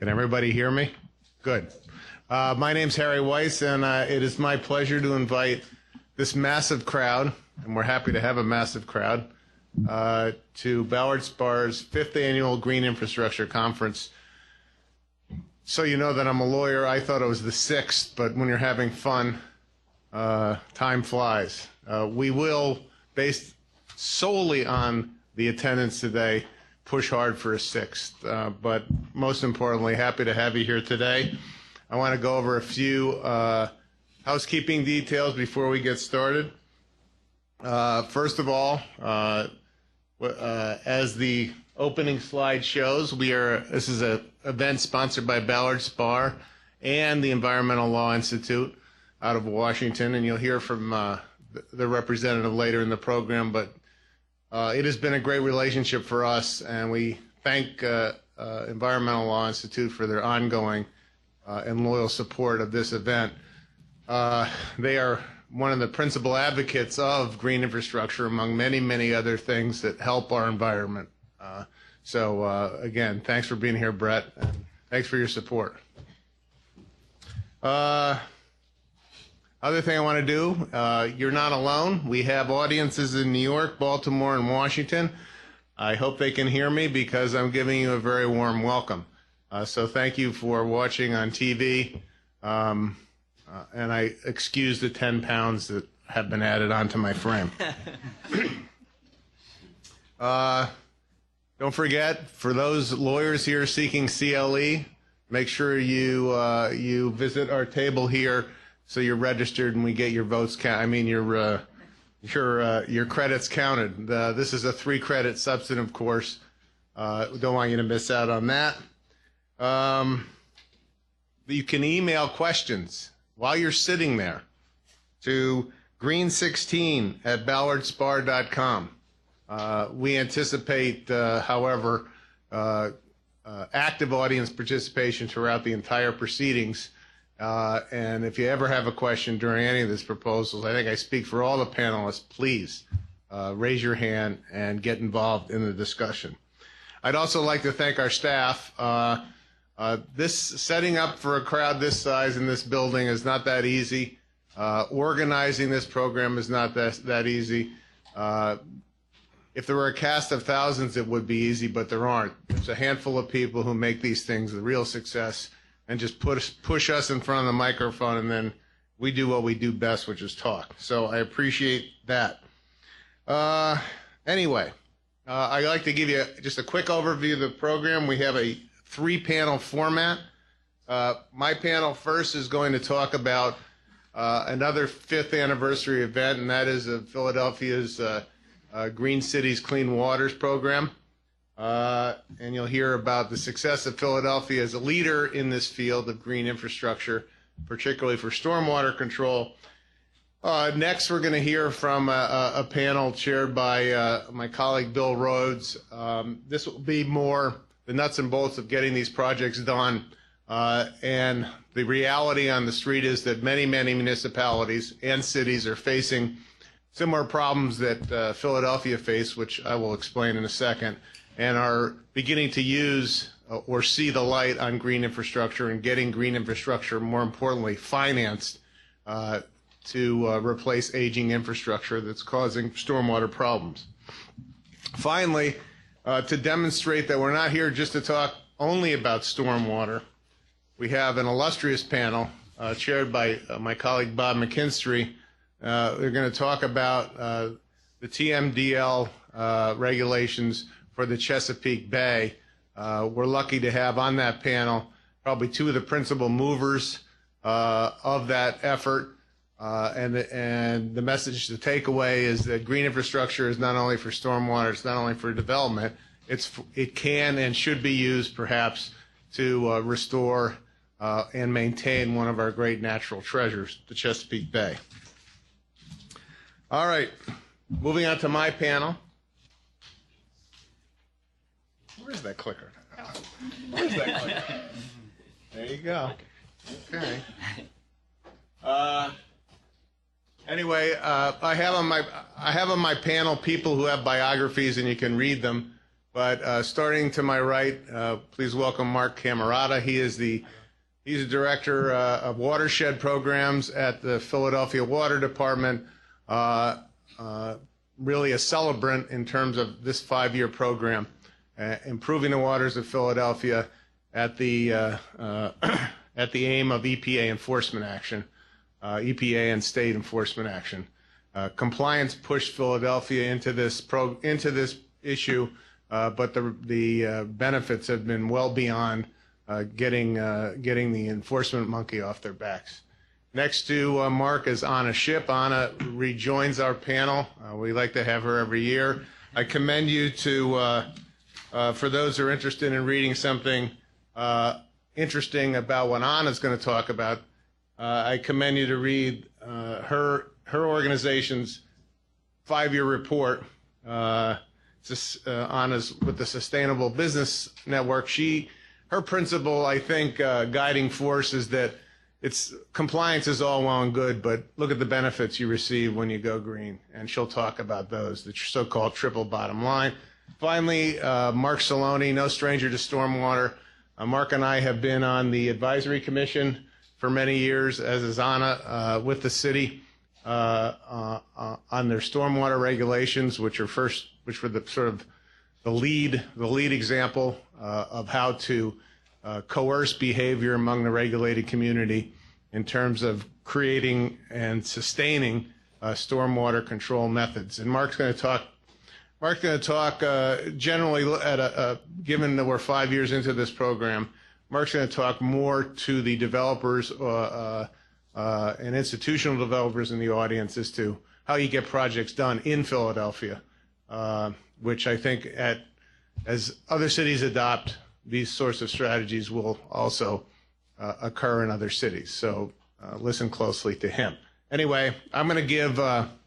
Can everybody hear me? Good. My name's Harry Weiss, and it is my pleasure to invite this massive crowd, and we're happy to have a massive crowd, to Ballard Spahr's 5th Annual Green Infrastructure Conference. So you know that I'm a lawyer. I thought it was the 6th, but when you're having fun, time flies. We will, based solely on the attendance today, push hard for a 6th, but most importantly, happy to have you here today. I want to go over a few housekeeping details before we get started. First of all, as the opening slide shows, this is an event sponsored by Ballard Spahr and the Environmental Law Institute out of Washington, and you'll hear from the representative later in the program, but it has been a great relationship for us, and we thank Environmental Law Institute for their ongoing and loyal support of this event. They are one of the principal advocates of green infrastructure, among many, many other things that help our environment. So again, thanks for being here, Brett, and thanks for your support. Other thing I want to do, you're not alone. We have audiences in New York, Baltimore, and Washington. I hope they can hear me because I'm giving you a very warm welcome. So thank you for watching on TV, and I excuse the 10 pounds that have been added onto my frame. Don't forget, for those lawyers here seeking CLE, make sure you visit our table here so you're registered and we get your votes your credits counted. This is a 3-credit substantive course. Don't want you to miss out on that. You can email questions while you're sitting there to green16@ballardspahr.com. We anticipate, however, active audience participation throughout the entire proceedings. And if you ever have a question during any of these proposals, I think I speak for all the panelists, please raise your hand and get involved in the discussion. I'd also like to thank our staff. Setting up for a crowd this size in this building is not that easy. Organizing this program is not that easy. If there were a cast of thousands, it would be easy, but there aren't. There's a handful of people who make these things a real success and just push us in front of the microphone, and then we do what we do best, which is talk. So I appreciate that. Anyway, I'd like to give you just a quick overview of the program. We have a 3-panel format. My panel first is going to talk about another 5th anniversary event, and that is Philadelphia's Green Cities Clean Waters program. And you'll hear about the success of Philadelphia as a leader in this field of green infrastructure, particularly for stormwater control. Next, we're going to hear from a panel chaired by my colleague Bill Rhodes. This will be more the nuts and bolts of getting these projects done. And the reality on the street is that many, many municipalities and cities are facing similar problems that Philadelphia faced, which I will explain in a second, and are beginning to use or see the light on green infrastructure and getting green infrastructure, more importantly, financed to replace aging infrastructure that's causing stormwater problems. Finally, to demonstrate that we're not here just to talk only about stormwater, we have an illustrious panel chaired by my colleague Bob McKinstry. They're going to talk about the TMDL regulations for the Chesapeake Bay. We're lucky to have on that panel probably 2 of the principal movers of that effort. And the message to take away is that green infrastructure is not only for stormwater, it's not only for development, it can and should be used perhaps to restore and maintain one of our great natural treasures, the Chesapeake Bay. All right, moving on to my panel. Where's that clicker? Where's that clicker? There you go. Okay. Anyway, I have on my panel people who have biographies, and you can read them. But starting to my right, please welcome Mark Camerata. He's the director of watershed programs at the Philadelphia Water Department. Really a celebrant in terms of this 5-year program, improving the waters of Philadelphia at the aim of EPA enforcement action, EPA and state enforcement action. Compliance pushed Philadelphia into this issue, but the benefits have been well beyond getting the enforcement monkey off their backs. Next to Mark is Anna Ship. Anna rejoins our panel. We like to have her every year. I commend you to, for those who are interested in reading something interesting about what Anna's going to talk about, I commend you to read her organization's 5-year report. Anna's with the Sustainable Business Network. Her principle, I think, guiding force is that compliance is all well and good, but look at the benefits you receive when you go green, and she'll talk about those, the so-called triple bottom line. Finally, Mark Saloni, no stranger to stormwater. Mark and I have been on the advisory commission for many years, as is Anna, with the city on their stormwater regulations, which were the sort of the lead example of how to coerce behavior among the regulated community in terms of creating and sustaining stormwater control methods. And Mark's going to talk generally given that we're 5 years into this program, Mark's going to talk more to the developers and institutional developers in the audience as to how you get projects done in Philadelphia, which I think as other cities adopt these sorts of strategies will also occur in other cities. So listen closely to him. Anyway, I'm going to give a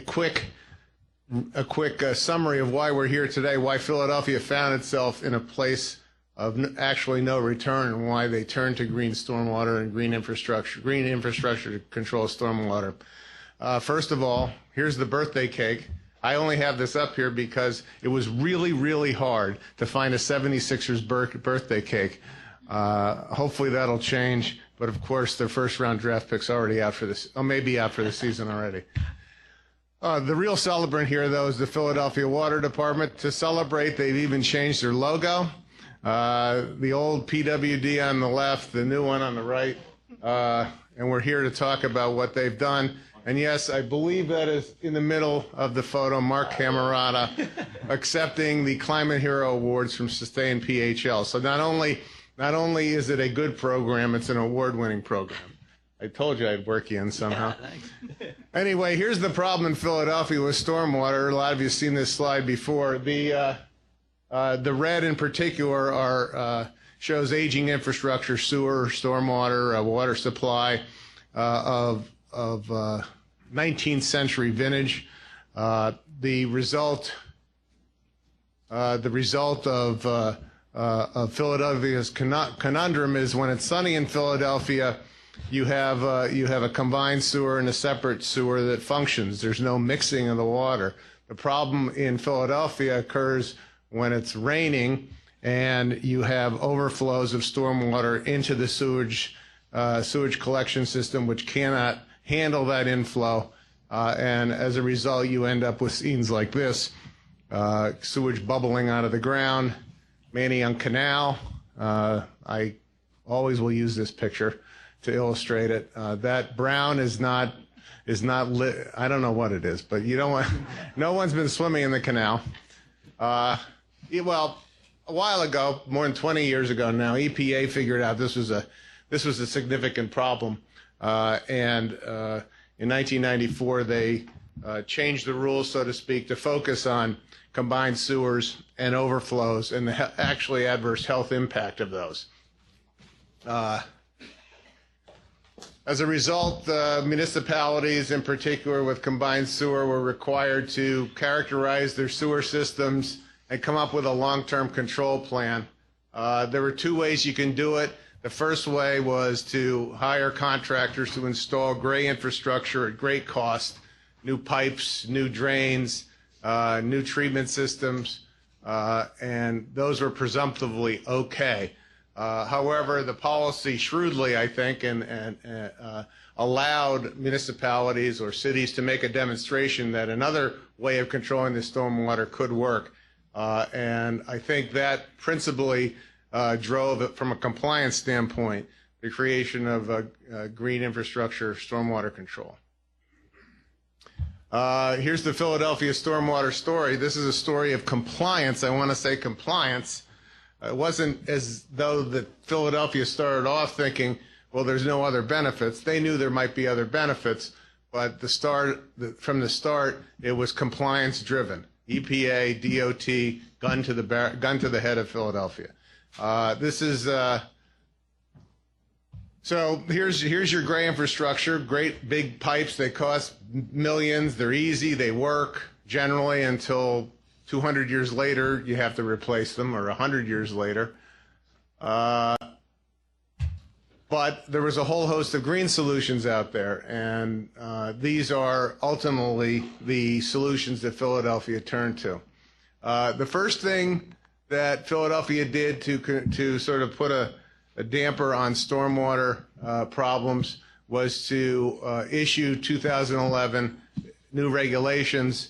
quick summary of why we're here today, why Philadelphia found itself in a place of actually no return, and why they turned to green stormwater and green infrastructure to control stormwater. First of all, here's the birthday cake. I only have this up here because it was really, really hard to find a 76ers birthday cake. Hopefully that'll change, but of course their first-round draft pick's already out for this, or maybe out for the season already. The real celebrant here, though, is the Philadelphia Water Department. To celebrate, they've even changed their logo. The old PWD on the left, the new one on the right, and we're here to talk about what they've done. And yes, I believe that is in the middle of the photo, Mark Camerata accepting the Climate Hero Awards from Sustain PHL. So not only is it a good program, it's an award-winning program. I told you I'd work you in somehow. Yeah, thanks. Anyway, here's the problem in Philadelphia with stormwater. A lot of you have seen this slide before. The red in particular shows aging infrastructure, sewer, stormwater, water supply of 19th century vintage. The result of Philadelphia's conundrum is when it's sunny in Philadelphia, you have a combined sewer and a separate sewer that functions. There's no mixing of the water. The problem in Philadelphia occurs when it's raining and you have overflows of stormwater into the sewage collection system, which cannot handle that inflow, and as a result you end up with scenes like this, sewage bubbling out of the ground. Manayunk Canal, I always will use this picture to illustrate it. That brown is not lit. I don't know what it is, but you don't want, no one's been swimming in the canal. Well, a while ago, more than 20 years ago now, EPA figured out this was a significant problem, and in 1994 they changed the rules, so to speak, to focus on combined sewers and overflows and the actually adverse health impact of those. As a result, municipalities in particular with combined sewer were required to characterize their sewer systems and come up with a long-term control plan. There were two ways you can do it. The first way was to hire contractors to install gray infrastructure at great cost new pipes, new drains, new treatment systems, and those were presumptively okay. However, the policy shrewdly, I think, and allowed municipalities or cities to make a demonstration that another way of controlling the stormwater could work. And I think that principally drove it from a compliance standpoint, the creation of green infrastructure stormwater control. Here's the Philadelphia stormwater story. This is a story of compliance. I want to say compliance. It wasn't as though that Philadelphia started off thinking, well, there's no other benefits. They knew there might be other benefits, but from the start, it was compliance driven. EPA, DOT, gun to the head of Philadelphia. So here's your gray infrastructure, great big pipes. They cost millions. They're easy. They work generally until 200 years later you have to replace them, or 100 years later. But there was a whole host of green solutions out there, and these are ultimately the solutions that Philadelphia turned to. The first thing that Philadelphia did to sort of put a damper on stormwater problems was to issue 2011 new regulations.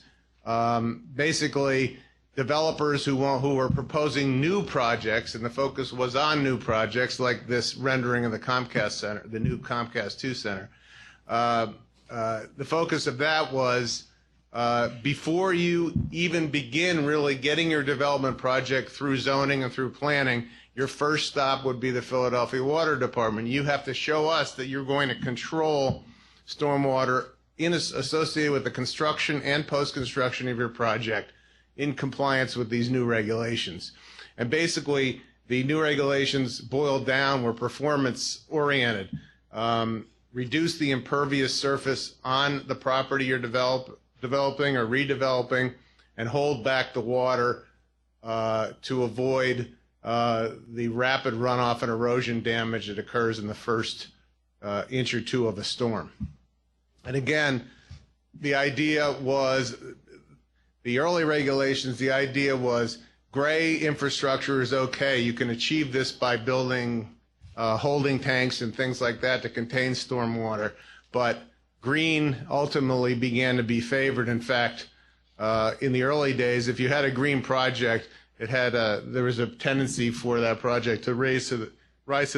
Basically, developers who were proposing new projects, and the focus was on new projects like this rendering of the Comcast Center, the new Comcast 2 Center. The focus of that was before you even begin really getting your development project through zoning and through planning, your first stop would be the Philadelphia Water Department. You have to show us that you're going to control stormwater associated with the construction and post-construction of your project in compliance with these new regulations. And basically, the new regulations boiled down were performance-oriented. Reduce the impervious surface on the property you're developing or redeveloping, and hold back the water to avoid the rapid runoff and erosion damage that occurs in the first inch or two of a storm. And again, the idea was, the early regulations, the idea was gray infrastructure is okay. You can achieve this by building holding tanks and things like that to contain stormwater. But green ultimately began to be favored. In fact, in the early days, if you had a green project, there was a tendency for that project to rise to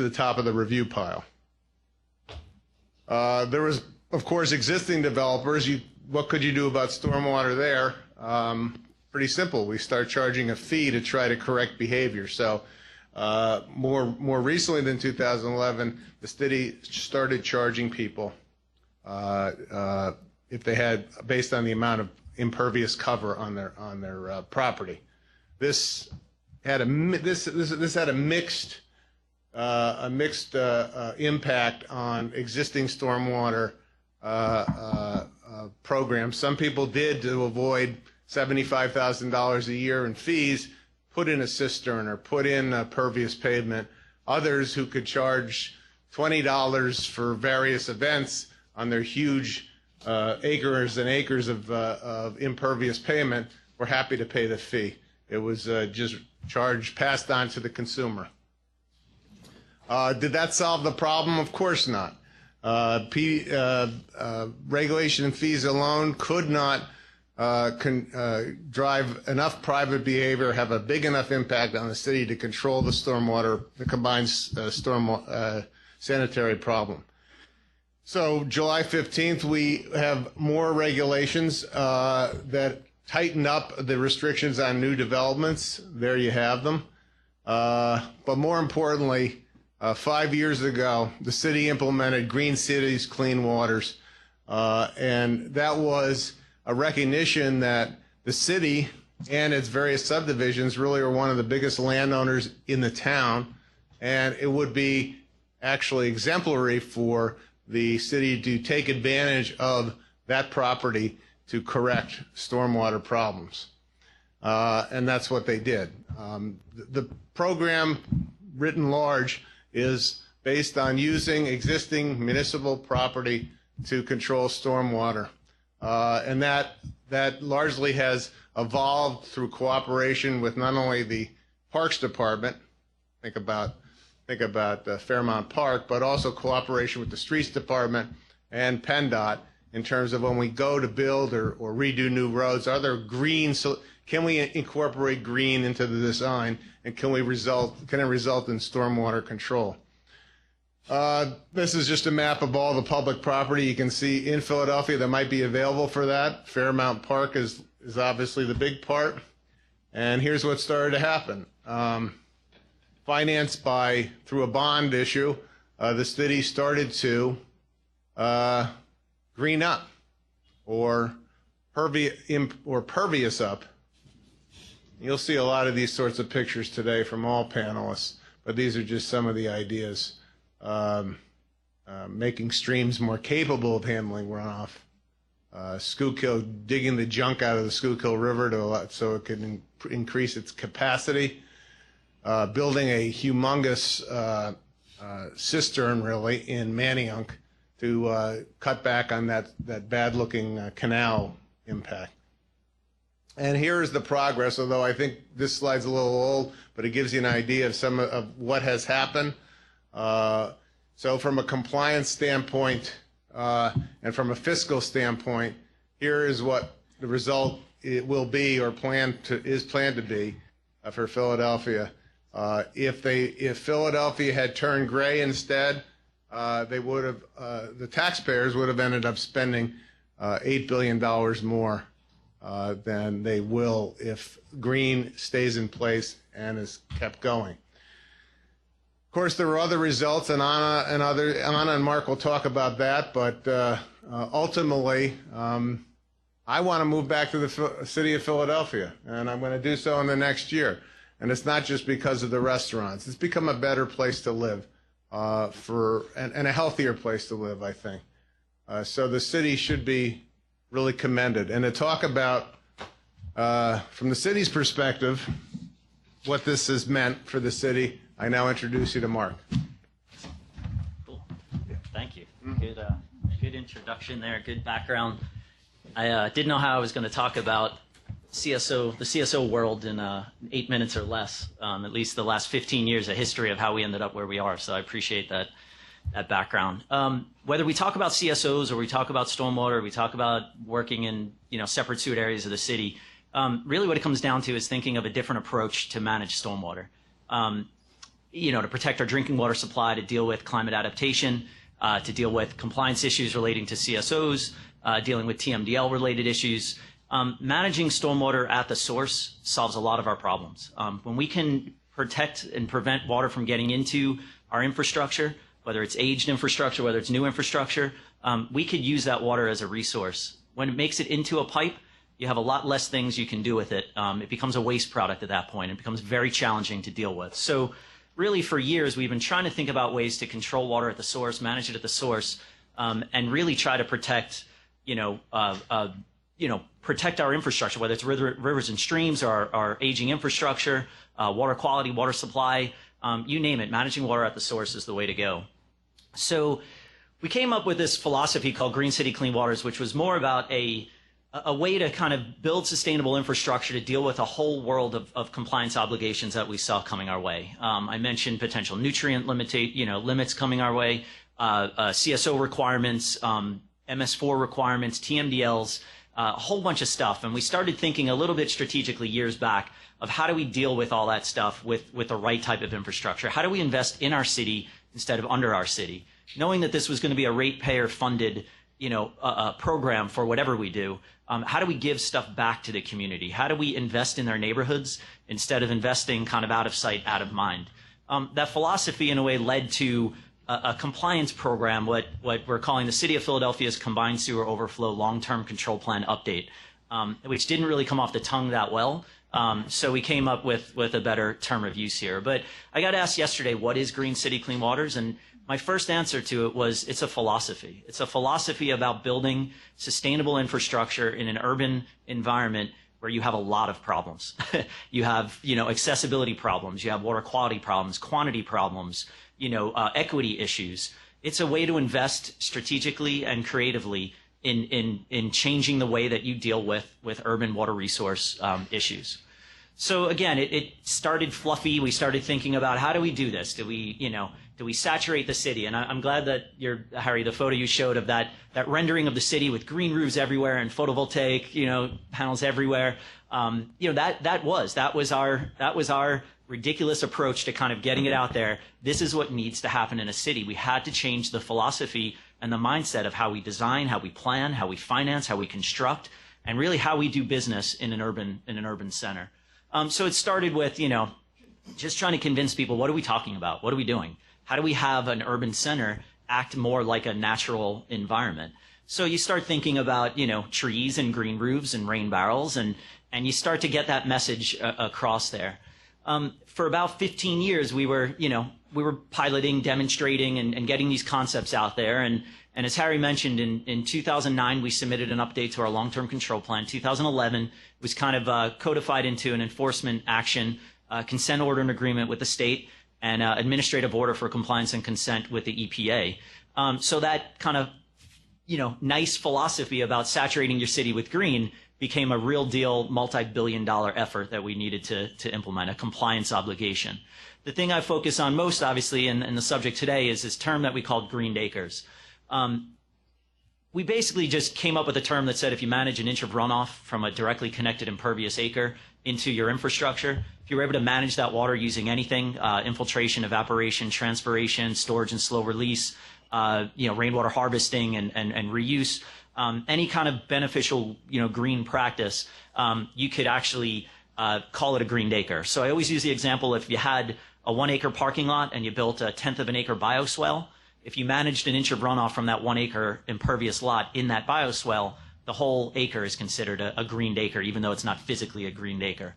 the top of the review pile. There was, of course, existing developers. What could you do about stormwater there? Pretty simple. We start charging a fee to try to correct behavior. So more recently than 2011, the city started charging people if they had, based on the amount of impervious cover on their property. This had a mixed impact on existing stormwater programs. Some people did, to avoid $75,000 a year in fees, put in a cistern or put in a pervious pavement. Others who could charge $20 for various events on their huge acres and acres of impervious pavement were happy to pay the fee. It was just passed on to the consumer. Did that solve the problem? Of course not. Regulation and fees alone could not drive enough private behavior, have a big enough impact on the city to control the stormwater, the combined sanitary problem. So July 15th, we have more regulations that tighten up the restrictions on new developments. There you have them. But more importantly, 5 years ago, the city implemented Green Cities, Clean Waters, and that was a recognition that the city and its various subdivisions really are one of the biggest landowners in the town, and it would be actually exemplary for the city to take advantage of that property to correct stormwater problems. And that's what they did. The program, written large, is based on using existing municipal property to control stormwater. and that largely has evolved through cooperation with not only the Parks Department, think about Fairmount Park, but also cooperation with the Streets Department and PennDOT in terms of when we go to build or redo new roads, are there green, so can we incorporate green into the design, and can it result in stormwater control? This is just a map of all the public property you can see in Philadelphia that might be available for that. Fairmount Park is obviously the big part. And here's what started to happen. Financed through a bond issue, the city started to green up or pervious up. You'll see a lot of these sorts of pictures today from all panelists, but these are just some of the ideas. Making streams more capable of handling runoff. Schuylkill, digging the junk out of the Schuylkill River so it can increase its capacity. Building a humongous cistern, really, in Manayunk to cut back on that bad-looking canal impact. And here is the progress, although I think this slide's a little old, but it gives you an idea of some of what has happened. So from a compliance standpoint and from a fiscal standpoint, here is what the result it will be or is planned to be for Philadelphia. If Philadelphia had turned gray instead, the taxpayers would have ended up spending $8 billion more than they will if green stays in place and is kept going. Of course, there were other results, and Anna and Mark will talk about that, but ultimately, I want to move back to the city of Philadelphia, and I'm going to do so in the next year. And it's not just because of the restaurants. It's become a better place to live, and a healthier place to live, I think. So the city should be really commended. And to talk about, from the city's perspective, what this has meant for the city, I now introduce you to Mark. Cool. Thank you. Good introduction there. Good background. I didn't know how I was going to talk about the CSO world in 8 minutes or less. At least the last 15 years, a history of how we ended up where we are. So I appreciate that background. Whether we talk about CSOs or we talk about stormwater, or we talk about working in separate sewer areas of the city, really what it comes down to is thinking of a different approach to manage stormwater. To protect our drinking water supply, to deal with climate adaptation, to deal with compliance issues relating to CSOs, dealing with TMDL related issues. Managing stormwater at the source solves a lot of our problems. When we can protect and prevent water from getting into our infrastructure, whether it's aged infrastructure, whether it's new infrastructure, we could use that water as a resource. When it makes it into a pipe, you have a lot less things you can do with it. It becomes a waste product at that point. It becomes very challenging to deal with. So really for years, we've been trying to think about ways to control water at the source, manage it at the source, and really try to protect, protect our infrastructure, whether it's rivers and streams, our aging infrastructure, water quality, water supply, you name it. Managing water at the source is the way to go. So we came up with this philosophy called Green City Clean Waters, which was more about a way to kind of build sustainable infrastructure to deal with a whole world of compliance obligations that we saw coming our way. I mentioned potential nutrient limits coming our way, CSO requirements, MS4 requirements, TMDLs, a whole bunch of stuff. And we started thinking a little bit strategically years back of how do we deal with all that stuff with the right type of infrastructure? How do we invest in our city instead of under our city? Knowing that this was going to be a ratepayer funded program for whatever we do, how do we give stuff back to the community? How do we invest in their neighborhoods instead of investing kind of out of sight, out of mind? That philosophy in a way led to a compliance program, what we're calling the City of Philadelphia's Combined Sewer Overflow Long-Term Control Plan Update, which didn't really come off the tongue that well. So we came up with a better term of use here. But I got asked yesterday, what is Green City Clean Waters? And my first answer to it was it's a philosophy. It's a philosophy about building sustainable infrastructure in an urban environment where you have a lot of problems. You have, accessibility problems. You have water quality problems, quantity problems, equity issues. It's a way to invest strategically and creatively in changing the way that you deal with urban water resource issues. So again, it started fluffy. We started thinking about how do we do this? Do we saturate the city? And I'm glad that Harry, the photo you showed of that rendering of the city with green roofs everywhere and photovoltaic, panels everywhere. That was our ridiculous approach to kind of getting it out there. This is what needs to happen in a city. We had to change the philosophy and the mindset of how we design, how we plan, how we finance, how we construct, and really how we do business in an urban center. So it started with, just trying to convince people, what are we talking about? What are we doing? How do we have an urban center act more like a natural environment? So you start thinking about, trees and green roofs and rain barrels, and you start to get that message across there. For about 15 years, we were piloting, demonstrating, and getting these concepts out there. And as Harry mentioned, in 2009, we submitted an update to our long-term control plan. 2011 was kind of codified into an enforcement action, consent order and agreement with the state, and administrative order for compliance and consent with the EPA. So that kind of, nice philosophy about saturating your city with green became a real deal multi-billion-dollar effort that we needed to implement, a compliance obligation. The thing I focus on most, obviously, and the subject today is this term that we called greened acres. We basically just came up with a term that said if you manage an inch of runoff from a directly connected impervious acre into your infrastructure, if you're able to manage that water using anything, infiltration, evaporation, transpiration, storage and slow release, rainwater harvesting and reuse, any kind of beneficial, green practice, you could actually call it a greened acre. So I always use the example, if you had a 1 acre parking lot and you built a 1/10 of an acre bioswale, if you managed an inch of runoff from that 1 acre impervious lot in that bioswale, the whole acre is considered a greened acre, even though it's not physically a greened acre.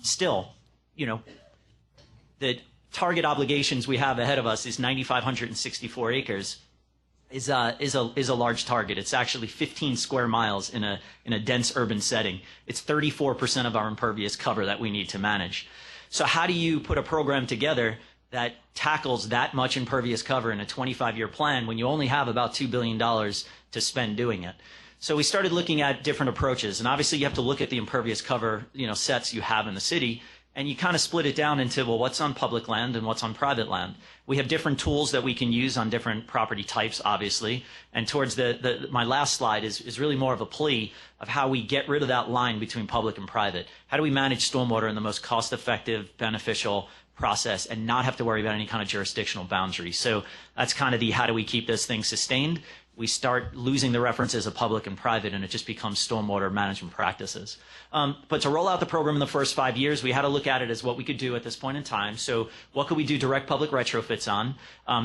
Still, the target obligations we have ahead of us is 9,564 acres. Is a large target. It's actually 15 square miles in a dense urban setting. It's 34% of our impervious cover that we need to manage. So how do you put a program together that tackles that much impervious cover in a 25-year plan when you only have about $2 billion to spend doing it? So we started looking at different approaches, and obviously you have to look at the impervious cover, sets you have in the city, and you kind of split it down into, well, what's on public land and what's on private land. We have different tools that we can use on different property types, obviously. And towards my last slide is really more of a plea of how we get rid of that line between public and private. How do we manage stormwater in the most cost-effective, beneficial process and not have to worry about any kind of jurisdictional boundary? So that's kind of the how do we keep this thing sustained. We start losing the references of public and private, and it just becomes stormwater management practices. But to roll out the program in the first 5 years, we had to look at it as what we could do at this point in time. So what could we do direct public retrofits on?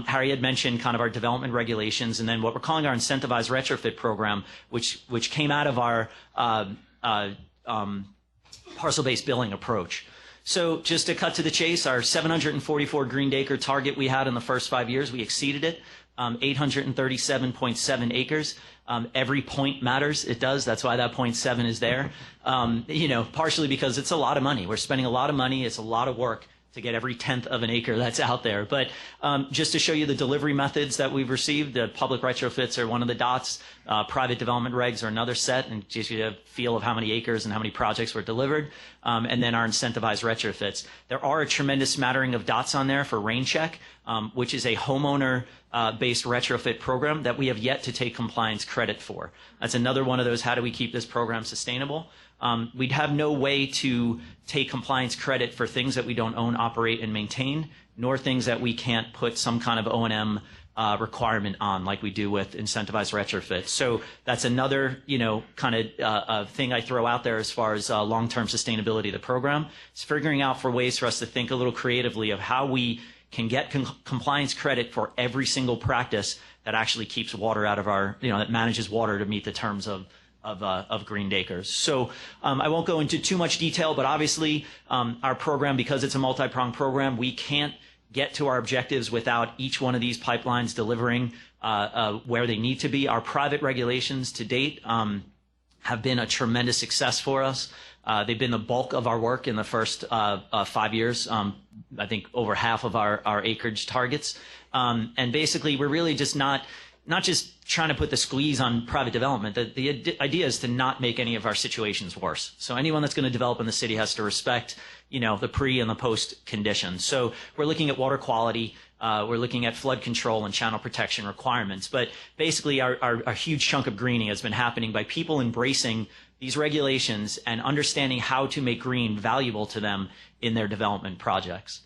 Harry had mentioned kind of our development regulations, and then what we're calling our incentivized retrofit program, which came out of our parcel-based billing approach. So just to cut to the chase, our 744 greened acre target we had in the first 5 years, we exceeded it. 837.7 acres. Every point matters. It does. That's why that 0.7 is there. Partially because it's a lot of money. We're spending a lot of money. It's a lot of work to get every 1/10 of an acre that's out there. But just to show you the delivery methods that we've received, the public retrofits are one of the dots. Private development regs are another set, and just you get a feel of how many acres and how many projects were delivered. And then our incentivized retrofits. There are a tremendous smattering of dots on there for Rain Check, which is a homeowner based retrofit program that we have yet to take compliance credit for. That's another one of those, how do we keep this program sustainable? We'd have no way to take compliance credit for things that we don't own, operate, and maintain, nor things that we can't put some kind of O&M requirement on like we do with incentivized retrofits. So that's another, kind of thing I throw out there as far as long-term sustainability of the program. It's figuring out for ways for us to think a little creatively of how we can get compliance credit for every single practice that actually keeps water out of our, that manages water to meet the terms of greened acres. So I won't go into too much detail, but obviously our program, because it's a multi-pronged program, we can't get to our objectives without each one of these pipelines delivering where they need to be. Our private regulations to date have been a tremendous success for us. They've been the bulk of our work in the first 5 years. I think over half of our acreage targets. And basically, we're really just not not just trying to put the squeeze on private development. The idea is to not make any of our situations worse. So anyone that's going to develop in the city has to respect, the pre and the post conditions. So we're looking at water quality. We're looking at flood control and channel protection requirements. But basically, our huge chunk of greening has been happening by people embracing these regulations and understanding how to make green valuable to them in their development projects.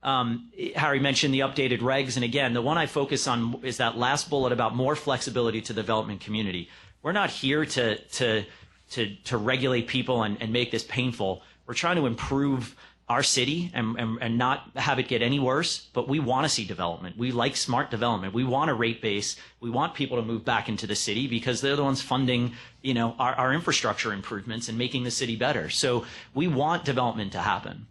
Harry mentioned the updated regs, and again, the one I focus on is that last bullet about more flexibility to the development community. We're not here to regulate people and make this painful. We're trying to improve our city and not have it get any worse, but we want to see development. We like smart development. We want a rate base. We want people to move back into the city because they're the ones funding, our infrastructure improvements and making the city better. So we want development to happen.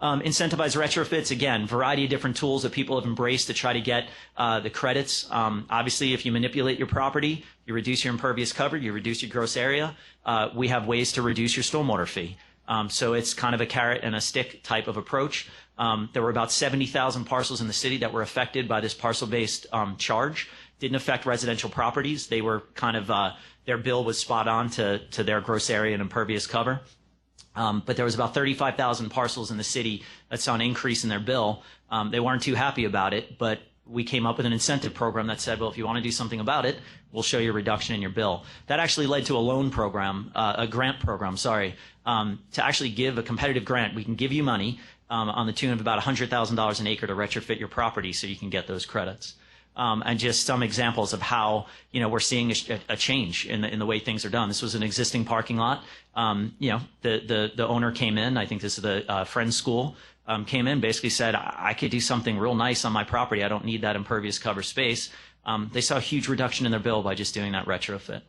Incentivize retrofits, again, variety of different tools that people have embraced to try to get the credits. Obviously, if you manipulate your property, you reduce your impervious cover, you reduce your gross area. We have ways to reduce your stormwater fee. So it's kind of a carrot and a stick type of approach. There were about 70,000 parcels in the city that were affected by this parcel-based charge. Didn't affect residential properties. They were kind of, their bill was spot on to their gross area and impervious cover. But there was about 35,000 parcels in the city that saw an increase in their bill. They weren't too happy about it, but we came up with an incentive program that said, well, if you want to do something about it, we'll show you a reduction in your bill. That actually led to a loan program, a grant program, to actually give a competitive grant. We can give you money on the tune of about $100,000 an acre to retrofit your property so you can get those credits. And just some examples of how, we're seeing a change in the way things are done. This was an existing parking lot. The owner came in, I think this is the Friends School, came in, basically said, I could do something real nice on my property. I don't need that impervious cover space. They saw a huge reduction in their bill by just doing that retrofit.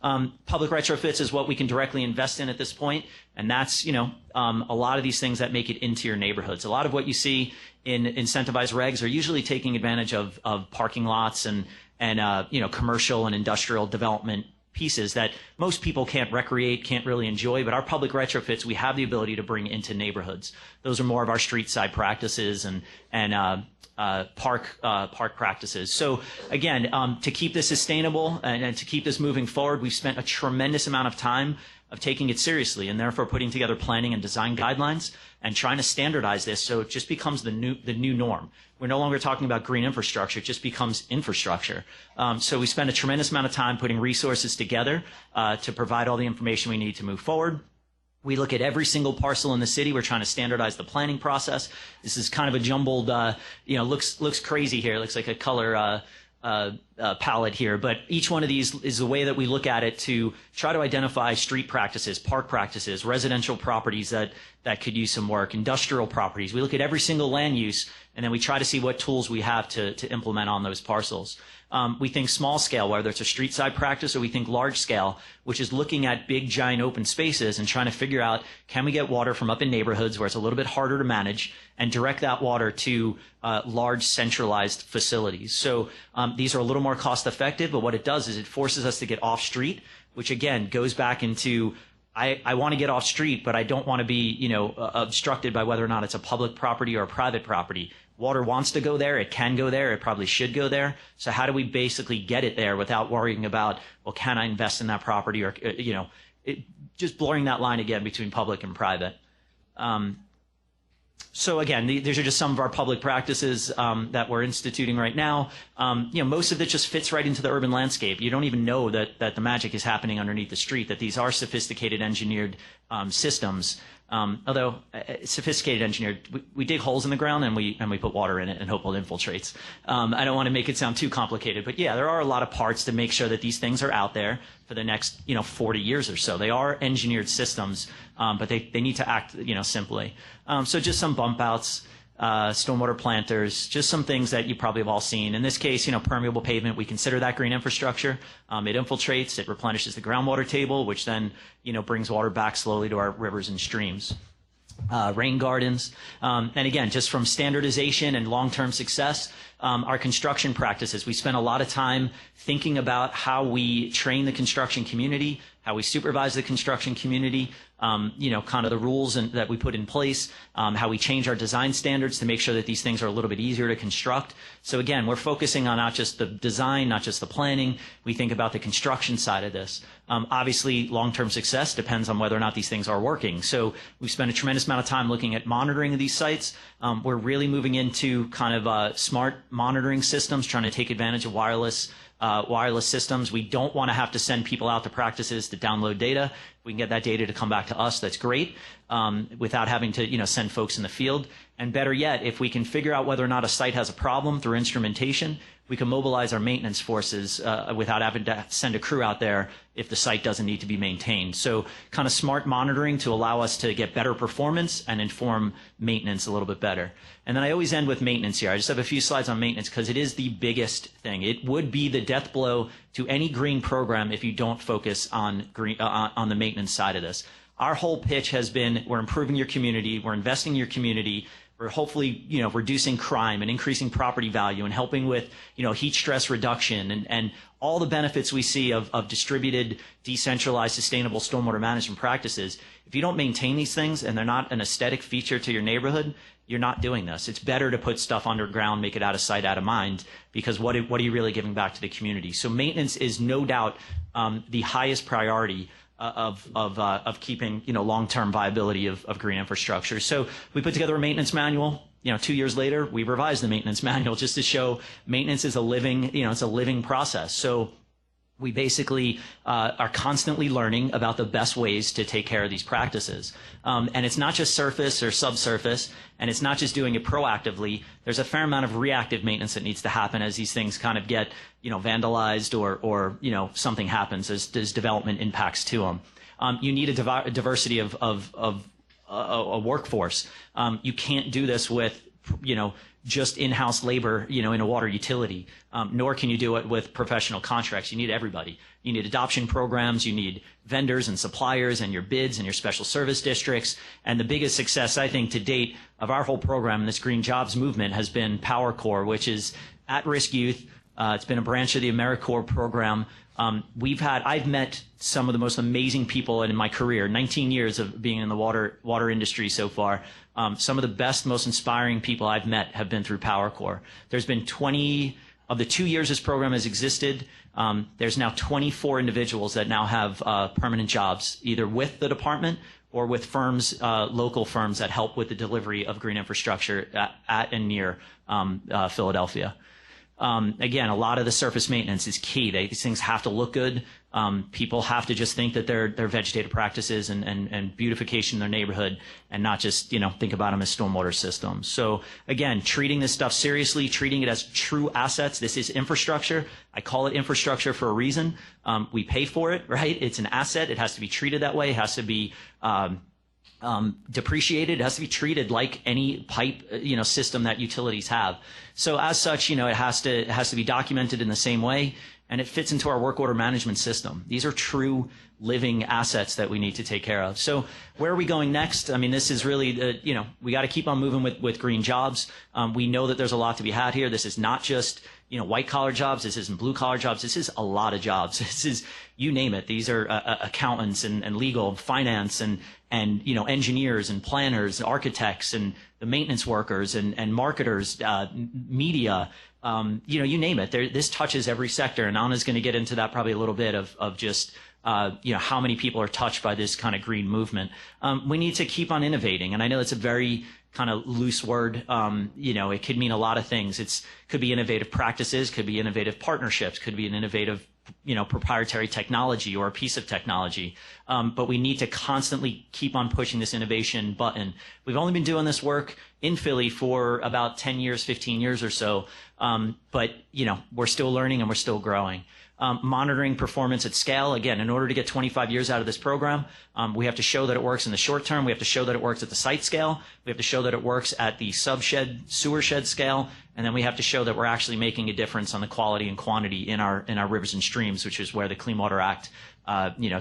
Public retrofits is what we can directly invest in at this point, and that's a lot of these things that make it into your neighborhoods. A lot of what you see in incentivized regs are usually taking advantage of parking lots and commercial and industrial development pieces that most people can't recreate, can't really enjoy, but our public retrofits we have the ability to bring into neighborhoods. Those are more of our street side practices and park practices. So again, to keep this sustainable and to keep this moving forward, we've spent a tremendous amount of time of taking it seriously and therefore putting together planning and design guidelines and trying to standardize this so it just becomes the new norm. We're no longer talking about green infrastructure, it just becomes infrastructure. So we spend a tremendous amount of time putting resources together to provide all the information we need to move forward. We look at every single parcel in the city. We're trying to standardize the planning process. This is kind of a jumbled, looks crazy here. It looks like a color palette here, but each one of these is the way that we look at it to try to identify street practices, park practices, residential properties that could use some work, industrial properties. We look at every single land use, and then we try to see what tools we have to implement on those parcels. We think small scale, whether it's a street side practice, or we think large scale, which is looking at big, giant open spaces and trying to figure out, can we get water from up in neighborhoods where it's a little bit harder to manage and direct that water to large centralized facilities. So these are a little more cost effective, but what it does is it forces us to get off street, which again goes back into I want to get off street, but I don't want to be, obstructed by whether or not it's a public property or a private property. Water wants to go there. It can go there. It probably should go there. So how do we basically get it there without worrying about, well, can I invest in that property or, just blurring that line again between public and private. So again, these are just some of our public practices that we're instituting right now. Most of it just fits right into the urban landscape. You don't even know that the magic is happening underneath the street, that these are sophisticated engineered systems. Although sophisticated engineered, we dig holes in the ground and we put water in it and hope it infiltrates. I don't want to make it sound too complicated, but yeah, there are a lot of parts to make sure that these things are out there for the next 40 years or so. They are engineered systems, but they need to act simply. So just some bump outs, stormwater planters, just some things that you probably have all seen. In this case, permeable pavement, we consider that green infrastructure. It infiltrates, it replenishes the groundwater table, which then, brings water back slowly to our rivers and streams. Rain gardens. And again, just from standardization and long-term success, our construction practices. We spent a lot of time thinking about how we train the construction community, how we supervise the construction community, kind of the rules that we put in place, how we change our design standards to make sure that these things are a little bit easier to construct. So again, we're focusing on not just the design, not just the planning. We think about the construction side of this. Obviously, long-term success depends on whether or not these things are working. So we've spent a tremendous amount of time looking at monitoring of these sites. We're really moving into kind of smart monitoring systems, trying to take advantage of wireless systems. We don't want to have to send people out to practices to download data. We can get that data to come back to us. That's great, without having to send folks in the field. And better yet, if we can figure out whether or not a site has a problem through instrumentation, we can mobilize our maintenance forces without having to send a crew out there if the site doesn't need to be maintained. So kind of smart monitoring to allow us to get better performance and inform maintenance a little bit better. And then I always end with maintenance here. I just have a few slides on maintenance because it is the biggest thing. It would be the death blow to any green program if you don't focus on on the maintenance side of this. Our whole pitch has been, we're improving your community, we're investing in your community, we're hopefully, reducing crime and increasing property value and helping with, heat stress reduction and all the benefits we see of distributed, decentralized, sustainable stormwater management practices. If you don't maintain these things and they're not an aesthetic feature to your neighborhood, you're not doing this. It's better to put stuff underground, make it out of sight, out of mind, because what are you really giving back to the community? So maintenance is no doubt the highest priority of keeping long-term viability of green infrastructure. So we put together a maintenance manual. 2 years later, we revised the maintenance manual just to show maintenance is a living, it's a living process. So we basically are constantly learning about the best ways to take care of these practices. And it's not just surface or subsurface, and it's not just doing it proactively. There's a fair amount of reactive maintenance that needs to happen as these things kind of get, vandalized or something happens as development impacts to them. You need a diversity of a workforce. You can't do this with, just in-house labor, in a water utility, nor can you do it with professional contracts. You need everybody. You need adoption programs, you need vendors and suppliers and your bids and your special service districts. And the biggest success, I think, to date of our whole program, this Green Jobs movement, has been PowerCore, which is at-risk youth. It's been a branch of the AmeriCorps program. I've met some of the most amazing people in my career, 19 years of being in the water industry so far. Some of the best, most inspiring people I've met have been through PowerCore. There's been 20 of the 2 years this program has existed. There's now 24 individuals that now have permanent jobs, either with the department or with firms, local firms that help with the delivery of green infrastructure at and near Philadelphia. Again, a lot of the surface maintenance is key. These things have to look good. People have to just think that they're vegetative practices and beautification in their neighborhood, and not just, think about them as stormwater systems. So again, treating this stuff seriously, treating it as true assets. This is infrastructure. I call it infrastructure for a reason. We pay for it, right? It's an asset. It has to be treated that way. It has to be, depreciated. It has to be treated like any pipe, system that utilities have. So as such, it has to be documented in the same way, and it fits into our work order management system. These are true living assets that we need to take care of. So where are we going next? I mean, this is really we got to keep on moving with green jobs. We know that there's a lot to be had here. This is not just white collar jobs. This isn't blue collar jobs. This is a lot of jobs. This is, you name it. These are accountants and legal and finance and engineers and planners and architects and the maintenance workers and marketers, media, you name it. This touches every sector, and Anna's going to get into that probably a little bit of just how many people are touched by this kind of green movement. We need to keep on innovating, and I know it's a very kind of loose word. It could mean a lot of things. Could be innovative practices, could be innovative partnerships, could be an innovative proprietary technology or a piece of technology. But we need to constantly keep on pushing this innovation button. We've only been doing this work in Philly for about 10 years, 15 years or so. But we're still learning and we're still growing. Monitoring performance at scale. Again, in order to get 25 years out of this program, we have to show that it works in the short term. We have to show that it works at the site scale. We have to show that it works at the sewer shed scale. And then we have to show that we're actually making a difference on the quality and quantity in our rivers and streams, which is where the Clean Water Act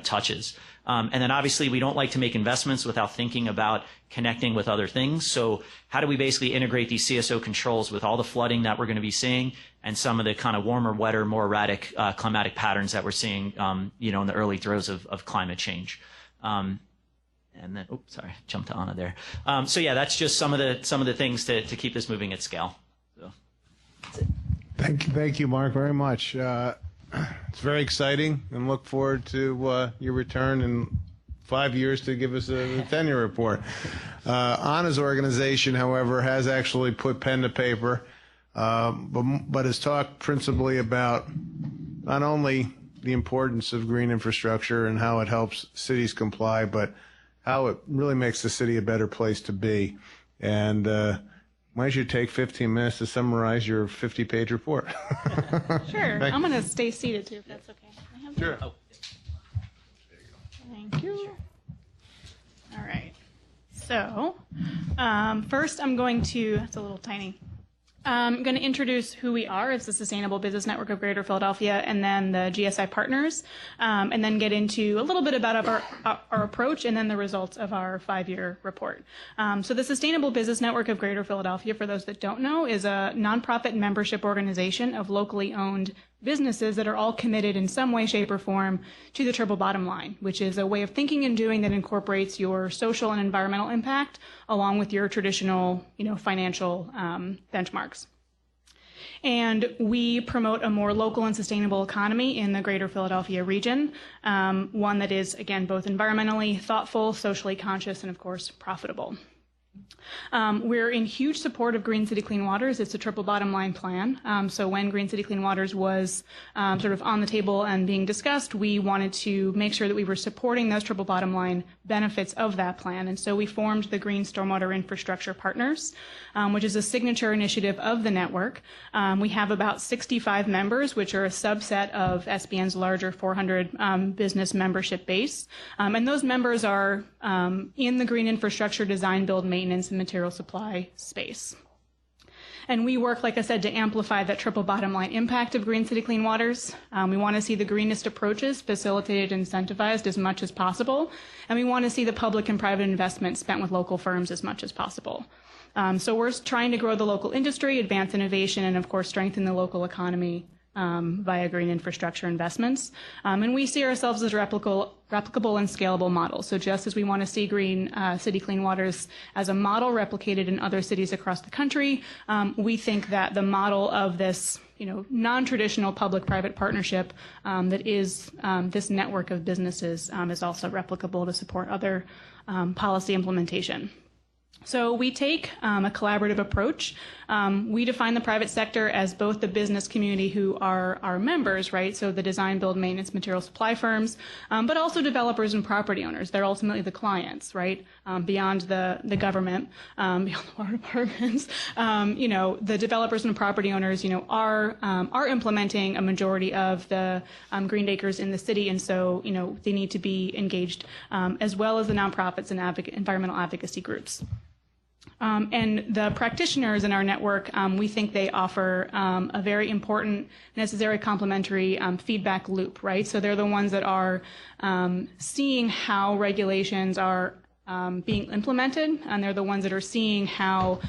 touches. And then obviously we don't like to make investments without thinking about connecting with other things. So how do we basically integrate these CSO controls with all the flooding that we're going to be seeing and some of the kind of warmer, wetter, more erratic climatic patterns that we're seeing, in the early throes of climate change. And then, jumped to Anna there. So yeah, that's just some of the things to keep this moving at scale. So that's it. Thank you, Mark, very much. It's very exciting, and look forward to your return in 5 years to give us a tenure report. Anna's organization, however, has actually put pen to paper, but has talked principally about not only the importance of green infrastructure and how it helps cities comply, but how it really makes the city a better place to be. And why don't you take 15 minutes to summarize your 50-page report? Sure. I'm going to stay seated, too, if that's okay. Sure. Thank you. All right. So first I'm going to, that's a little tiny. I'm going to introduce who we are as the Sustainable Business Network of Greater Philadelphia and then the GSI partners, and then get into a little bit about our approach and then the results of our 5-year report. So the Sustainable Business Network of Greater Philadelphia, for those that don't know, is a nonprofit membership organization of locally owned businesses that are all committed in some way, shape, or form to the triple bottom line, which is a way of thinking and doing that incorporates your social and environmental impact along with your traditional, financial benchmarks. And we promote a more local and sustainable economy in the greater Philadelphia region, one that is, again, both environmentally thoughtful, socially conscious, and, of course, profitable. We're in huge support of Green City Clean Waters. It's a triple bottom line plan. So when Green City Clean Waters was sort of on the table and being discussed, we wanted to make sure that we were supporting those triple bottom line benefits of that plan. And so we formed the Green Stormwater Infrastructure Partners, which is a signature initiative of the network. We have about 65 members, which are a subset of SBN's larger 400 business membership base. And those members are in the green infrastructure design, build, maintenance, and material supply space. And we work, like I said, to amplify that triple bottom line impact of Green City Clean Waters. We want to see the greenest approaches facilitated and incentivized as much as possible. And we want to see the public and private investment spent with local firms as much as possible. So we're trying to grow the local industry, advance innovation, and of course strengthen the local economy via green infrastructure investments. And we see ourselves as replicable and scalable models. So just as we want to see Green City Clean Waters as a model replicated in other cities across the country, we think that the model of this non-traditional public-private partnership that is this network of businesses is also replicable to support other policy implementation. So we take a collaborative approach. We define the private sector as both the business community who are our members, right? So the design, build, maintenance, material supply firms, but also developers and property owners. They're ultimately the clients, right? Beyond the government, beyond the water departments. The developers and property owners, are implementing a majority of the green acres in the city, and so they need to be engaged, as well as the nonprofits and environmental advocacy groups. And the practitioners in our network, we think they offer a very important, necessary, complementary feedback loop, right? So they're the ones that are seeing how regulations are being implemented, and they're the ones that are seeing how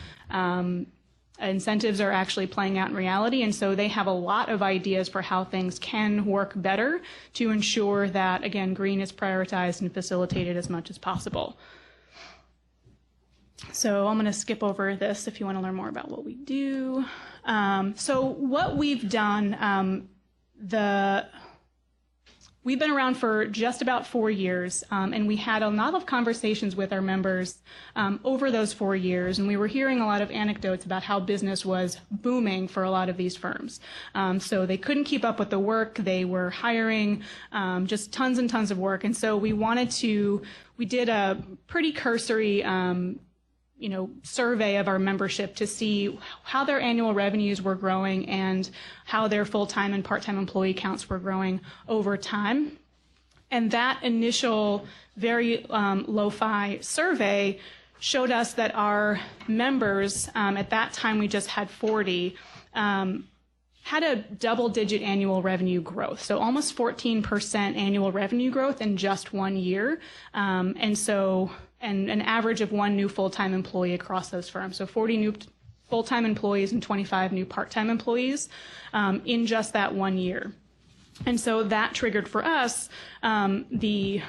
incentives are actually playing out in reality. And so they have a lot of ideas for how things can work better to ensure that, again, green is prioritized and facilitated as much as possible. So I'm going to skip over this if you want to learn more about what we do. So what we've done, we've been around for just about 4 years, and we had a lot of conversations with our members over those 4 years, and we were hearing a lot of anecdotes about how business was booming for a lot of these firms. So they couldn't keep up with the work. They were hiring just tons and tons of work, and so we did a pretty cursory survey of our membership to see how their annual revenues were growing and how their full-time and part-time employee counts were growing over time. And that initial very lo-fi survey showed us that our members, at that time we just had 40, had a double-digit annual revenue growth, so almost 14% annual revenue growth in just 1 year, and an average of 1 new full-time employee across those firms. So 40 new full-time employees and 25 new part-time employees in just that 1 year. And so that triggered for us the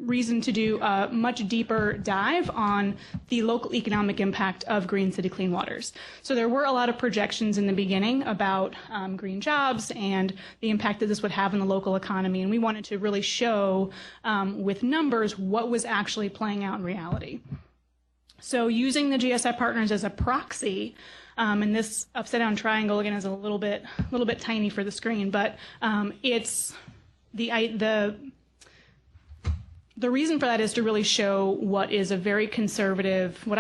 reason to do a much deeper dive on the local economic impact of Green City Clean Waters. So there were a lot of projections in the beginning about green jobs and the impact that this would have in the local economy, and we wanted to really show with numbers what was actually playing out in reality. So using the GSI partners as a proxy, and this upside down triangle again is a little bit tiny for the screen, but it's the reason for that is to really show what I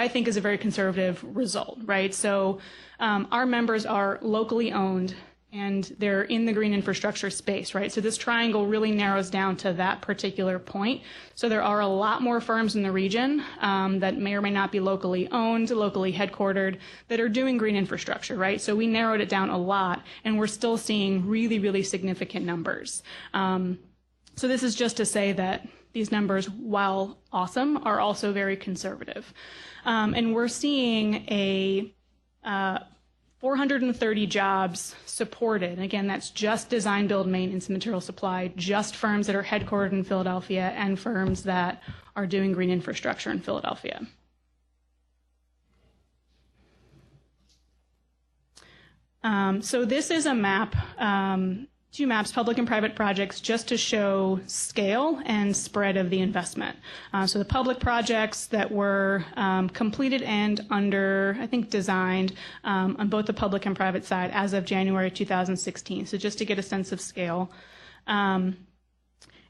think is a very conservative result, right? So our members are locally owned and they're in the green infrastructure space, right? So this triangle really narrows down to that particular point. So there are a lot more firms in the region that may or may not be locally owned, locally headquartered, that are doing green infrastructure, right? So we narrowed it down a lot, and we're still seeing really, really significant numbers. So this is just to say that these numbers, while awesome, are also very conservative. And we're seeing 430 jobs supported. And again, that's just design, build, maintenance, material supply, just firms that are headquartered in Philadelphia and firms that are doing green infrastructure in Philadelphia. So this is a map, 2 maps, public and private projects, just to show scale and spread of the investment. So the public projects that were completed and designed on both the public and private side as of January 2016. So just to get a sense of scale. And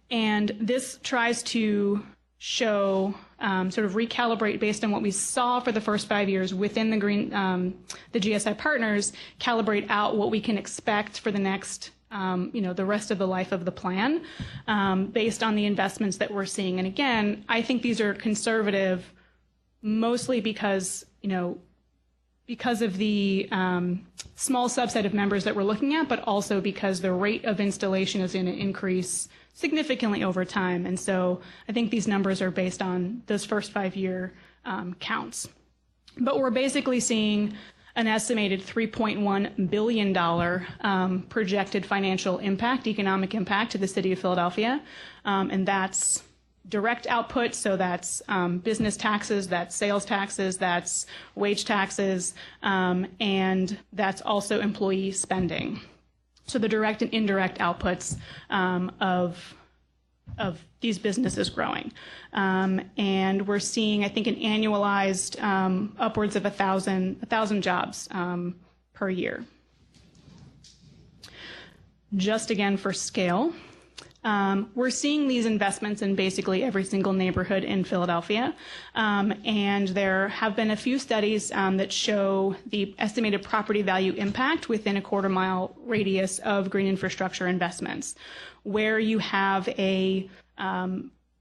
this tries to show, sort of recalibrate based on what we saw for the first 5 years within the GSI partners, calibrate out what we can expect for the next the rest of the life of the plan, based on the investments that we're seeing. And again, I think these are conservative, mostly because of the small subset of members that we're looking at, but also because the rate of installation is going to increase significantly over time. And so I think these numbers are based on those first 5-year counts. But we're basically seeing an estimated $3.1 billion projected financial impact, economic impact to the city of Philadelphia. And that's direct output, so that's business taxes, that's sales taxes, that's wage taxes, and that's also employee spending. So the direct and indirect outputs of these businesses growing. And we're seeing, I think, an annualized upwards of 1,000 jobs per year. Just again for scale, we're seeing these investments in basically every single neighborhood in Philadelphia. And there have been a few studies that show the estimated property value impact within a quarter-mile radius of green infrastructure investments. Where you have a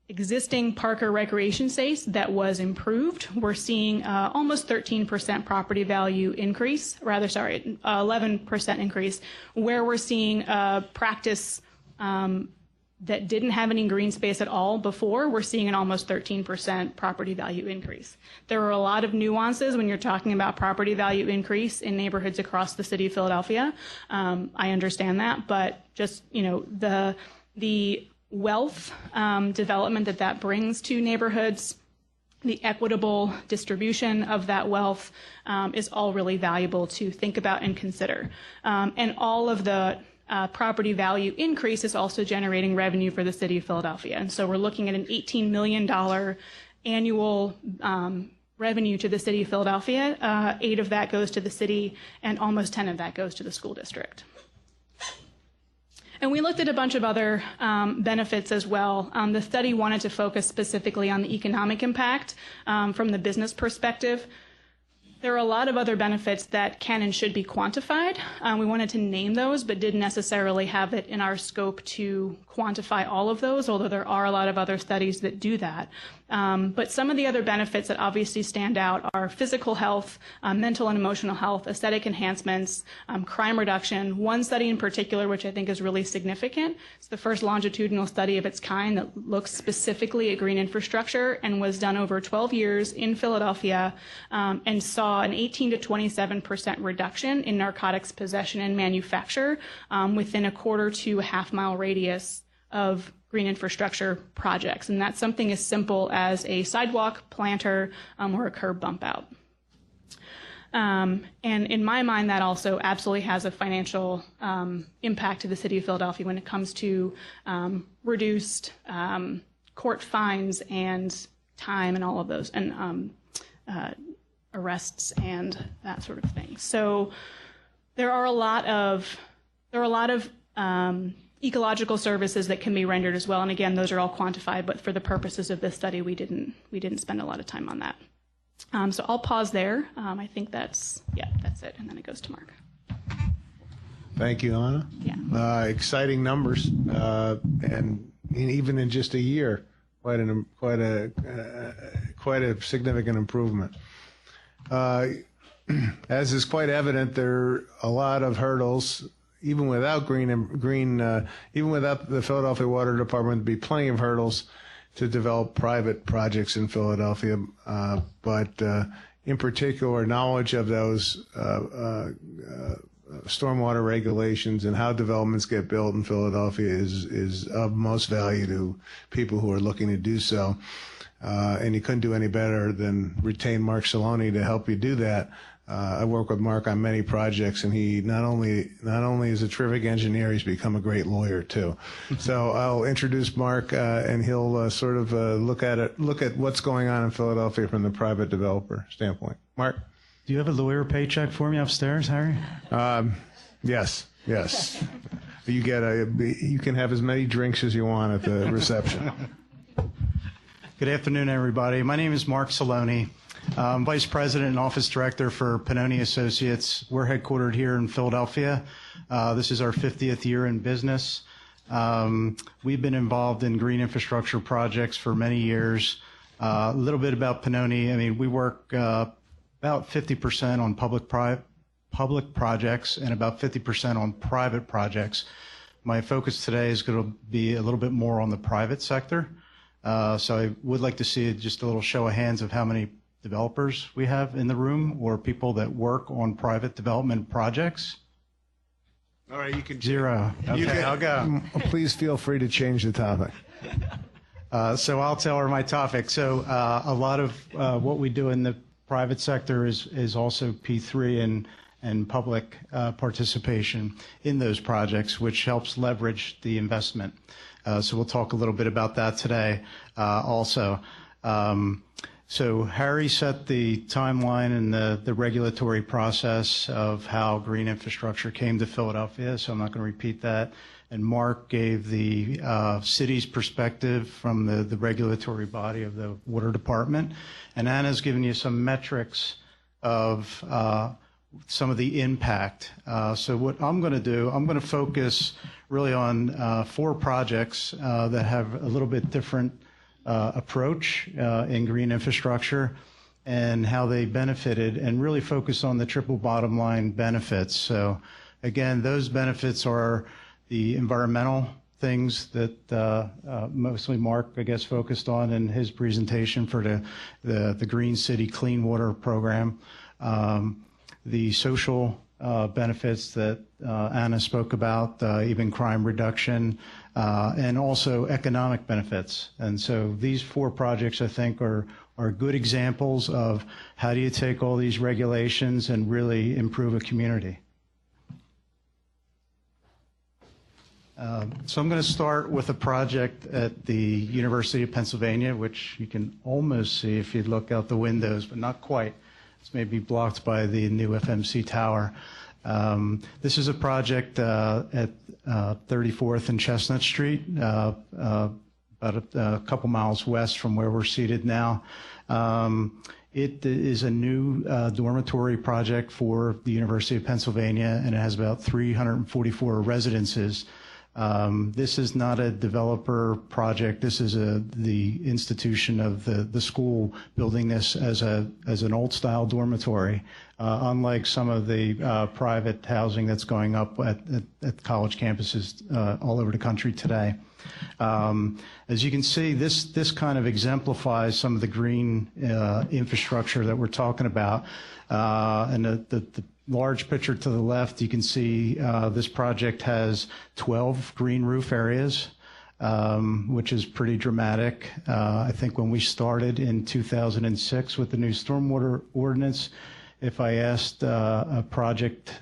existing park or recreation space that was improved, we're seeing almost 13% property value increase, 11% increase. Where we're seeing a practice that didn't have any green space at all before, we're seeing an almost 13% property value increase. There are a lot of nuances when you're talking about property value increase in neighborhoods across the city of Philadelphia. I understand that, but just, the wealth development that brings to neighborhoods, the equitable distribution of that wealth is all really valuable to think about and consider. And all of the property value increase is also generating revenue for the city of Philadelphia. And so we're looking at an $18 million annual revenue to the city of Philadelphia. 8 of that goes to the city, and almost 10 of that goes to the school district. And we looked at a bunch of other benefits as well. The study wanted to focus specifically on the economic impact from the business perspective. There are a lot of other benefits that can and should be quantified. We wanted to name those, but didn't necessarily have it in our scope to quantify all of those, although there are a lot of other studies that do that. But some of the other benefits that obviously stand out are physical health, mental and emotional health, aesthetic enhancements, crime reduction. One study in particular, which I think is really significant, it's the first longitudinal study of its kind that looks specifically at green infrastructure and was done over 12 years in Philadelphia, and saw an 18 to 27% reduction in narcotics possession and manufacture within a quarter to a half-mile radius of green infrastructure projects. And that's something as simple as a sidewalk, planter, or a curb bump out. And in my mind, that also absolutely has a financial impact to the city of Philadelphia when it comes to reduced court fines and time and all of those, and arrests and that sort of thing. So there are a lot of ecological services that can be rendered as well. And again, those are all quantified, but for the purposes of this study, we didn't spend a lot of time on that. So I'll pause there. I think that's it. And then it goes to Mark. Thank you, Anna. Yeah. Exciting numbers, and even in just a year, quite a significant improvement. As is quite evident, there are a lot of hurdles. Even without even without the Philadelphia Water Department, there'd be plenty of hurdles to develop private projects in Philadelphia. But in particular, knowledge of those stormwater regulations and how developments get built in Philadelphia is of most value to people who are looking to do so. And you couldn't do any better than retain Mark Saloni to help you do that. I work with Mark on many projects, and he not only is a terrific engineer, he's become a great lawyer too. So I'll introduce Mark, and he'll look at what's going on in Philadelphia from the private developer standpoint. Mark, do you have a lawyer paycheck for me upstairs, Harry? Yes. You can have as many drinks as you want at the reception. Good afternoon, everybody. My name is Mark Saloni. I'm Vice President and Office Director for Pannoni Associates. We're headquartered here in Philadelphia. This is our 50th year in business. We've been involved in green infrastructure projects for many years. A little bit about Pannoni. I mean, we work about 50% on public projects and about 50% on private projects. My focus today is going to be a little bit more on the private sector. So I would like to see just a little show of hands of how many developers we have in the room, or people that work on private development projects. All right, you can. Zero. Okay, I'll go. Please feel free to change the topic. So I'll tell her my topic. So a lot of what we do in the private sector is also P3 and public participation in those projects, which helps leverage the investment. So we'll talk a little bit about that today also. So Harry set the timeline and the regulatory process of how green infrastructure came to Philadelphia, so I'm not going to repeat that. And Mark gave the city's perspective from the regulatory body of the Water Department. And Anna's given you some metrics of some of the impact. So what I'm going to do, I'm going to focus really on 4 projects that have a little bit different approach in green infrastructure and how they benefited, and really focus on the triple bottom line benefits. So again, those benefits are the environmental things that mostly Mark, I guess, focused on in his presentation for the Green City Clean Water Program. The social benefits that Anna spoke about, even crime reduction, and also economic benefits. And so these 4 projects, I think, are good examples of how do you take all these regulations and really improve a community. So I'm going to start with a project at the University of Pennsylvania, which you can almost see if you look out the windows, but not quite. It's maybe blocked by the new FMC tower. This is a project at 34th and Chestnut Street, about a couple miles west from where we're seated now. It is a new dormitory project for the University of Pennsylvania, and it has about 344 residences. This is not a developer project. This is the institution of the school building this as an old-style dormitory, unlike some of the private housing that's going up at college campuses all over the country today. As you can see, this kind of exemplifies some of the green infrastructure that we're talking about. And the large picture to the left, you can see this project has 12 green roof areas, which is pretty dramatic. I think when we started in 2006 with the new stormwater ordinance, if I asked a project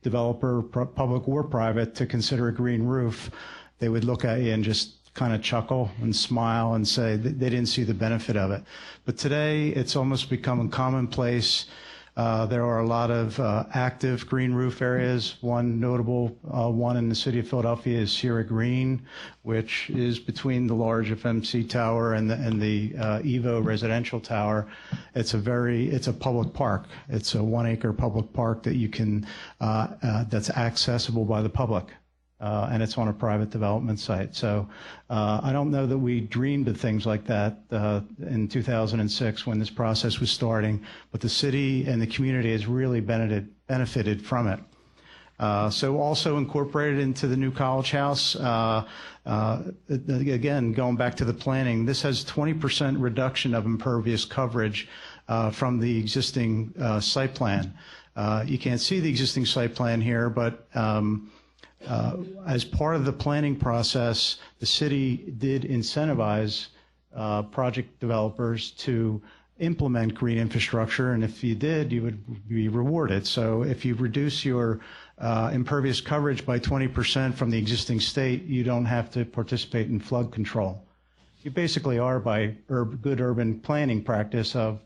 developer, public or private, to consider a green roof, they would look at you and just kind of chuckle and smile and say they didn't see the benefit of it. But today, it's almost become commonplace. There are a lot of active green roof areas. One notable one in the city of Philadelphia is Sierra Green, which is between the large FMC tower and the Evo residential tower. It's a public park. It's a 1-acre public park that you can that's accessible by the public. And it's on a private development site. So I don't know that we dreamed of things like that in 2006 when this process was starting, but the city and the community has really benefited from it. So also incorporated into the new college house, again, going back to the planning, this has 20% reduction of impervious coverage from the existing site plan. You can't see the existing site plan here, but as part of the planning process, the city did incentivize project developers to implement green infrastructure, and if you did, you would be rewarded. So if you reduce your impervious coverage by 20% from the existing state, you don't have to participate in flood control. You basically are, by good urban planning practice, of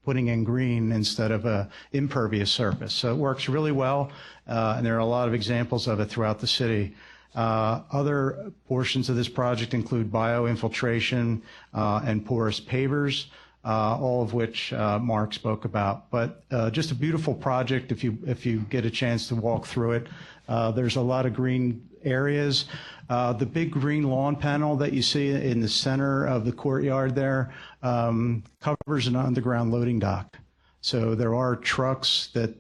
putting in green instead of a impervious surface. So it works really well, and there are a lot of examples of it throughout the city. Other portions of this project include bioinfiltration and porous pavers, all of which Mark spoke about. But just a beautiful project if you get a chance to walk through it. There's a lot of green areas. The big green lawn panel that you see in the center of the courtyard there covers an underground loading dock. So there are trucks that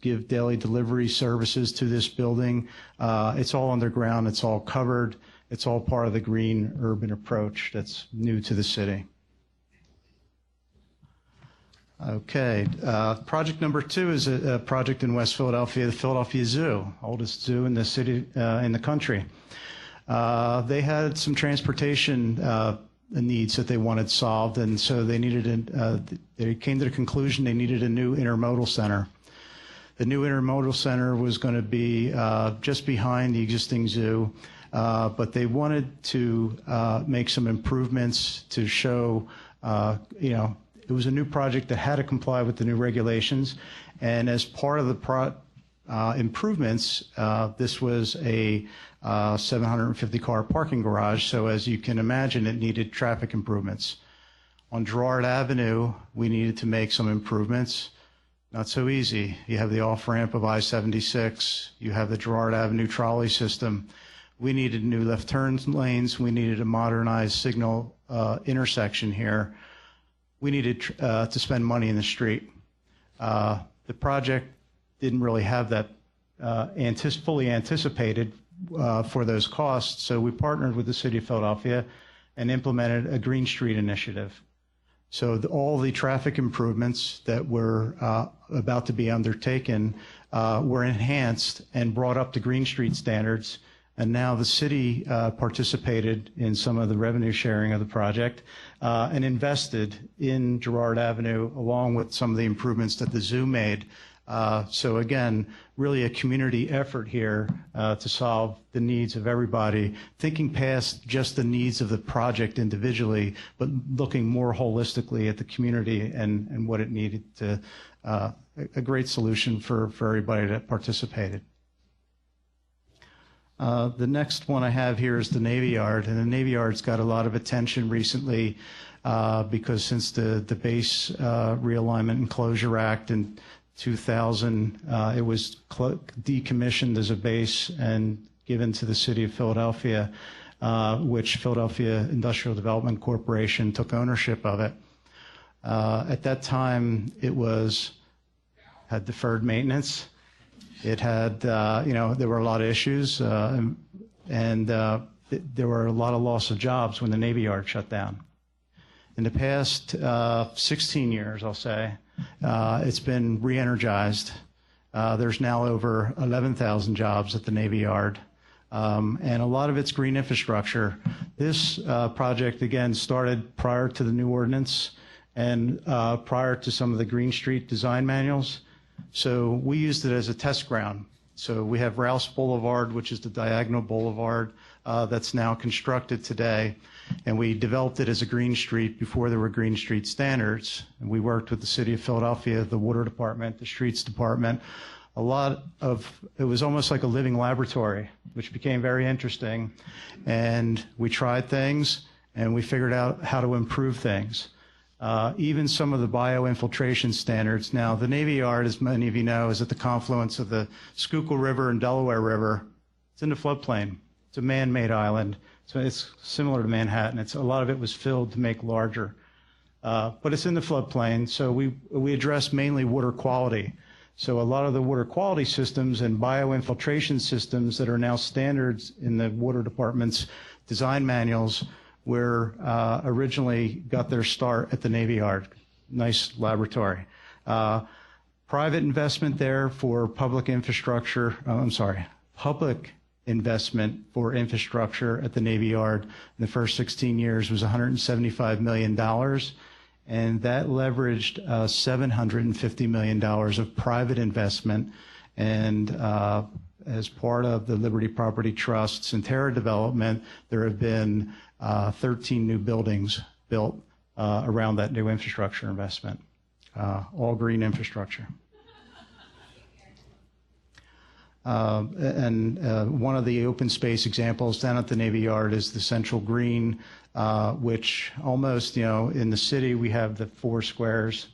give daily delivery services to this building. It's all underground. It's all covered. It's all part of the green urban approach that's new to the city. Okay, project number 2 is a project in West Philadelphia, the Philadelphia Zoo, oldest zoo in the city, in the country. They had some transportation needs that they wanted solved, and so they needed they came to the conclusion they needed a new intermodal center. The new intermodal center was going to be just behind the existing zoo, but they wanted to make some improvements to show, it was a new project that had to comply with the new regulations, and as part of the improvements, this was a 750-car parking garage, so as you can imagine, it needed traffic improvements. On Girard Avenue, we needed to make some improvements. Not so easy. You have the off-ramp of I-76. You have the Girard Avenue trolley system. We needed new left turn lanes. We needed a modernized signal intersection here. We needed to spend money in the street. The project didn't really have that fully anticipated for those costs, so we partnered with the City of Philadelphia and implemented a Green Street initiative. So all the traffic improvements that were about to be undertaken were enhanced and brought up to Green Street standards, and now the city participated in some of the revenue sharing of the project and invested in Girard Avenue along with some of the improvements that the zoo made. So again, really a community effort here to solve the needs of everybody, thinking past just the needs of the project individually, but looking more holistically at the community and what it needed to, a great solution for everybody that participated. The next one I have here is the Navy Yard, and the Navy Yard's got a lot of attention recently because since the Base Realignment and Closure Act in 2000, it was decommissioned as a base and given to the city of Philadelphia, which Philadelphia Industrial Development Corporation took ownership of it. At that time, it had deferred maintenance. It had, there were a lot of issues, and there were a lot of loss of jobs when the Navy Yard shut down. In the past 16 years, I'll say, it's been re-energized. There's now over 11,000 jobs at the Navy Yard, and a lot of it's green infrastructure. This project, again, started prior to the new ordinance and prior to some of the Green Street design manuals. So we used it as a test ground. So we have Rouse Boulevard, which is the diagonal boulevard that's now constructed today. And we developed it as a green street before there were green street standards. And we worked with the city of Philadelphia, the water department, the streets department. It was almost like a living laboratory, which became very interesting. And we tried things and we figured out how to improve things. Even some of the bioinfiltration standards. Now, the Navy Yard, as many of you know, is at the confluence of the Schuylkill River and Delaware River. It's in the floodplain. It's a man-made island. So it's similar to Manhattan. A lot of it was filled to make larger. But it's in the floodplain, so we address mainly water quality. So a lot of the water quality systems and bioinfiltration systems that are now standards in the water department's design manuals originally got their start at the Navy Yard. Nice laboratory. Private investment there for public infrastructure, public investment for infrastructure at the Navy Yard in the first 16 years was $175 million, and that leveraged $750 million of private investment. And as part of the Liberty Property Trust's Centera development, there have been 13 new buildings built around that new infrastructure investment, all green infrastructure. And one of the open space examples down at the Navy Yard is the Central Green, which almost, in the city we have the 4 squares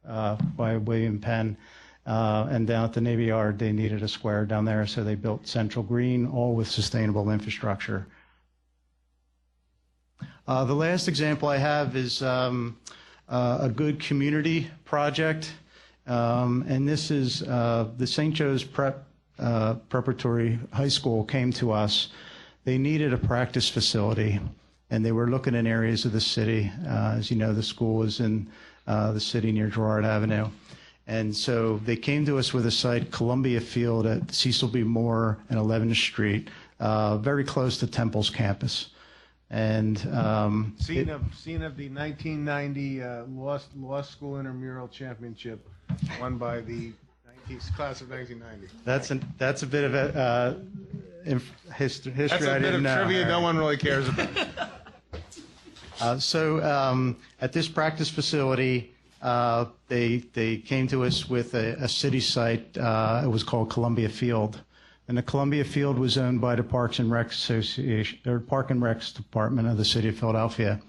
by William Penn, and down at the Navy Yard they needed a square down there, so they built Central Green, all with sustainable infrastructure. The last example I have is a good community project, and this is the St. Joe's Preparatory High School came to us. They needed a practice facility, and they were looking in areas of the city. As you know, the school is in the city near Girard Avenue. And so they came to us with a site, Columbia Field at Cecil B. Moore and 11th Street, very close to Temple's campus. And scene of the 1990 law school intramural championship, won by the class of 1990. That's a bit of a history. That's a bit of trivia no one really cares about. So at this practice facility, they came to us with a city site. It was called Columbia Field. And the Columbia Field was owned by the Parks and Rec Association, or Park and Recs Department of the City of Philadelphia.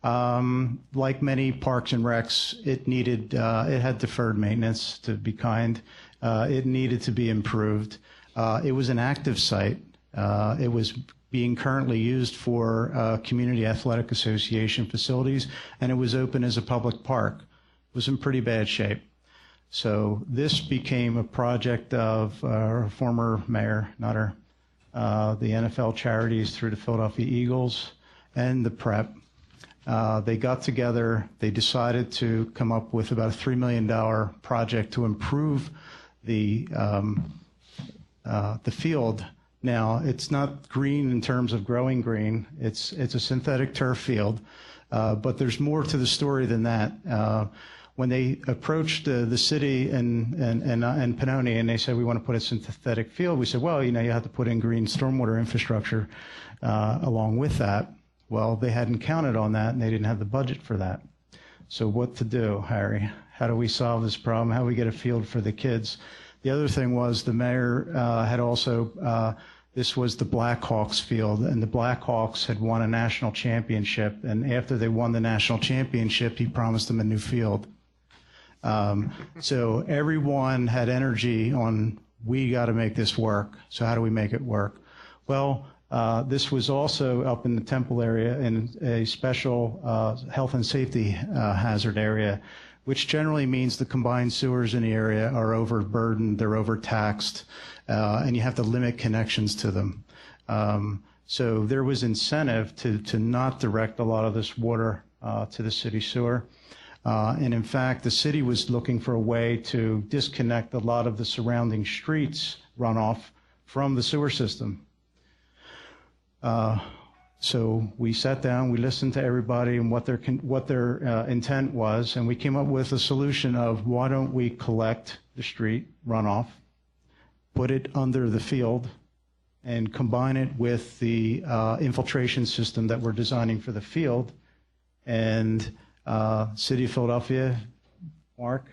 Like many parks and recs, it had deferred maintenance, to be kind. It needed to be improved. It was an active site. It was being currently used for Community Athletic Association facilities, and it was open as a public park. It was in pretty bad shape. So this became a project of our former mayor, the NFL Charities through the Philadelphia Eagles and the Prep. They got together, they decided to come up with about a $3 million project to improve the field. Now, it's not green in terms of growing green, it's a synthetic turf field, but there's more to the story than that. When they approached the city and Pannoni, and they said, we want to put a synthetic field, we said, well, you have to put in green stormwater infrastructure along with that. Well, they hadn't counted on that, and they didn't have the budget for that. So what to do, Harry? How do we solve this problem? How do we get a field for the kids? The other thing was the mayor had also, this was the Blackhawks field, and the Blackhawks had won a national championship, and after they won the national championship, he promised them a new field. So everyone had energy on, we got to make this work. So how do we make it work? Well, this was also up in the Temple area in a special health and safety hazard area, which generally means the combined sewers in the area are overburdened, they're overtaxed, and you have to limit connections to them. So there was incentive to not direct a lot of this water to the city sewer. And in fact, the city was looking for a way to disconnect a lot of the surrounding streets runoff from the sewer system. So we sat down, we listened to everybody and what their intent was, and we came up with a solution of why don't we collect the street runoff, put it under the field, and combine it with the infiltration system that we're designing for the field. And City of Philadelphia, Mark,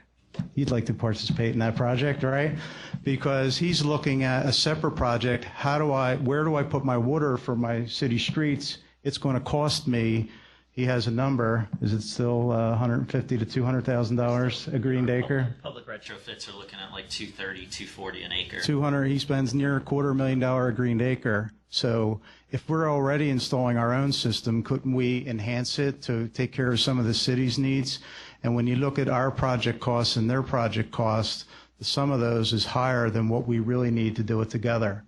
he'd like to participate in that project, right? Because he's looking at a separate project. Where do I put my water for my city streets? It's going to cost me, he has a number, is it still $150,000 to $200,000 a green acre? Public retrofits are looking at like $230,000, $240,000 an acre. 200, he spends near $250,000 a green acre. So if we're already installing our own system, couldn't we enhance it to take care of some of the city's needs? And when you look at our project costs and their project costs, the sum of those is higher than what we really need to do it together.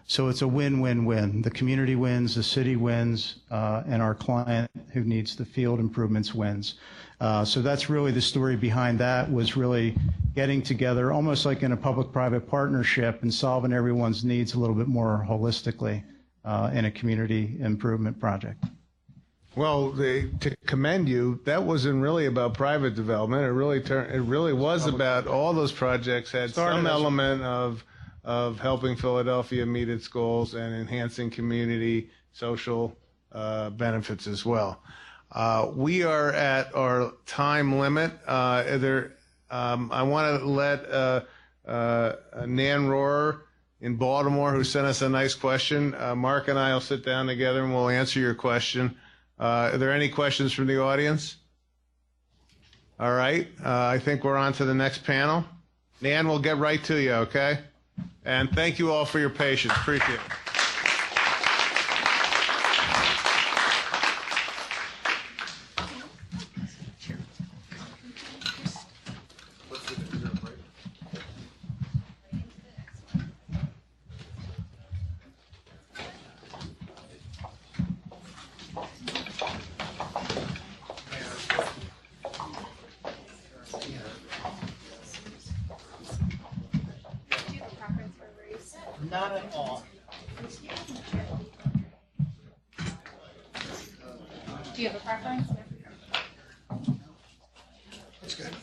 So it's a win-win-win. The community wins, the city wins, and our client who needs the field improvements wins. So that's really the story behind that, was really getting together almost like in a public-private partnership and solving everyone's needs a little bit more holistically in a community improvement project. Well, to commend you, that wasn't really about private development. It really was about all those projects had some element of helping Philadelphia meet its goals and enhancing community social benefits as well. We are at our time limit. I want to let Nan Rohrer in Baltimore, who sent us a nice question. Mark and I will sit down together and we'll answer your question. Are there any questions from the audience? All right. I think we're on to the next panel. Nan, we'll get right to you, okay? And thank you all for your patience. Appreciate it. Not at all. Do you have a preference? That's good.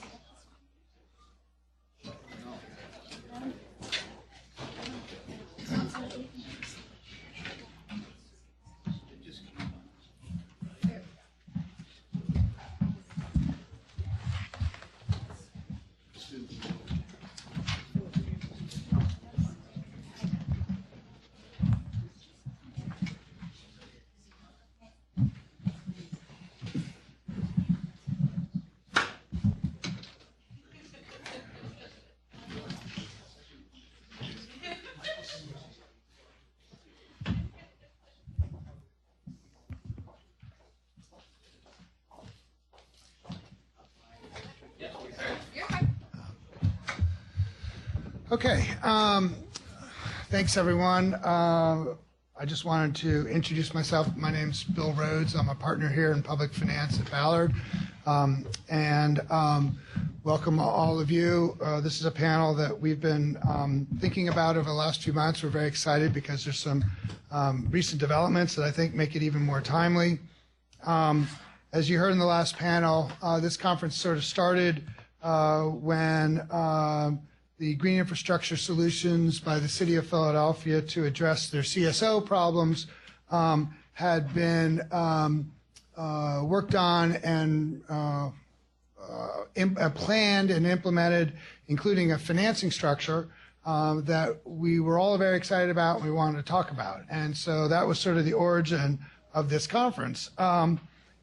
Okay. Thanks, everyone. I just wanted to introduce myself. My name's Bill Rhodes. I'm a partner here in public finance at Ballard. Welcome all of you. This is a panel that we've been thinking about over the last few months. We're very excited because there's some recent developments that I think make it even more timely. As you heard in the last panel, this conference sort of started when the Green Infrastructure Solutions by the City of Philadelphia to address their CSO problems had been worked on and planned and implemented, including a financing structure that we were all very excited about and we wanted to talk about. And so that was sort of the origin of this conference. Over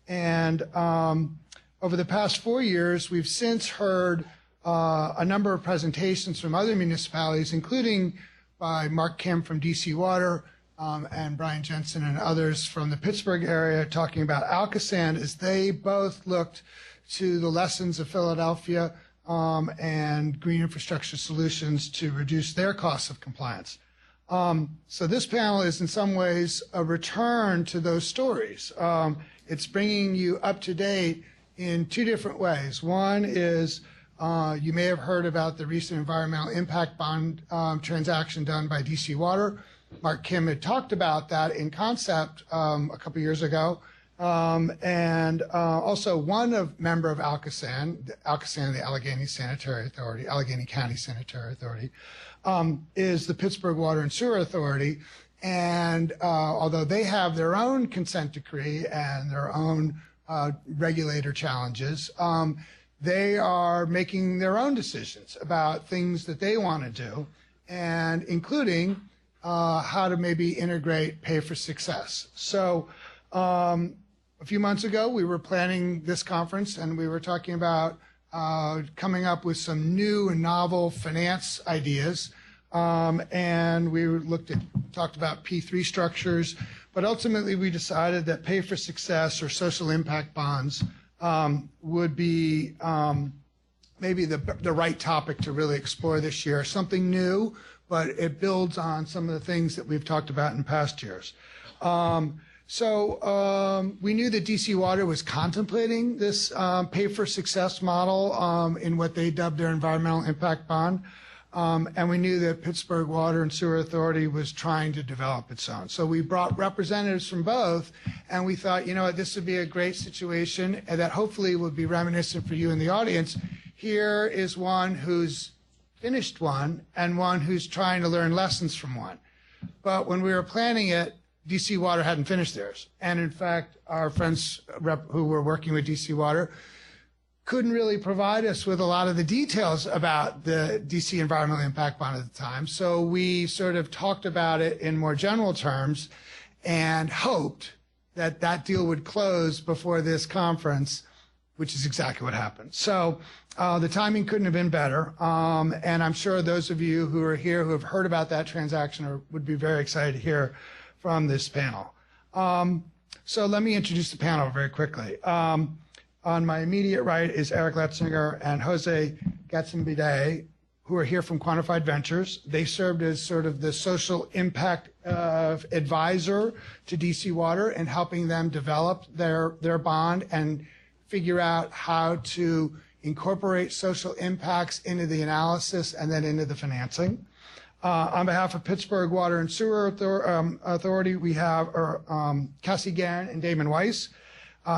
the past 4 years, we've since heard a number of presentations from other municipalities, including by Mark Kim from DC Water, and Brian Jensen and others from the Pittsburgh area talking about Alcasand, is they both looked to the lessons of Philadelphia and green infrastructure solutions to reduce their costs of compliance. So this panel is in some ways a return to those stories. It's bringing you up to date in two different ways. One is you may have heard about the recent environmental impact bond transaction done by DC Water. Mark Kim had talked about that in concept a couple years ago. And also member of Alcasand, the Allegheny Sanitary Authority, Allegheny County Sanitary Authority, is the Pittsburgh Water and Sewer Authority. And although they have their own consent decree and their own regulator challenges, they are making their own decisions about things that they want to do, and including how to maybe integrate pay for success. So a few months ago, we were planning this conference, and we were talking about coming up with some new and novel finance ideas. And we talked about P3 structures, but ultimately we decided that pay for success or social impact bonds would be maybe the right topic to really explore this year. Something new, but it builds on some of the things that we've talked about in past years. So we knew that DC Water was contemplating this pay for success model in what they dubbed their environmental impact bond. And we knew that Pittsburgh Water and Sewer Authority was trying to develop its own. So we brought representatives from both, and we thought, you know what, this would be a great situation and that hopefully would be reminiscent for you in the audience. Here is one who's finished one and one who's trying to learn lessons from one. But when we were planning it, DC Water hadn't finished theirs. And in fact, our friends who were working with DC Water couldn't really provide us with a lot of the details about the DC environmental impact bond at the time. So we sort of talked about it in more general terms and hoped that that deal would close before this conference, which is exactly what happened. So the timing couldn't have been better. And I'm sure those of you who are here who have heard about that transaction would be very excited to hear from this panel. So let me introduce the panel very quickly. On my immediate right is Eric Letzinger and Jose Gatzambide, who are here from Quantified Ventures. They served as sort of the social impact advisor to DC Water and helping them develop their bond and figure out how to incorporate social impacts into the analysis and then into the financing. On behalf of Pittsburgh Water and Sewer Authority, we have Cassie Guerin and Damon Weiss.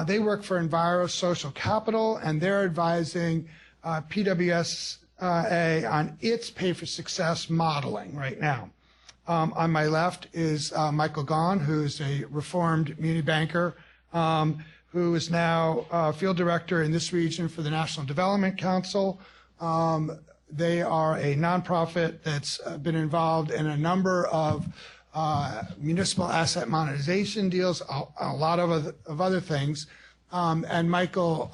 They work for Enviro Social Capital, and they're advising PWSA on its pay for success modeling right now. On my left is Michael Gaughan, who's a reformed muni banker, who is now field director in this region for the National Development Council. They are a nonprofit that's been involved in a number of municipal asset monetization deals, a lot of other things. And Michael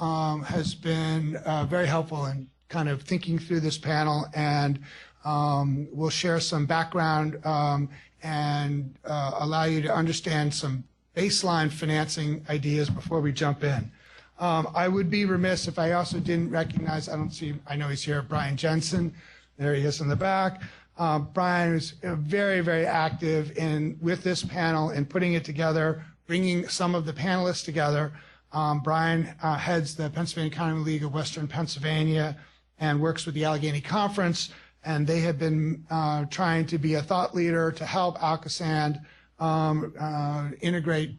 has been very helpful in kind of thinking through this panel, and will share some background and allow you to understand some baseline financing ideas before we jump in. I would be remiss if I also didn't recognize, I know he's here, Brian Jensen. There he is in the back. Brian is very, very active with this panel in putting it together, bringing some of the panelists together. Brian heads the Pennsylvania Economy League of Western Pennsylvania and works with the Allegheny Conference, and they have been trying to be a thought leader to help Alcasand integrate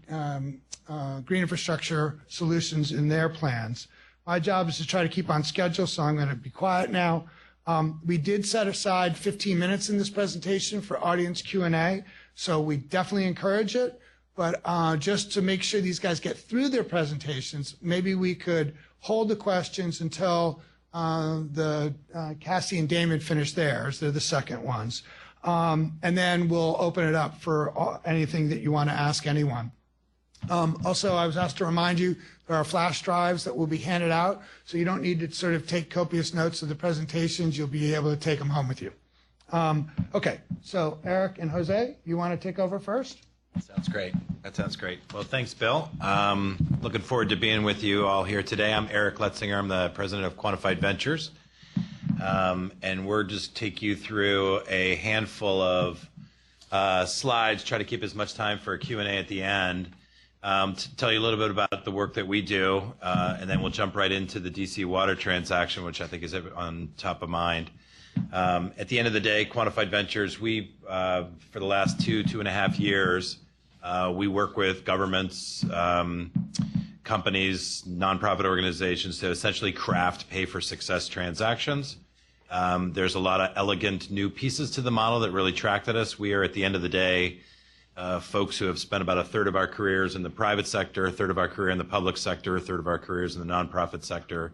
green infrastructure solutions in their plans. My job is to try to keep on schedule, so I'm going to be quiet now. We did set aside 15 minutes in this presentation for audience Q&A, so we definitely encourage it. But just to make sure these guys get through their presentations, maybe we could hold the questions until Cassie and Damon finish theirs. They're the second ones. And then we'll open it up for anything that you want to ask anyone. Also, I was asked to remind you there are flash drives that will be handed out, so you don't need to sort of take copious notes of the presentations. You'll be able to take them home with you. Okay, so Eric and Jose, you want to take over first? Sounds great. That sounds great. Well, thanks, Bill. Looking forward to being with you all here today. I'm Eric Letzinger. I'm the president of Quantified Ventures. And we're just take you through a handful of slides, try to keep as much time for a Q&A at the end, to tell you a little bit about the work that we do, and then we'll jump right into the DC water transaction, which I think is on top of mind. At the end of the day, Quantified Ventures, we, for the last 2.5 years, we work with governments, companies, nonprofit organizations to essentially craft pay-for-success transactions. There's a lot of elegant new pieces to the model that really attracted us. We are, at the end of the day, folks who have spent about a third of our careers in the private sector, a third of our career in the public sector, a third of our careers in the nonprofit sector.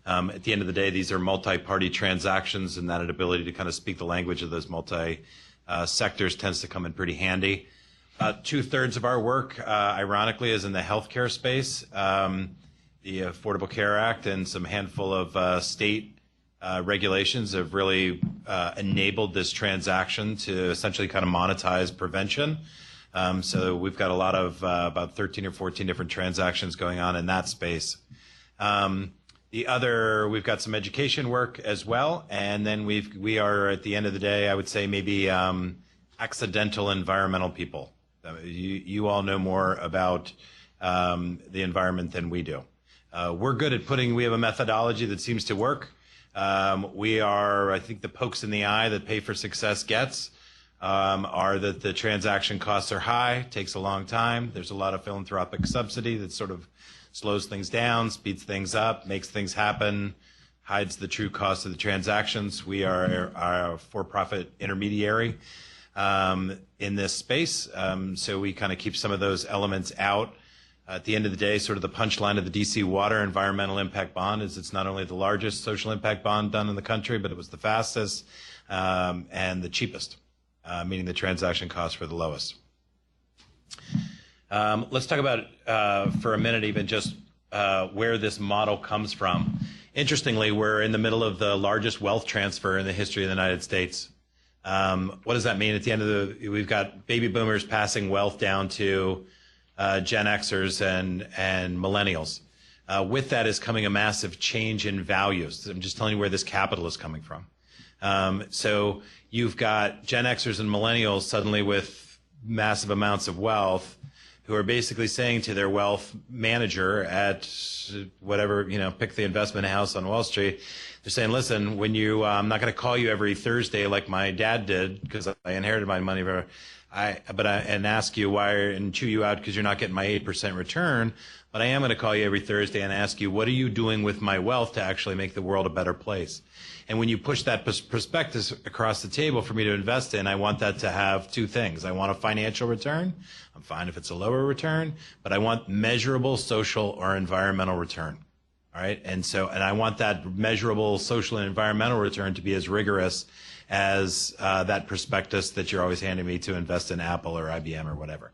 At the end of the day, these are multi-party transactions, and that ability to kind of speak the language of those sectors tends to come in pretty handy. About 2/3 of our work, ironically, is in the healthcare space. The Affordable Care Act and some handful of state regulations have really enabled this transaction to essentially kind of monetize prevention. So we've got a lot of about 13 or 14 different transactions going on in that space. We've got some education work as well, and then we are, at the end of the day, I would say maybe accidental environmental people. You all know more about the environment than we do. We're good at we have a methodology that seems to work. We are, I think the pokes in the eye that Pay for Success gets are that the transaction costs are high, takes a long time. There's a lot of philanthropic subsidy that sort of slows things down, speeds things up, makes things happen, hides the true cost of the transactions. We are a for-profit intermediary in this space, so we kind of keep some of those elements out. At the end of the day, sort of the punchline of the DC Water Environmental Impact Bond is it's not only the largest social impact bond done in the country, but it was the fastest and the cheapest, meaning the transaction costs were the lowest. Let's talk about, for a minute, even just where this model comes from. Interestingly, we're in the middle of the largest wealth transfer in the history of the United States. What does that mean? At the end of we've got baby boomers passing wealth down to Gen Xers and millennials. With that is coming a massive change in values. I'm just telling you where this capital is coming from. So you've got Gen Xers and millennials suddenly with massive amounts of wealth, who are basically saying to their wealth manager at whatever, pick the investment house on Wall Street, they're saying, listen, I'm not going to call you every Thursday like my dad did because I inherited my money, and ask you why and chew you out because you're not getting my 8% return. But I am going to call you every Thursday and ask you, what are you doing with my wealth to actually make the world a better place? And when you push that perspective across the table for me to invest in, I want that to have two things. I want a financial return. I'm fine if it's a lower return, but I want measurable social or environmental return. All right. And I want that measurable social and environmental return to be as rigorous as that prospectus that you're always handing me to invest in Apple or IBM or whatever.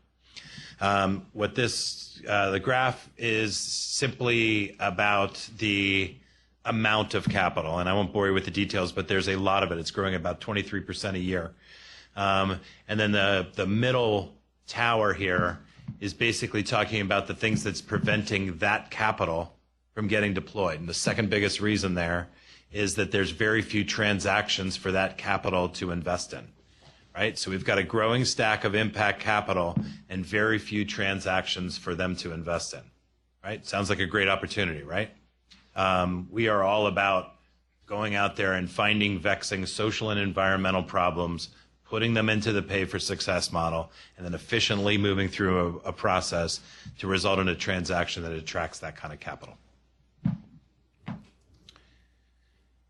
The graph is simply about the amount of capital, and I won't bore you with the details, but there's a lot of it. It's growing about 23% a year. And then the middle tower here is basically talking about the things that's preventing that capital from getting deployed. And the second biggest reason there is that there's very few transactions for that capital to invest in, right? So we've got a growing stack of impact capital and very few transactions for them to invest in, right? Sounds like a great opportunity, right? We are all about going out there and finding vexing social and environmental problems, putting them into the pay for success model, and then efficiently moving through a process to result in a transaction that attracts that kind of capital.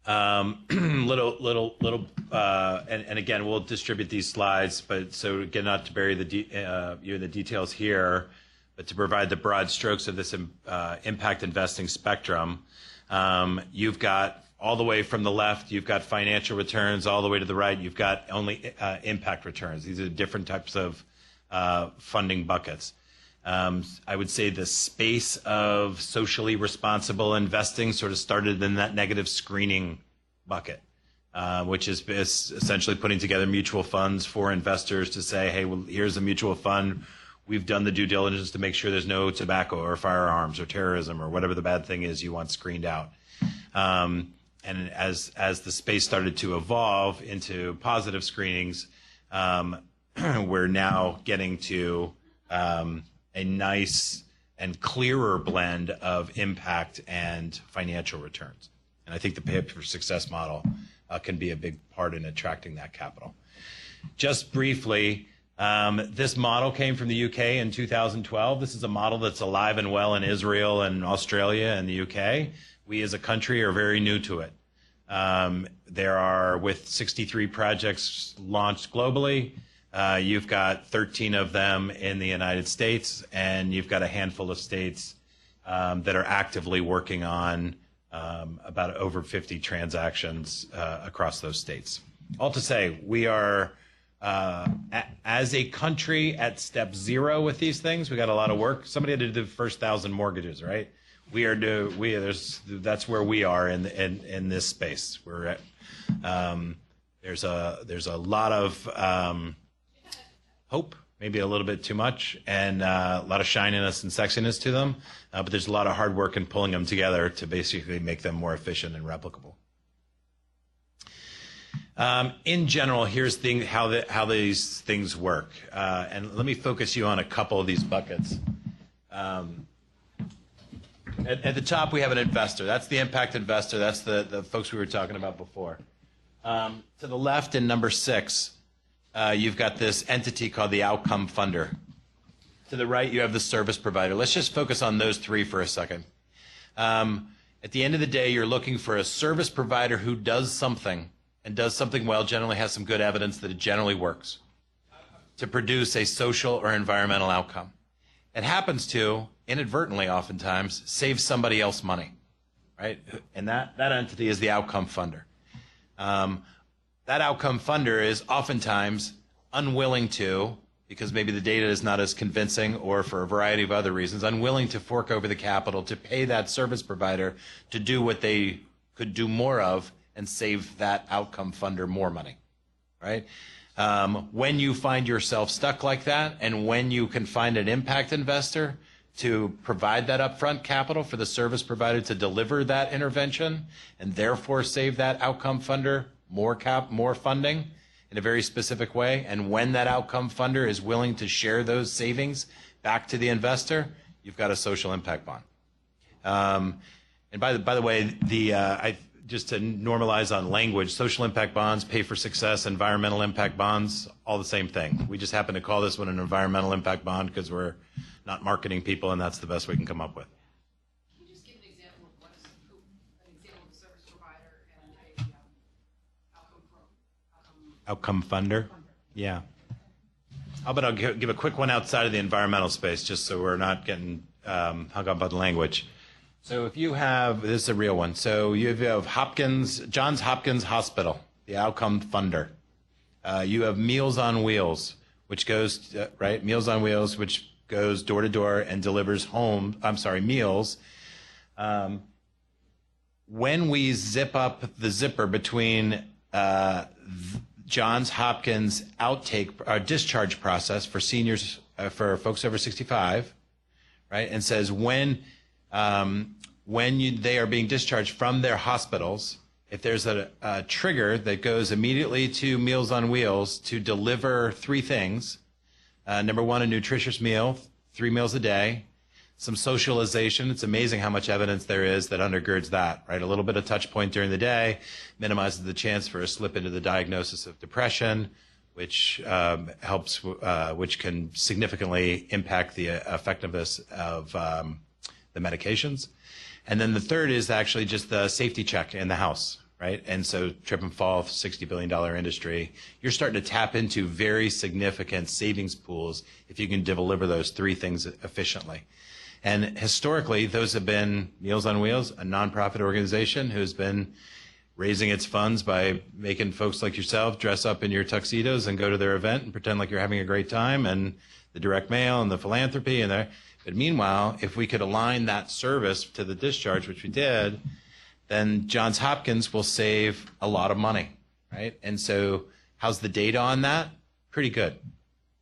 And again, we'll distribute these slides, but so again, not to bury you in the details here, but to provide the broad strokes of this impact investing spectrum. You've got all the way from the left, you've got financial returns, all the way to the right, you've got only impact returns. These are different types of funding buckets. I would say the space of socially responsible investing sort of started in that negative screening bucket. which is essentially putting together mutual funds for investors to say, hey, well, here's a mutual fund. We've done the due diligence to make sure there's no tobacco or firearms or terrorism or whatever the bad thing is you want screened out. And as the space started to evolve into positive screenings, we're now getting to a nice and clearer blend of impact and financial returns. And I think the pay for success model can be a big part in attracting that capital. Just briefly, this model came from the UK in 2012. This is a model that's alive and well in Israel and Australia and the UK. We as a country are very new to it. There are, with 63 projects launched globally, you've got 13 of them in the United States, and you've got a handful of states that are actively working on about over 50 transactions across those states. All to say, we are, as a country, at step 0 with these things. We got a lot of work. Somebody had to do the first 1,000 mortgages, right? That's where we are in this space. We're at, there's a lot of hope, maybe a little bit too much, and a lot of shininess and sexiness to them. But there's a lot of hard work in pulling them together to basically make them more efficient and replicable. In general, here's how these things work. And let me focus you on a couple of these buckets. At the top, we have an investor. That's the impact investor. That's the folks we were talking about before. To the left, in number 6, you've got this entity called the outcome funder. To the right, you have the service provider. Let's just focus on those 3 for a second. At the end of the day, you're looking for a service provider who does something, and does something well, generally has some good evidence that it generally works, to produce a social or environmental outcome. It happens to, inadvertently oftentimes, save somebody else money, right? And that entity is the outcome funder. That outcome funder is oftentimes unwilling to, because maybe the data is not as convincing or for a variety of other reasons, unwilling to fork over the capital to pay that service provider to do what they could do more of and save that outcome funder more money, right? When you find yourself stuck like that, and when you can find an impact investor to provide that upfront capital for the service provider to deliver that intervention and therefore save that outcome funder more funding in a very specific way, and when that outcome funder is willing to share those savings back to the investor, you've got a social impact bond. And by the way, just to normalize on language, social impact bonds, pay for success, environmental impact bonds, all the same thing. We just happen to call this one an environmental impact bond because we're not marketing people, and that's the best we can come up with. Can you just give an example of an example of a service provider and a outcome funder? Yeah. How about I'll give a quick one outside of the environmental space, just so we're not getting hung up on the language. So if you have, this is a real one. So you have Johns Hopkins Hospital, the outcome funder. You have Meals on Wheels, which goes, Meals on Wheels, which goes door to door and delivers meals. When we zip up the zipper between Johns Hopkins discharge process for seniors, for folks over 65, right, and says when they are being discharged from their hospitals, if there's a trigger that goes immediately to Meals on Wheels to deliver 3 things, number 1, a nutritious meal, 3 meals a day, some socialization. It's amazing how much evidence there is that undergirds that, right? A little bit of touch point during the day minimizes the chance for a slip into the diagnosis of depression, which helps, which can significantly impact the effectiveness of the medications. And then the third is actually just the safety check in the house, right? And so trip and fall, $60 billion industry, you're starting to tap into very significant savings pools if you can deliver those 3 things efficiently. And historically, those have been Meals on Wheels, a nonprofit organization who's been raising its funds by making folks like yourself dress up in your tuxedos and go to their event and pretend like you're having a great time, and the direct mail and the philanthropy and there. But meanwhile, if we could align that service to the discharge, which we did, then Johns Hopkins will save a lot of money, right? And so how's the data on that? Pretty good.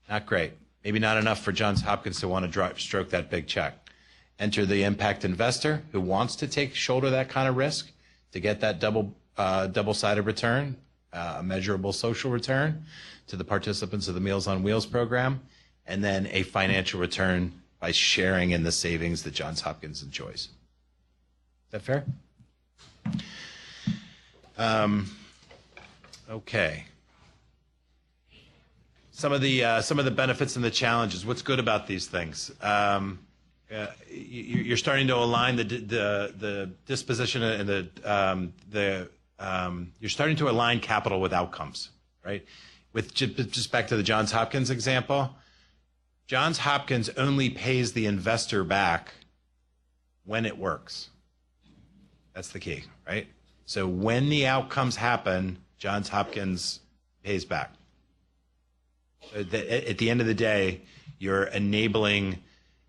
Not great. Maybe not enough for Johns Hopkins to want to stroke that big check. Enter the impact investor who wants to shoulder that kind of risk to get that double-sided return, a measurable social return to the participants of the Meals on Wheels program, and then a financial return by sharing in the savings that Johns Hopkins enjoys. Is that fair? Okay. Some of the benefits and the challenges. What's good about these things? You're starting to align the disposition and you're starting to align capital with outcomes, right? With just back to the Johns Hopkins example, Johns Hopkins only pays the investor back when it works. That's the key, right? So when the outcomes happen, Johns Hopkins pays back. At the end of the day, you're enabling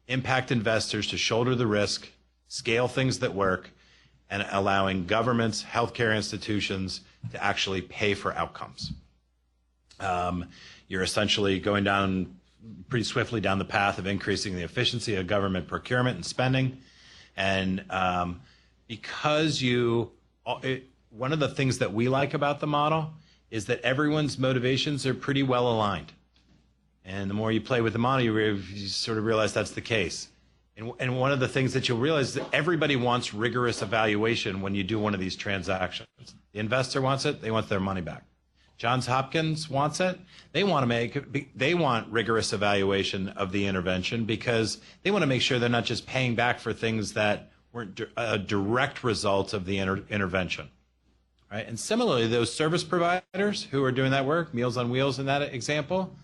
impact investors to shoulder the risk, scale things that work, and allowing governments, healthcare institutions to actually pay for outcomes. You're essentially going down pretty swiftly down the path of increasing the efficiency of government procurement and spending. And because one of the things that we like about the model is that everyone's motivations are pretty well aligned. And the more you play with the model, you sort of realize that's the case. And one of the things that you'll realize is that everybody wants rigorous evaluation when you do one of these transactions. The investor wants it, they want their money back. Johns Hopkins wants it, they want rigorous evaluation of the intervention because they want to make sure they're not just paying back for things that weren't a direct result of the intervention. Right? And similarly, those service providers who are doing that work, Meals on Wheels in that example,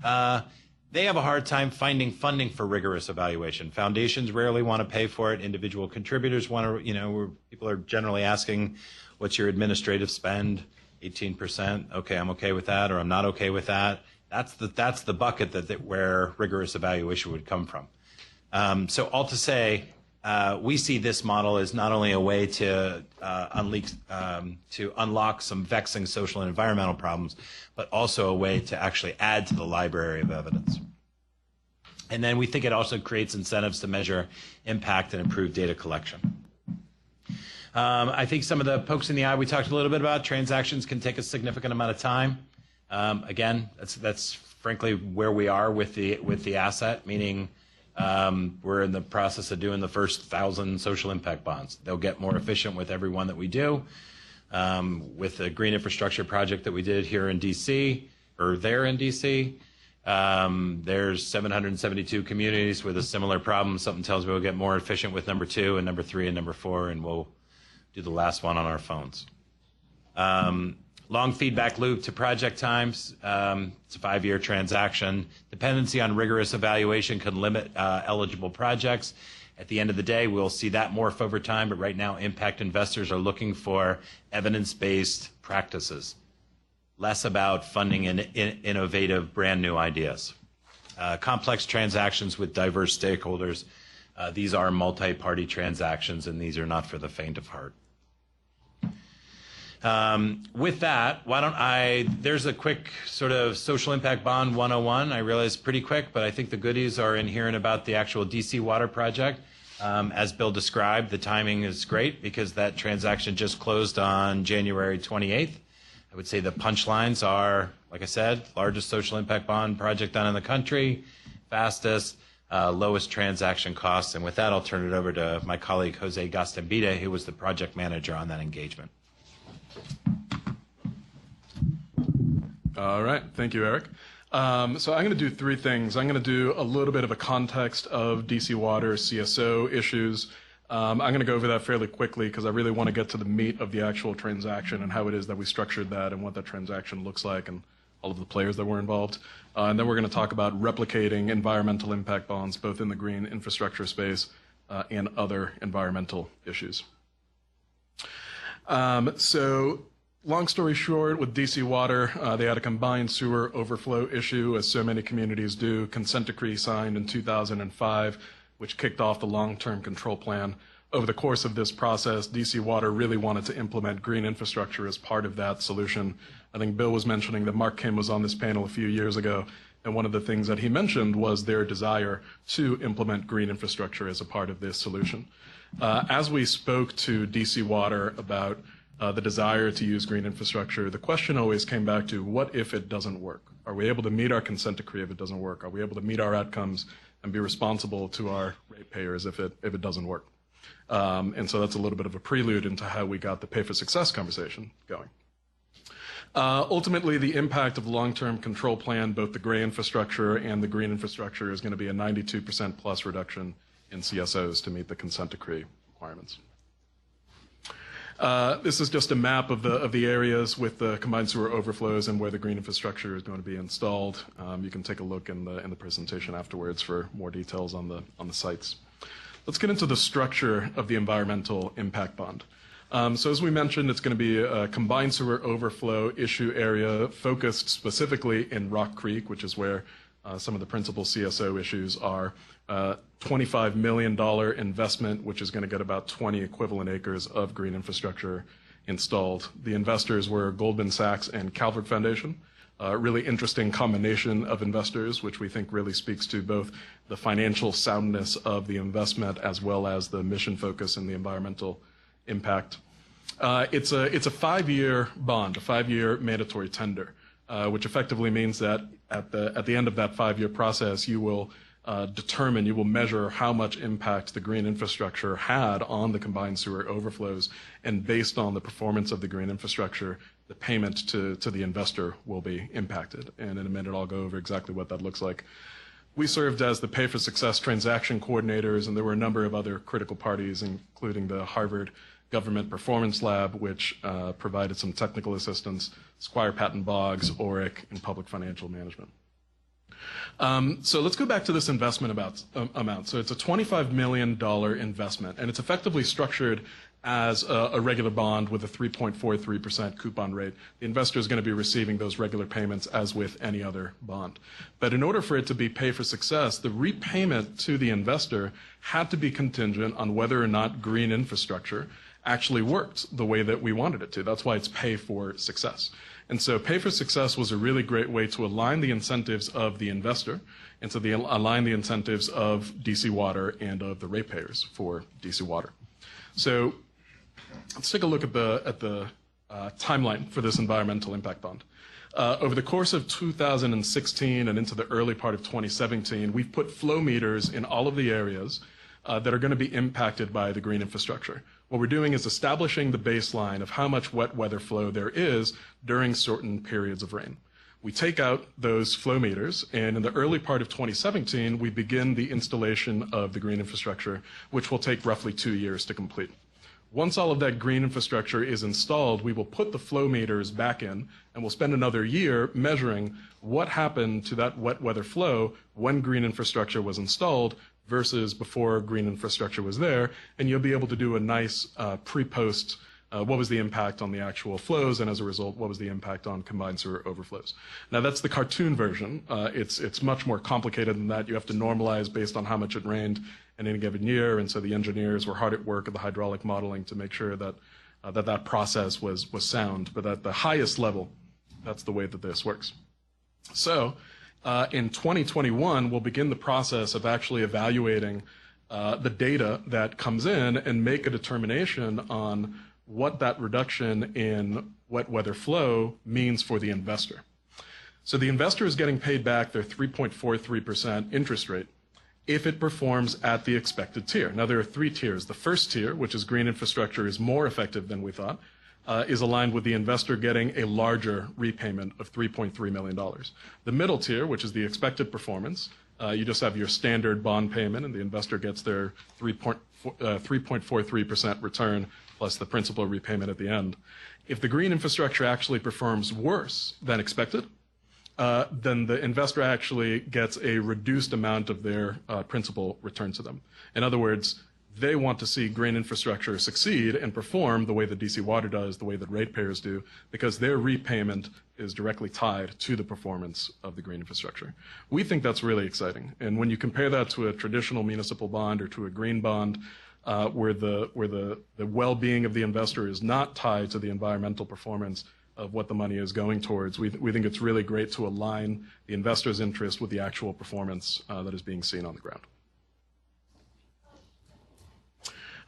they have a hard time finding funding for rigorous evaluation. Foundations rarely want to pay for it. Individual contributors want to, people are generally asking, what's your administrative spend? 18%. Okay, I'm okay with that, or I'm not okay with that. That's the bucket where rigorous evaluation would come from. So all to say, we see this model as not only a way to unlock some vexing social and environmental problems, but also a way to actually add to the library of evidence. And then we think it also creates incentives to measure impact and improve data collection. I think some of the pokes in the eye we talked a little bit about, transactions can take a significant amount of time. Again, that's frankly where we are with the asset, meaning we're in the process of doing the first 1,000 social impact bonds. They'll get more efficient with every one that we do. With the green infrastructure project that we did here in DC, or there in DC, there's 772 communities with a similar problem. Something tells me we'll get more efficient with number 2 and number 3 and number 4, and we'll do the last one on our phones. Long feedback loop to project times. It's a 5-year transaction. Dependency on rigorous evaluation can limit eligible projects. At the end of the day, we'll see that morph over time, but right now impact investors are looking for evidence-based practices, less about funding innovative, brand new ideas. Complex transactions with diverse stakeholders. These are multi-party transactions, and these are not for the faint of heart. With that, there's a quick sort of social impact bond 101. I realize pretty quick, but I think the goodies are inherent about the actual DC water project. As Bill described, the timing is great because that transaction just closed on January 28th. I would say the punchlines are, like I said, largest social impact bond project done in the country, fastest, lowest transaction costs. And with that, I'll turn it over to my colleague, Jose Gastambide, who was the project manager on that engagement. All right, thank you, Eric. So I'm going to do 3 things. I'm going to do a little bit of a context of DC Water CSO issues. I'm going to go over that fairly quickly because I really want to get to the meat of the actual transaction and how it is that we structured that and what that transaction looks like and all of the players that were involved. And then we're going to talk about replicating environmental impact bonds, both in the green infrastructure space and other environmental issues. So long story short, with DC Water, they had a combined sewer overflow issue, as so many communities do. Consent decree signed in 2005, which kicked off the long-term control plan over the course of this process, DC Water really wanted to implement green infrastructure as part of that solution. I think Bill was mentioning that Mark Kim was on this panel a few years ago, and one of the things that he mentioned was their desire to implement green infrastructure as a part of this solution. As we spoke to DC Water about the desire to use green infrastructure, the question always came back to, what if it doesn't work? Are we able to meet our consent decree if it doesn't work? Are we able to meet our outcomes and be responsible to our ratepayers if it doesn't work? And so that's a little bit of a prelude into how we got the pay for success conversation going. Ultimately, the impact of long-term control plan, both the gray infrastructure and the green infrastructure, is going to be a 92% plus reduction in CSOs to meet the consent decree requirements. This is just a map of the areas with the combined sewer overflows and where the green infrastructure is going to be installed. You can take a look in the presentation afterwards for more details on the sites. Let's get into the structure of the environmental impact bond. So as we mentioned, it's going to be a combined sewer overflow issue area focused specifically in Rock Creek, which is where some of the principal CSO issues are. $25 million investment, which is going to get about 20 equivalent acres of green infrastructure installed. The investors were Goldman Sachs and Calvert Foundation. Really interesting combination of investors, which we think really speaks to both the financial soundness of the investment as well as the mission focus and the environmental impact. It's a 5-year bond, a 5-year mandatory tender, which effectively means that at the end of that 5-year process, you will measure how much impact the green infrastructure had on the combined sewer overflows, and based on the performance of the green infrastructure, the payment to the investor will be impacted. And in a minute, I'll go over exactly what that looks like. We served as the Pay for Success transaction coordinators, and there were a number of other critical parties, including the Harvard Government Performance Lab, which provided some technical assistance, Squire Patton Boggs, ORIC, and Public Financial Management. So let's go back to this investment amount. So it's a $25 million investment, and it's effectively structured as a regular bond with a 3.43% coupon rate. The investor is going to be receiving those regular payments as with any other bond. But in order for it to be pay for success, the repayment to the investor had to be contingent on whether or not green infrastructure actually worked the way that we wanted it to. That's why it's pay for success. And so pay for success was a really great way to align the incentives of the investor and to align the incentives of DC Water and of the ratepayers for DC Water. So let's take a look at the timeline for this environmental impact bond. Over the course of 2016 and into the early part of 2017, we've put flow meters in all of the areas that are going to be impacted by the green infrastructure. What we're doing is establishing the baseline of how much wet weather flow there is during certain periods of rain. We take out those flow meters, and in the early part of 2017, we begin the installation of the green infrastructure, which will take roughly 2 years to complete. Once all of that green infrastructure is installed, we will put the flow meters back in, and we'll spend another year measuring what happened to that wet weather flow when green infrastructure was installed versus before green infrastructure was there, and you'll be able to do a nice pre-post, what was the impact on the actual flows, and as a result, what was the impact on combined sewer overflows. Now that's the cartoon version. It's much more complicated than that. You have to normalize based on how much it rained in any given year, and so the engineers were hard at work at the hydraulic modeling to make sure that that process was sound. But at the highest level, that's the way that this works. So in 2021, we'll begin the process of actually evaluating the data that comes in and make a determination on what that reduction in wet weather flow means for the investor. So the investor is getting paid back their 3.43% interest rate if it performs at the expected tier. Now, there are 3 tiers. The first tier, which is green infrastructure, is more effective than we thought, is aligned with the investor getting a larger repayment of $3.3 million. The middle tier, which is the expected performance, you just have your standard bond payment, and the investor gets their 3.43% return plus the principal repayment at the end. If the green infrastructure actually performs worse than expected, then the investor actually gets a reduced amount of their principal returned to them. In other words, they want to see green infrastructure succeed and perform the way that DC Water does, the way that ratepayers do, because their repayment is directly tied to the performance of the green infrastructure. We think that's really exciting. And when you compare that to a traditional municipal bond or to a green bond, where the well-being of the investor is not tied to the environmental performance of what the money is going towards. We think it's really great to align the investor's interest with the actual performance that is being seen on the ground.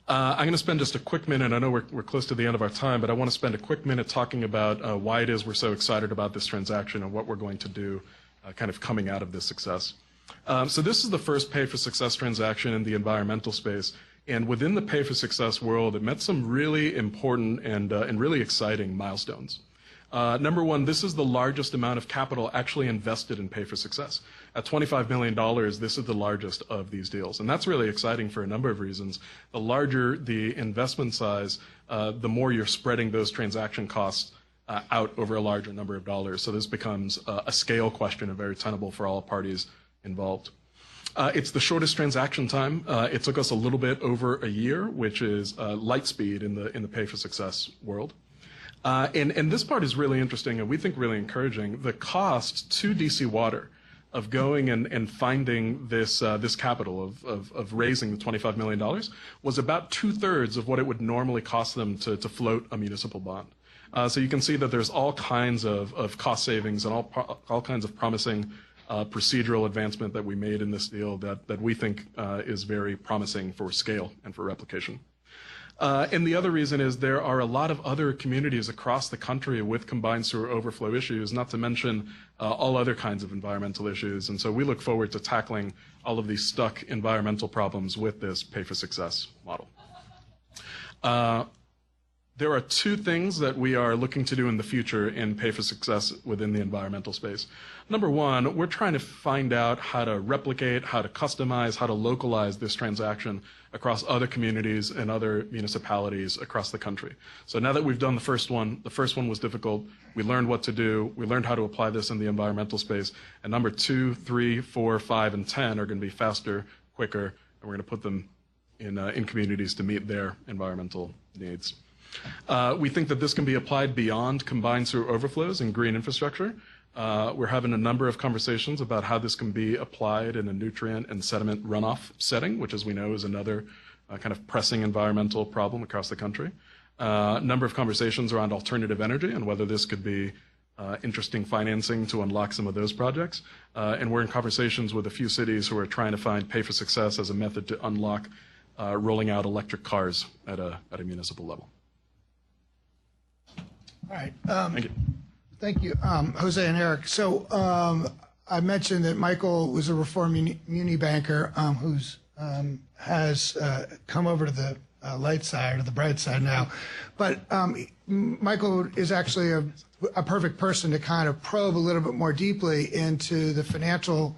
I'm going to spend just a quick minute. I know we're close to the end of our time, but I want to spend a quick minute talking about why it is we're so excited about this transaction and what we're going to do kind of coming out of this success. So this is the first pay-for-success transaction in the environmental space. And within the pay-for-success world, it met some really important and really exciting milestones. Number one, this is the largest amount of capital actually invested in pay-for-success. At $25 million, this is the largest of these deals. And that's really exciting for a number of reasons. The larger the investment size, the more you're spreading those transaction costs out over a larger number of dollars. So this becomes a scale question and very tenable for all parties involved. It's the shortest transaction time. It took us a little bit over a year, which is light speed in the pay-for-success world. And this part is really interesting and we think really encouraging. The cost to DC Water of going and finding this capital of raising the $25 million was about 2/3 of what it would normally cost them to float a municipal bond. So you can see that there's all kinds of cost savings and all kinds of promising procedural advancement that we made in this deal that we think is very promising for scale and for replication. And the other reason is there are a lot of other communities across the country with combined sewer overflow issues, not to mention all other kinds of environmental issues. And so we look forward to tackling all of these stuck environmental problems with this pay-for-success model. There are two things that we are looking to do in the future in pay-for-success within the environmental space. Number one, we're trying to find out how to replicate, how to customize, how to localize this transaction across other communities and other municipalities across the country. So now that we've done the first one was difficult. We learned what to do. We learned how to apply this in the environmental space. And number 2, 3, 4, 5, and 10 are going to be faster, quicker, and we're going to put them in communities to meet their environmental needs. We think that this can be applied beyond combined sewer overflows and green infrastructure. We're having a number of conversations about how this can be applied in a nutrient and sediment runoff setting, which, as we know, is another kind of pressing environmental problem across the country. A number of conversations around alternative energy and whether this could be interesting financing to unlock some of those projects. And we're in conversations with a few cities who are trying to find pay-for-success as a method to unlock rolling out electric cars at a municipal level. All right. Thank you. Thank you, Jose and Eric. So I mentioned that Michael was a reformed muni banker who's has come over to the light side or the bright side now. But Michael is actually a perfect person to kind of probe a little bit more deeply into the financial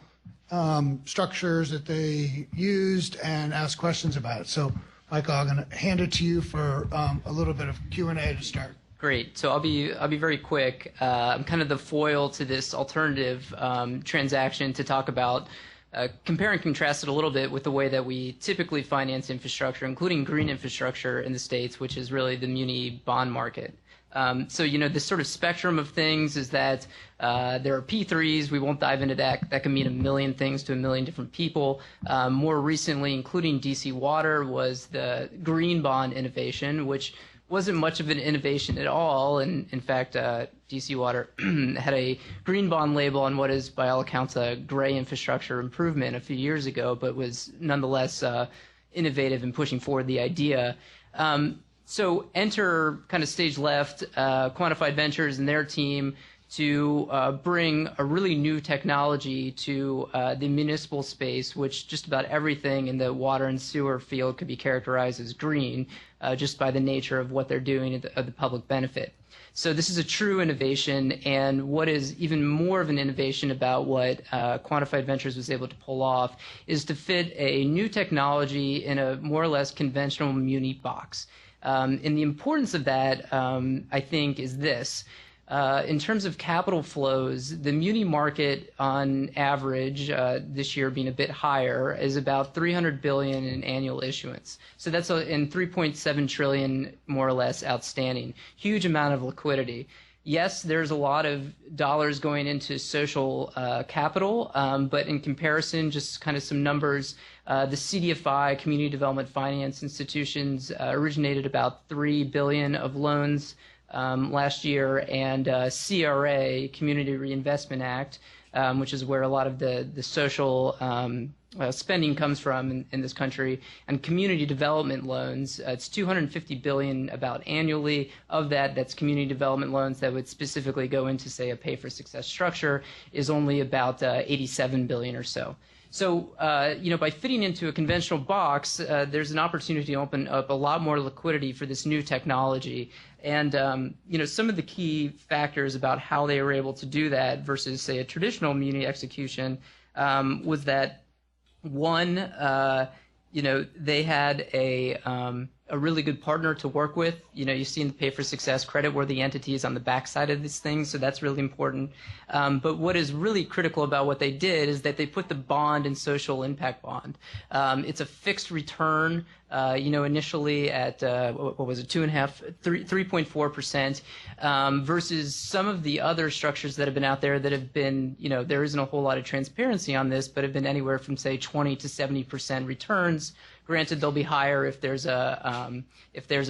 structures that they used and ask questions about it. So, Michael, I'm going to hand it to you for a little bit of Q&A to start. Great. So I'll be very quick. I'm kind of the foil to this alternative transaction to talk about compare and contrast it a little bit with the way that we typically finance infrastructure, including green infrastructure in the States, which is really the muni bond market. So, this sort of spectrum of things is that there are P3s. We won't dive into that. That can mean a million things to a million different people. More recently, including DC Water, was the green bond innovation, which wasn't much of an innovation at all. And in fact, DC Water had a green bond label on what is, by all accounts, a gray infrastructure improvement a few years ago, but was nonetheless innovative in pushing forward the idea. So enter kind of stage left, Quantified Ventures and their team to bring a really new technology to the municipal space, which just about everything in the water and sewer field could be characterized as green, just by the nature of what they're doing of the public benefit. So this is a true innovation, and what is even more of an innovation about what Quantified Ventures was able to pull off is to fit a new technology in a more or less conventional muni box. And the importance of that, I think, is this. In terms of capital flows, the muni market on average, this year being a bit higher, is about $300 billion in annual issuance. So that's in $3.7 trillion more or less outstanding. Huge amount of liquidity. yes, there's a lot of dollars going into social capital, but in comparison, just kind of some numbers, the CDFI, Community Development Finance Institutions, originated about $3 billion of loans last year, and CRA, Community Reinvestment Act, which is where a lot of the social spending comes from in this country, and community development loans. It's $250 billion about annually. Of that, that's community development loans that would specifically go into, say, a pay-for-success structure, is only about $87 billion or so. So, by fitting into a conventional box, there's an opportunity to open up a lot more liquidity for this new technology. And, some of the key factors about how they were able to do that versus, say, a traditional muni execution was that, one, they had a really good partner to work with. You've seen the pay-for-success credit-worthy entities on the backside of these things, so that's really important. But what is really critical about what they did is that they put the bond in social impact bond. It's a fixed return, initially at, 3.4%, versus some of the other structures that have been out there that have been, there isn't a whole lot of transparency on this, but have been anywhere from, say, 20 to 70% returns. Granted, they'll be higher if there's a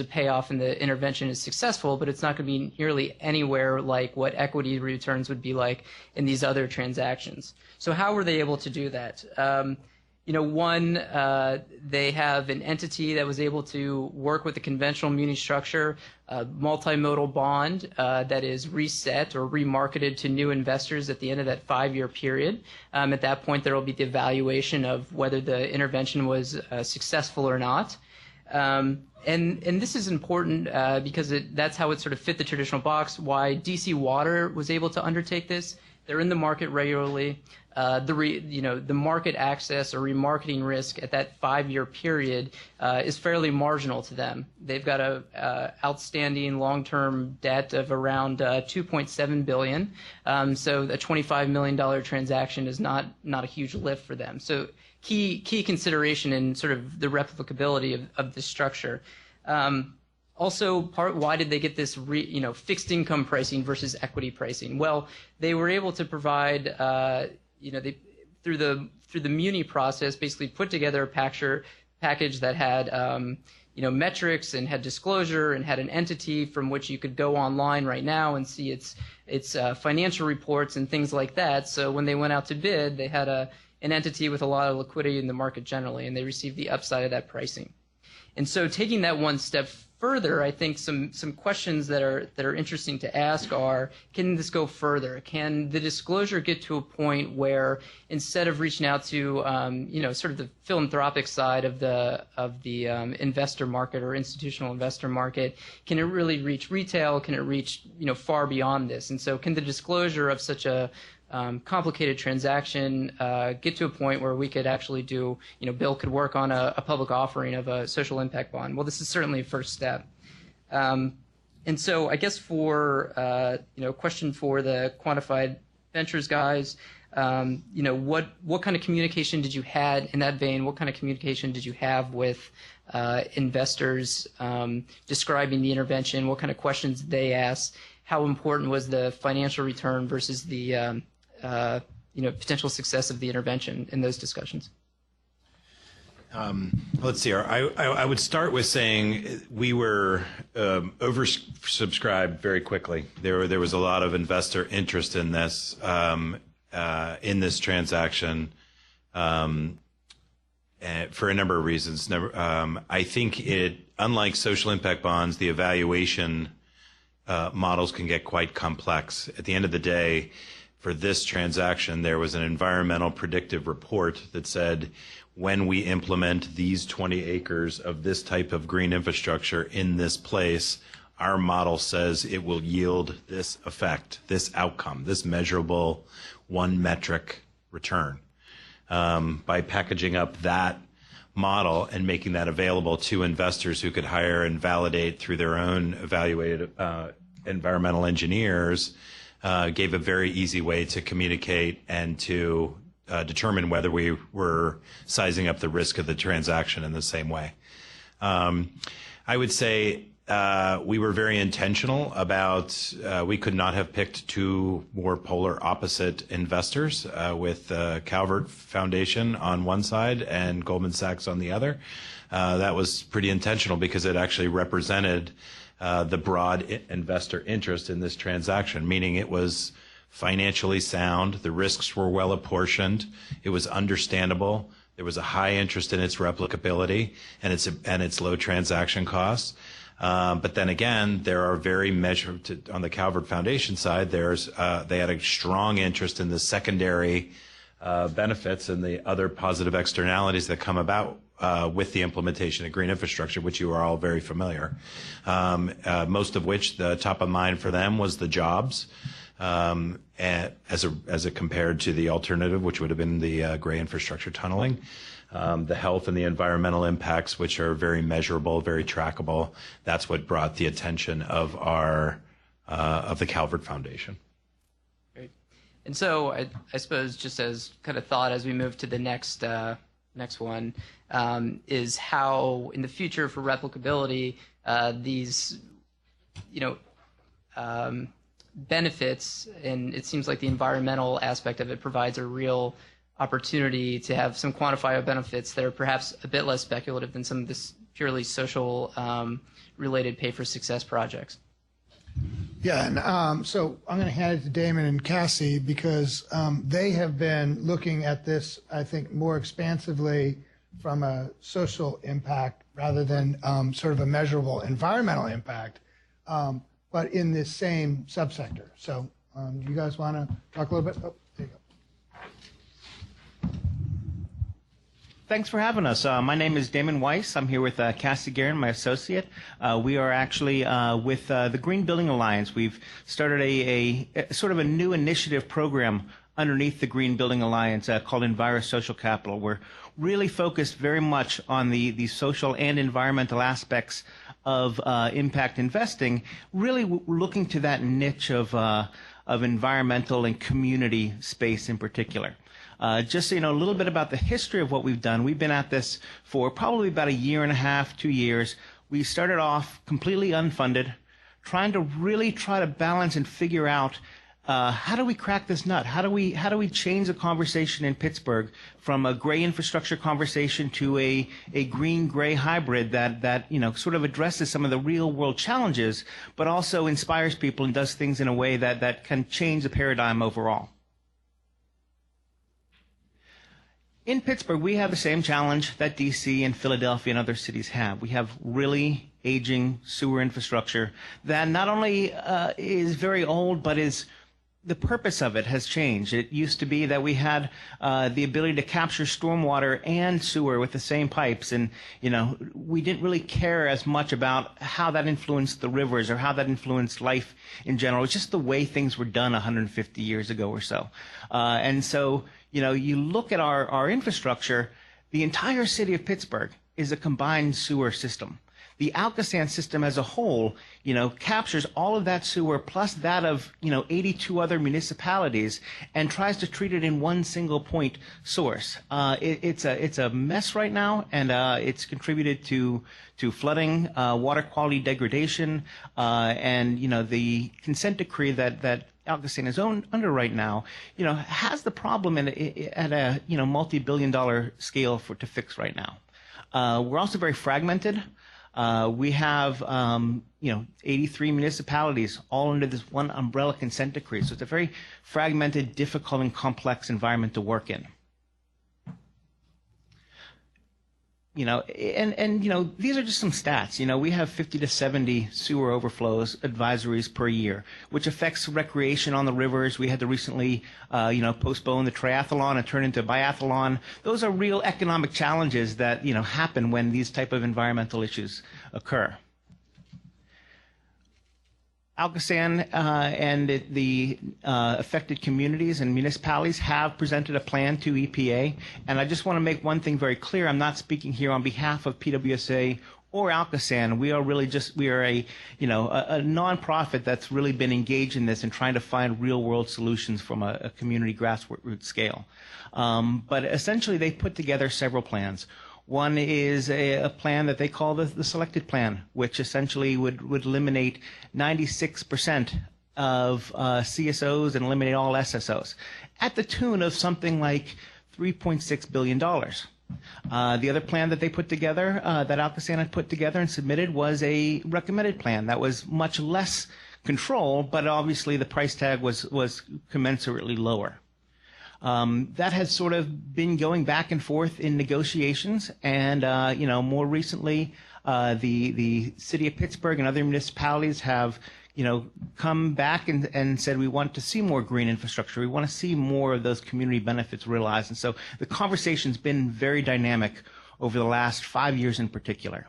payoff and the intervention is successful, but it's not going to be nearly anywhere like what equity returns would be like in these other transactions. So how were they able to do that? One, they have an entity that was able to work with the conventional muni structure, a multimodal bond that is reset or remarketed to new investors at the end of that 5-year period. At that point, there will be the evaluation of whether the intervention was successful or not. And this is important because that's how it sort of fit the traditional box. Why DC Water was able to undertake this. They're in the market regularly. The market access or remarketing risk at that 5-year period is fairly marginal to them. They've got a outstanding long-term debt of around $2.7 billion. So a $25 million transaction is not a huge lift for them. So key consideration in sort of the replicability of this structure. Also, why did they get this fixed income pricing versus equity pricing? Well, they were able to provide through the muni process, basically put together a package that had metrics and had disclosure and had an entity from which you could go online right now and see its financial reports and things like that. So when they went out to bid, they had an entity with a lot of liquidity in the market generally, and they received the upside of that pricing. And so taking that one step further, I think some questions that are interesting to ask are, can this go further? Can the disclosure get to a point where instead of reaching out to sort of the philanthropic side of the investor market or institutional investor market, can it really reach retail? Can it reach far beyond this? And so can the disclosure of such a complicated transaction get to a point where we could actually do, Bill could work on a public offering of a social impact bond? Well, this is certainly a first step. And so I guess for, question for the quantified ventures guys, what kind of communication did you had in that vein? What kind of communication did you have with investors describing the intervention? What kind of questions did they ask? How important was the financial return versus the potential success of the intervention in those discussions? Let's see. I would start with saying we were oversubscribed very quickly. There was a lot of investor interest in this transaction for a number of reasons. I think unlike social impact bonds, the evaluation models can get quite complex. At the end of the day, for this transaction, there was an environmental predictive report that said, when we implement these 20 acres of this type of green infrastructure in this place, our model says it will yield this effect, this outcome, this measurable one metric return. By packaging up that model and making that available to investors who could hire and validate through their own evaluated environmental engineers, gave a very easy way to communicate and to determine whether we were sizing up the risk of the transaction in the same way. I would say we were very intentional about we could not have picked two more polar opposite investors with Calvert Foundation on one side and Goldman Sachs on the other. That was pretty intentional because it actually represented the broad investor interest in this transaction, meaning it was financially sound, the risks were well apportioned, it was understandable, there was a high interest in its replicability and its low transaction costs. But then again, there are very measured on the Calvert Foundation side. They had a strong interest in the secondary benefits and the other positive externalities that come about with the implementation of green infrastructure, which you are all very familiar. Most of which, the top of mind for them was the jobs, as it compared to the alternative, which would have been the gray infrastructure tunneling. The health and the environmental impacts, which are very measurable, very trackable. That's what brought the attention of the Calvert Foundation. Great. And so I suppose just as kind of thought as we move to the next one is how in the future for replicability these benefits, and it seems like the environmental aspect of it provides a real opportunity to have some quantifiable benefits that are perhaps a bit less speculative than some of this purely social related pay for success projects. Yeah, and so I'm going to hand it to Damon and Cassie because they have been looking at this, I think, more expansively from a social impact rather than sort of a measurable environmental impact, but in this same subsector. So you guys want to talk a little bit? Oh, there you go. Thanks for having us. My name is Damon Weiss. I'm here with Cassie Guerin, my associate. We are actually with the Green Building Alliance. We've started a sort of a new initiative program underneath the Green Building Alliance called Enviro Social Capital. We're really focused very much on the social and environmental aspects of impact investing, really looking to that niche of environmental and community space in particular. Just so you know a little bit about the history of what we've done, we've been at this for probably about a year and a half, 2 years. We started off completely unfunded, trying to balance and figure out how do we crack this nut? How do we change the conversation in Pittsburgh from a gray infrastructure conversation to a green-gray hybrid that sort of addresses some of the real-world challenges, but also inspires people and does things in a way that can change the paradigm overall. In Pittsburgh, we have the same challenge that D.C. and Philadelphia and other cities have. We have really aging sewer infrastructure that not only is very old, but the purpose of it has changed. It used to be that we had the ability to capture stormwater and sewer with the same pipes, and we didn't really care as much about how that influenced the rivers or how that influenced life in general. It's just the way things were done 150 years ago or so. And so you look at our infrastructure, the entire city of Pittsburgh is a combined sewer system. The Alcosan system as a whole, captures all of that sewer plus that of, 82 other municipalities and tries to treat it in one single point source. It's a mess right now, and it's contributed to flooding, water quality degradation, and, the consent decree that Alcosan is under right now, has the problem at a multi-billion-dollar scale to fix right now. We're also very fragmented. We have 83 municipalities all under this one umbrella consent decree. So it's a very fragmented, difficult, and complex environment to work in. These are just some stats. We have 50 to 70 sewer overflows advisories per year, which affects recreation on the rivers. We had to recently, postpone the triathlon and turn into biathlon. Those are real economic challenges that, happen when these type of environmental issues occur. Alcosan and the affected communities and municipalities have presented a plan to EPA, and I just want to make one thing very clear. I'm not speaking here on behalf of PWSA or Alcosan. We are a nonprofit that's really been engaged in this and trying to find real-world solutions from a community grassroots scale. But essentially, they put together several plans. One is a plan that they call the selected plan, which essentially would eliminate 96% of CSOs and eliminate all SSOs at the tune of something like $3.6 billion. The other plan that they put together, that Al-Qassam put together and submitted, was a recommended plan that was much less control, but obviously the price tag was commensurately lower. That has sort of been going back and forth in negotiations, and more recently, the city of Pittsburgh and other municipalities have come back and said we want to see more green infrastructure. We want to see more of those community benefits realized. And so the conversation's been very dynamic over the last 5 years in particular.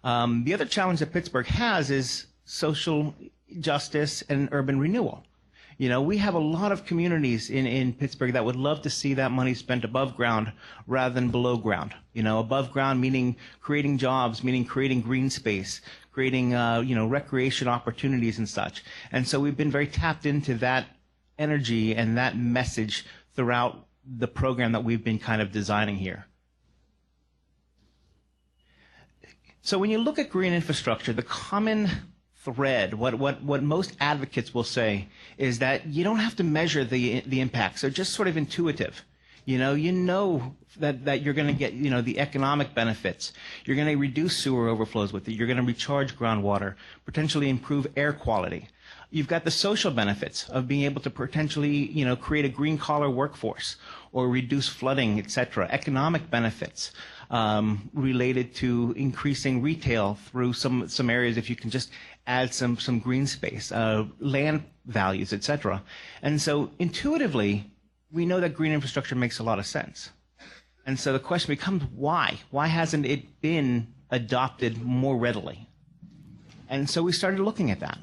The other challenge that Pittsburgh has is social justice and urban renewal. We have a lot of communities in Pittsburgh that would love to see that money spent above ground rather than below ground. Above ground meaning creating jobs, meaning creating green space, creating recreation opportunities and such. And so we've been very tapped into that energy and that message throughout the program that we've been kind of designing here. So when you look at green infrastructure, the common thread, what most advocates will say, is that you don't have to measure the impacts. They're just sort of intuitive. You know that you're going to get the economic benefits. You're going to reduce sewer overflows with it. You're going to recharge groundwater, potentially improve air quality. You've got the social benefits of being able to potentially create a green collar workforce or reduce flooding, etc. Economic benefits related to increasing retail through some areas if you can just add some green space, land values, etc. And so intuitively, we know that green infrastructure makes a lot of sense. And so the question becomes why? Why hasn't it been adopted more readily? And so we started looking at that.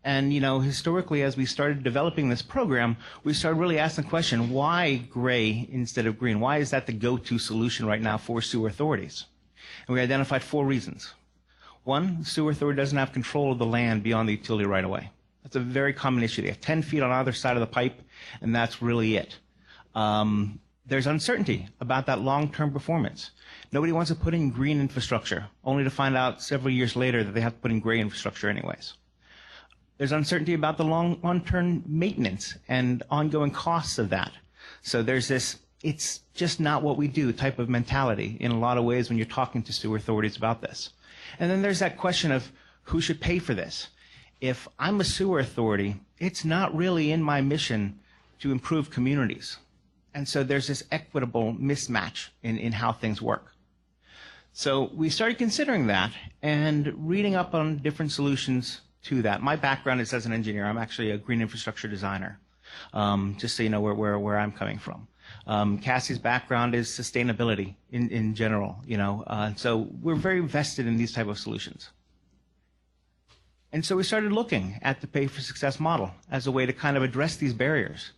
And historically, as we started developing this program, we started really asking the question, why gray instead of green? Why is that the go-to solution right now for sewer authorities? And we identified 4 reasons. One, the sewer authority doesn't have control of the land beyond the utility right-of-way. That's a very common issue. They have 10 feet on either side of the pipe, and that's really it. There's uncertainty about that long-term performance. Nobody wants to put in green infrastructure, only to find out several years later that they have to put in gray infrastructure anyways. There's uncertainty about the long-term maintenance and ongoing costs of that. So there's this, it's just not what we do type of mentality in a lot of ways when you're talking to sewer authorities about this. And then there's that question of who should pay for this. If I'm a sewer authority, it's not really in my mission to improve communities. And so there's this equitable mismatch in how things work. So we started considering that and reading up on different solutions to that. My background is as an engineer. I'm actually a green infrastructure designer, just so you know where I'm coming from. Cassie's background is sustainability in general, so we're very vested in these type of solutions. And so we started looking at the pay for success model as a way to kind of address these barriers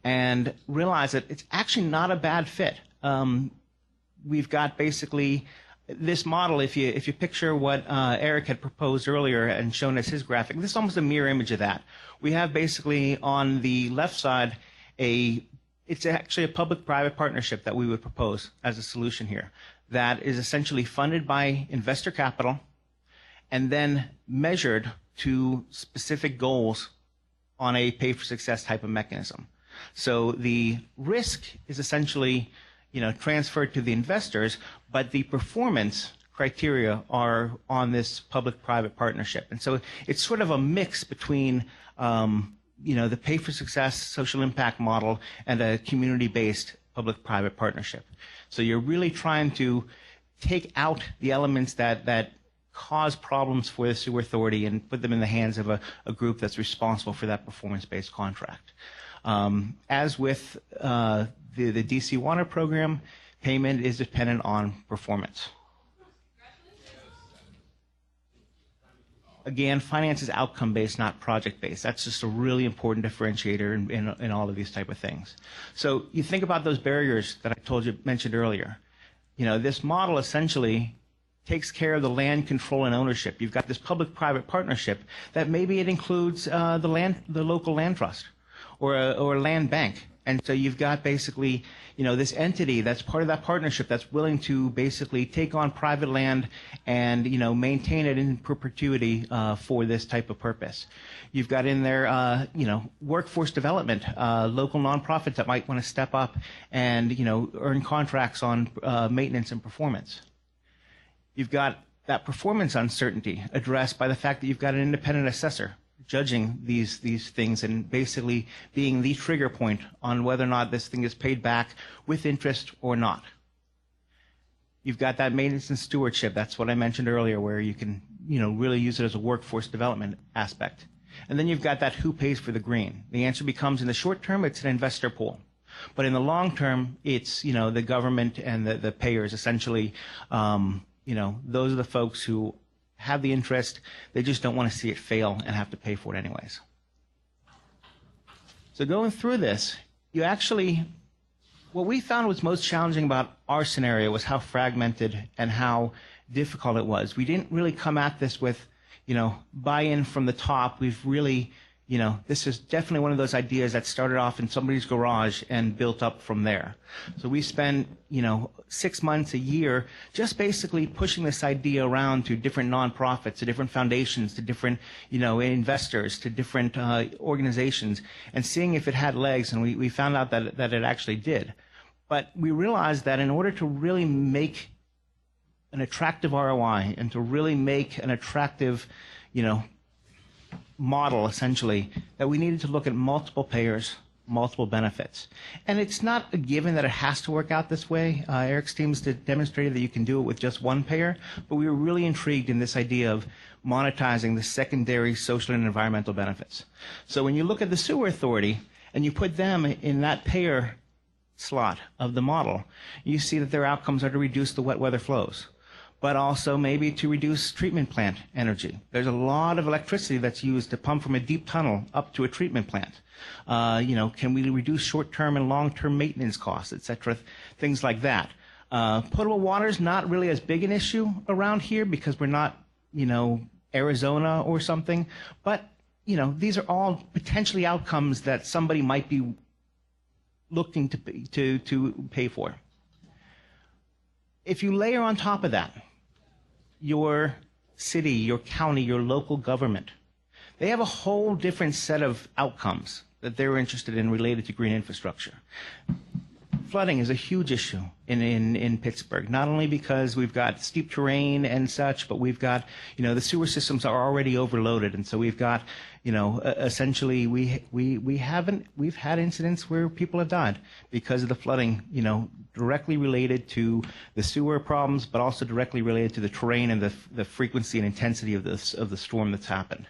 and realize that it's actually not a bad fit. We've got basically this model, if you picture what Eric had proposed earlier and shown as his graphic, this is almost a mirror image of that. We have basically on the left side it's actually a public-private partnership that we would propose as a solution here that is essentially funded by investor capital and then measured to specific goals on a pay-for-success type of mechanism. So the risk is essentially transferred to the investors, but the performance criteria are on this public-private partnership. And so it's sort of a mix between the pay-for-success social impact model and a community-based public-private partnership. So you're really trying to take out the elements that cause problems for the sewer authority and put them in the hands of a group that's responsible for that performance-based contract. As with the DC Water program, payment is dependent on performance. Again, finance is outcome-based, not project-based. That's just a really important differentiator in all of these type of things. So you think about those barriers that I mentioned earlier. This model essentially takes care of the land control and ownership. You've got this public-private partnership that maybe it includes the local land trust or a land bank. And so you've got basically, this entity that's part of that partnership that's willing to basically take on private land and, maintain it in perpetuity for this type of purpose. You've got in there, workforce development, local nonprofits that might want to step up and, earn contracts on maintenance and performance. You've got that performance uncertainty addressed by the fact that you've got an independent assessor judging these things and basically being the trigger point on whether or not this thing is paid back with interest or not. You've got that maintenance and stewardship. That's what I mentioned earlier, where you can, really use it as a workforce development aspect. And then you've got that who pays for the green. The answer becomes, in the short term, it's an investor pool. But in the long term, it's, the government and the payers, essentially, those are the folks who have the interest. They just don't want to see it fail and have to pay for it anyways. So going through this, what we found was most challenging about our scenario was how fragmented and how difficult it was. We didn't really come at this with, buy-in from the top. We've really, this is definitely one of those ideas that started off in somebody's garage and built up from there. So we spent, 6 months, a year, just basically pushing this idea around to different nonprofits, to different foundations, to different, investors, to different organizations, and seeing if it had legs. And we found out that it actually did. But we realized that in order to really make an attractive ROI and to really make an attractive, model, essentially, that we needed to look at multiple payers, multiple benefits. And it's not a given that it has to work out this way. Eric's teams demonstrated that you can do it with just one payer, but we were really intrigued in this idea of monetizing the secondary social and environmental benefits. So when you look at the sewer authority and you put them in that payer slot of the model, you see that their outcomes are to reduce the wet weather flows, but also maybe to reduce treatment plant energy. There's a lot of electricity that's used to pump from a deep tunnel up to a treatment plant. Can we reduce short-term and long-term maintenance costs, et cetera, things like that. Potable water is not really as big an issue around here because we're not, Arizona or something. But, these are all potentially outcomes that somebody might be looking to pay for. If you layer on top of that your city, your county, your local government, they have a whole different set of outcomes that they're interested in related to green infrastructure. Flooding is a huge issue in Pittsburgh, not only because we've got steep terrain and such, but we've got, the sewer systems are already overloaded. And so we've got, essentially we've had incidents where people have died because of the flooding, directly related to the sewer problems, but also directly related to the terrain and the frequency and intensity of the storm that's happened.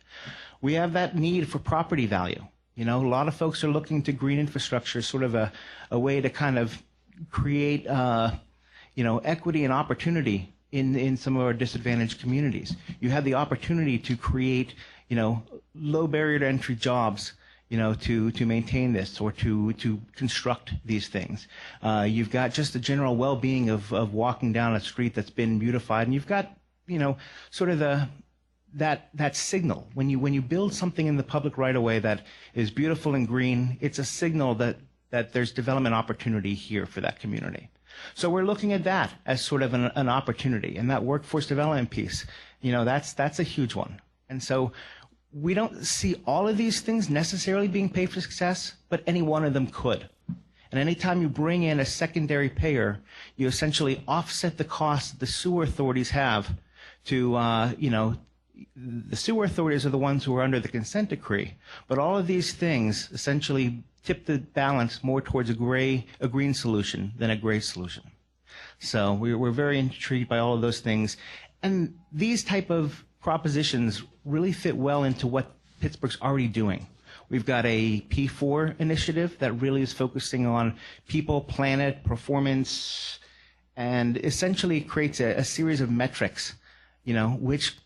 We have that need for property value. A lot of folks are looking to green infrastructure as sort of a way to kind of create, equity and opportunity in some of our disadvantaged communities. You have the opportunity to create, low barrier to entry jobs, to maintain this or to construct these things. You've got just the general well-being of walking down a street that's been beautified, and you've got, sort of that signal. When you build something in the public right of way that is beautiful and green, it's a signal that there's development opportunity here for that community. So we're looking at that as sort of an opportunity, and that workforce development piece, that's a huge one. And so we don't see all of these things necessarily being paid for success, but any one of them could. And anytime you bring in a secondary payer, you essentially offset the costs that the sewer authorities have to, the sewer authorities are the ones who are under the consent decree, but all of these things essentially tip the balance more towards a green solution than a gray solution. So we're very intrigued by all of those things. And these type of propositions really fit well into what Pittsburgh's already doing. We've got a P4 initiative that really is focusing on people, planet, performance, and essentially creates a series of metrics, which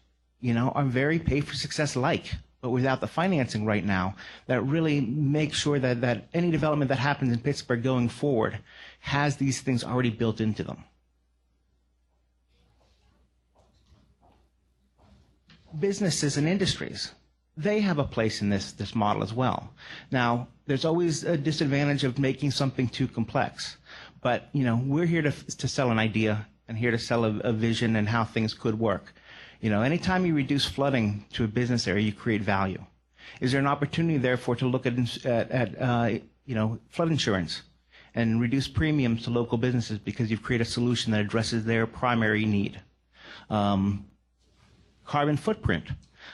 are very pay for success like, but without the financing right now, that really make sure that any development that happens in Pittsburgh going forward has these things already built into them. Businesses and industries. they have a place in this model as well. Now, there's always a disadvantage of making something too complex, but we're here to sell an idea and here to sell a vision and how things could work. Anytime you reduce flooding to a business area, you create value. Is there an opportunity, therefore, to look at flood insurance and reduce premiums to local businesses because you've created a solution that addresses their primary need? Carbon footprint.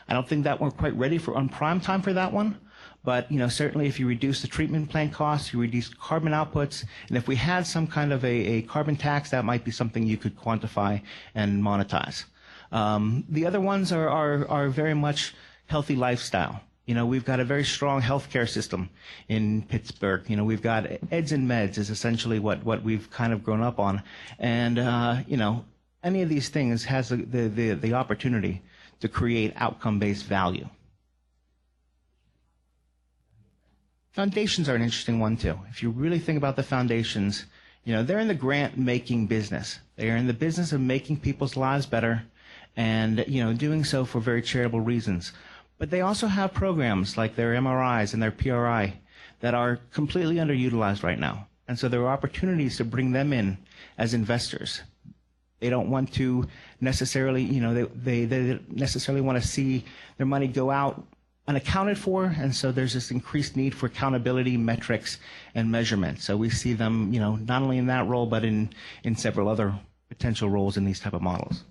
I don't think that we're quite ready on prime time for that one, but certainly if you reduce the treatment plant costs, you reduce carbon outputs, and if we had some kind of a carbon tax, that might be something you could quantify and monetize. The other ones are very much healthy lifestyle. We've got a very strong healthcare system in Pittsburgh. We've got eds and meds is essentially what we've kind of grown up on, and any of these things has the opportunity to create outcome-based value. Foundations are an interesting one too. If you really think about the foundations, they're in the grant-making business. They are in the business of making people's lives better, and doing so for very charitable reasons. But they also have programs like their MRIs and their PRI that are completely underutilized right now. And so there are opportunities to bring them in as investors. They don't want to necessarily, they necessarily want to see their money go out unaccounted for, and so there's this increased need for accountability, metrics, and measurement. So we see them, not only in that role, but in several other potential roles in these type of models.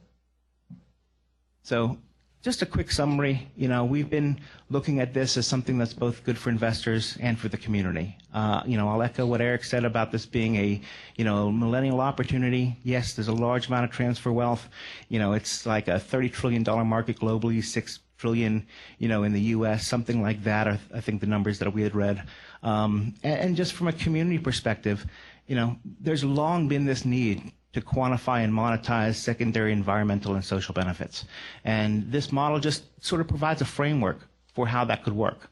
So just a quick summary, we've been looking at this as something that's both good for investors and for the community. I'll echo what Eric said about this being a, millennial opportunity. Yes, there's a large amount of transfer wealth. It's like a $30 trillion market globally, $6 trillion, in the U.S., something like that. I think the numbers that we had read. And just from a community perspective, there's long been this need to quantify and monetize secondary environmental and social benefits. And this model just sort of provides a framework for how that could work.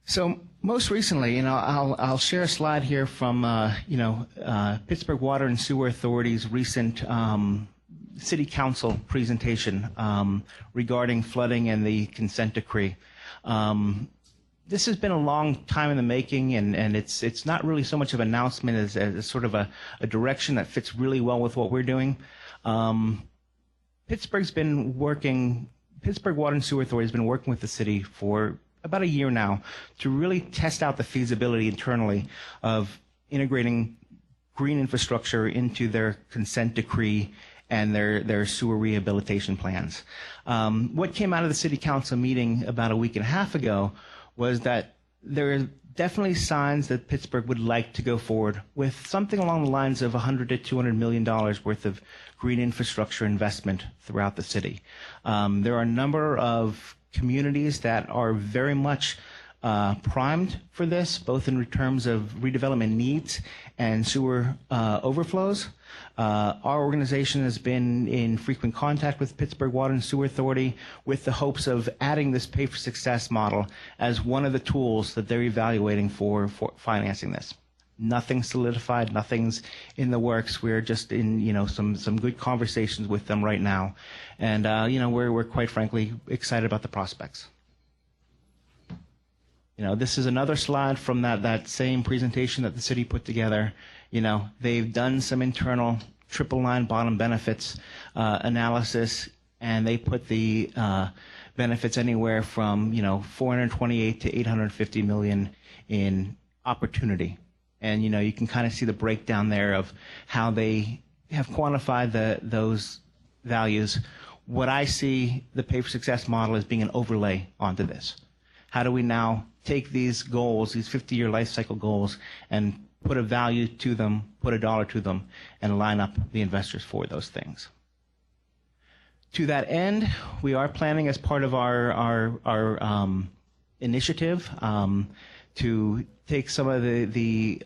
So most recently, I'll share a slide here from, Pittsburgh Water and Sewer Authority's recent City Council presentation regarding flooding and the consent decree. This has been a long time in the making, and it's not really so much of an announcement as sort of a direction that fits really well with what we're doing. Pittsburgh Water and Sewer Authority has been working with the city for about a year now to really test out the feasibility internally of integrating green infrastructure into their consent decree and their sewer rehabilitation plans. What came out of the city council meeting about a week and a half ago was that there are definitely signs that Pittsburgh would like to go forward with something along the lines of $100 to $200 million worth of green infrastructure investment throughout the city. There are a number of communities that are very much primed for this, both in terms of redevelopment needs and sewer overflows. Our organization has been in frequent contact with Pittsburgh Water and Sewer Authority with the hopes of adding this pay for success model as one of the tools that they're evaluating for financing this. Nothing's solidified, nothing's in the works. We're just in, some good conversations with them right now. And, we're quite frankly excited about the prospects. This is another slide from that same presentation that the city put together. They've done some internal triple line bottom benefits analysis, and they put the benefits anywhere from 428 to 850 million in opportunity. And you can kind of see the breakdown there of how they have quantified those values. What I see the pay for success model as being an overlay onto this. How do we now take these goals, these 50-year life cycle goals, and put a value to them, put a dollar to them, and line up the investors for those things? To that end, we are planning as part of our initiative to take some of the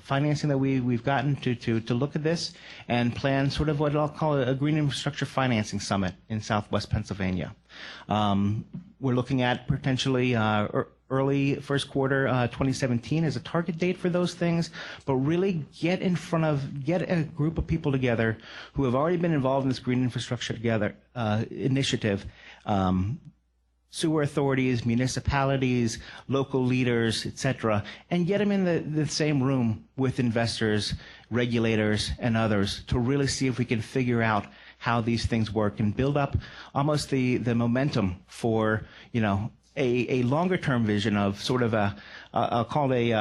financing that we've gotten to look at this and plan sort of what I'll call a green infrastructure financing summit in Southwest Pennsylvania. We're looking at potentially early first quarter 2017 as a target date for those things, but really get a group of people together who have already been involved in this green infrastructure initiative. Sewer authorities, municipalities, local leaders, etc., and get them in the same room with investors, regulators, and others to really see if we can figure out how these things work and build up almost the momentum for, a longer term vision of sort of I'll call it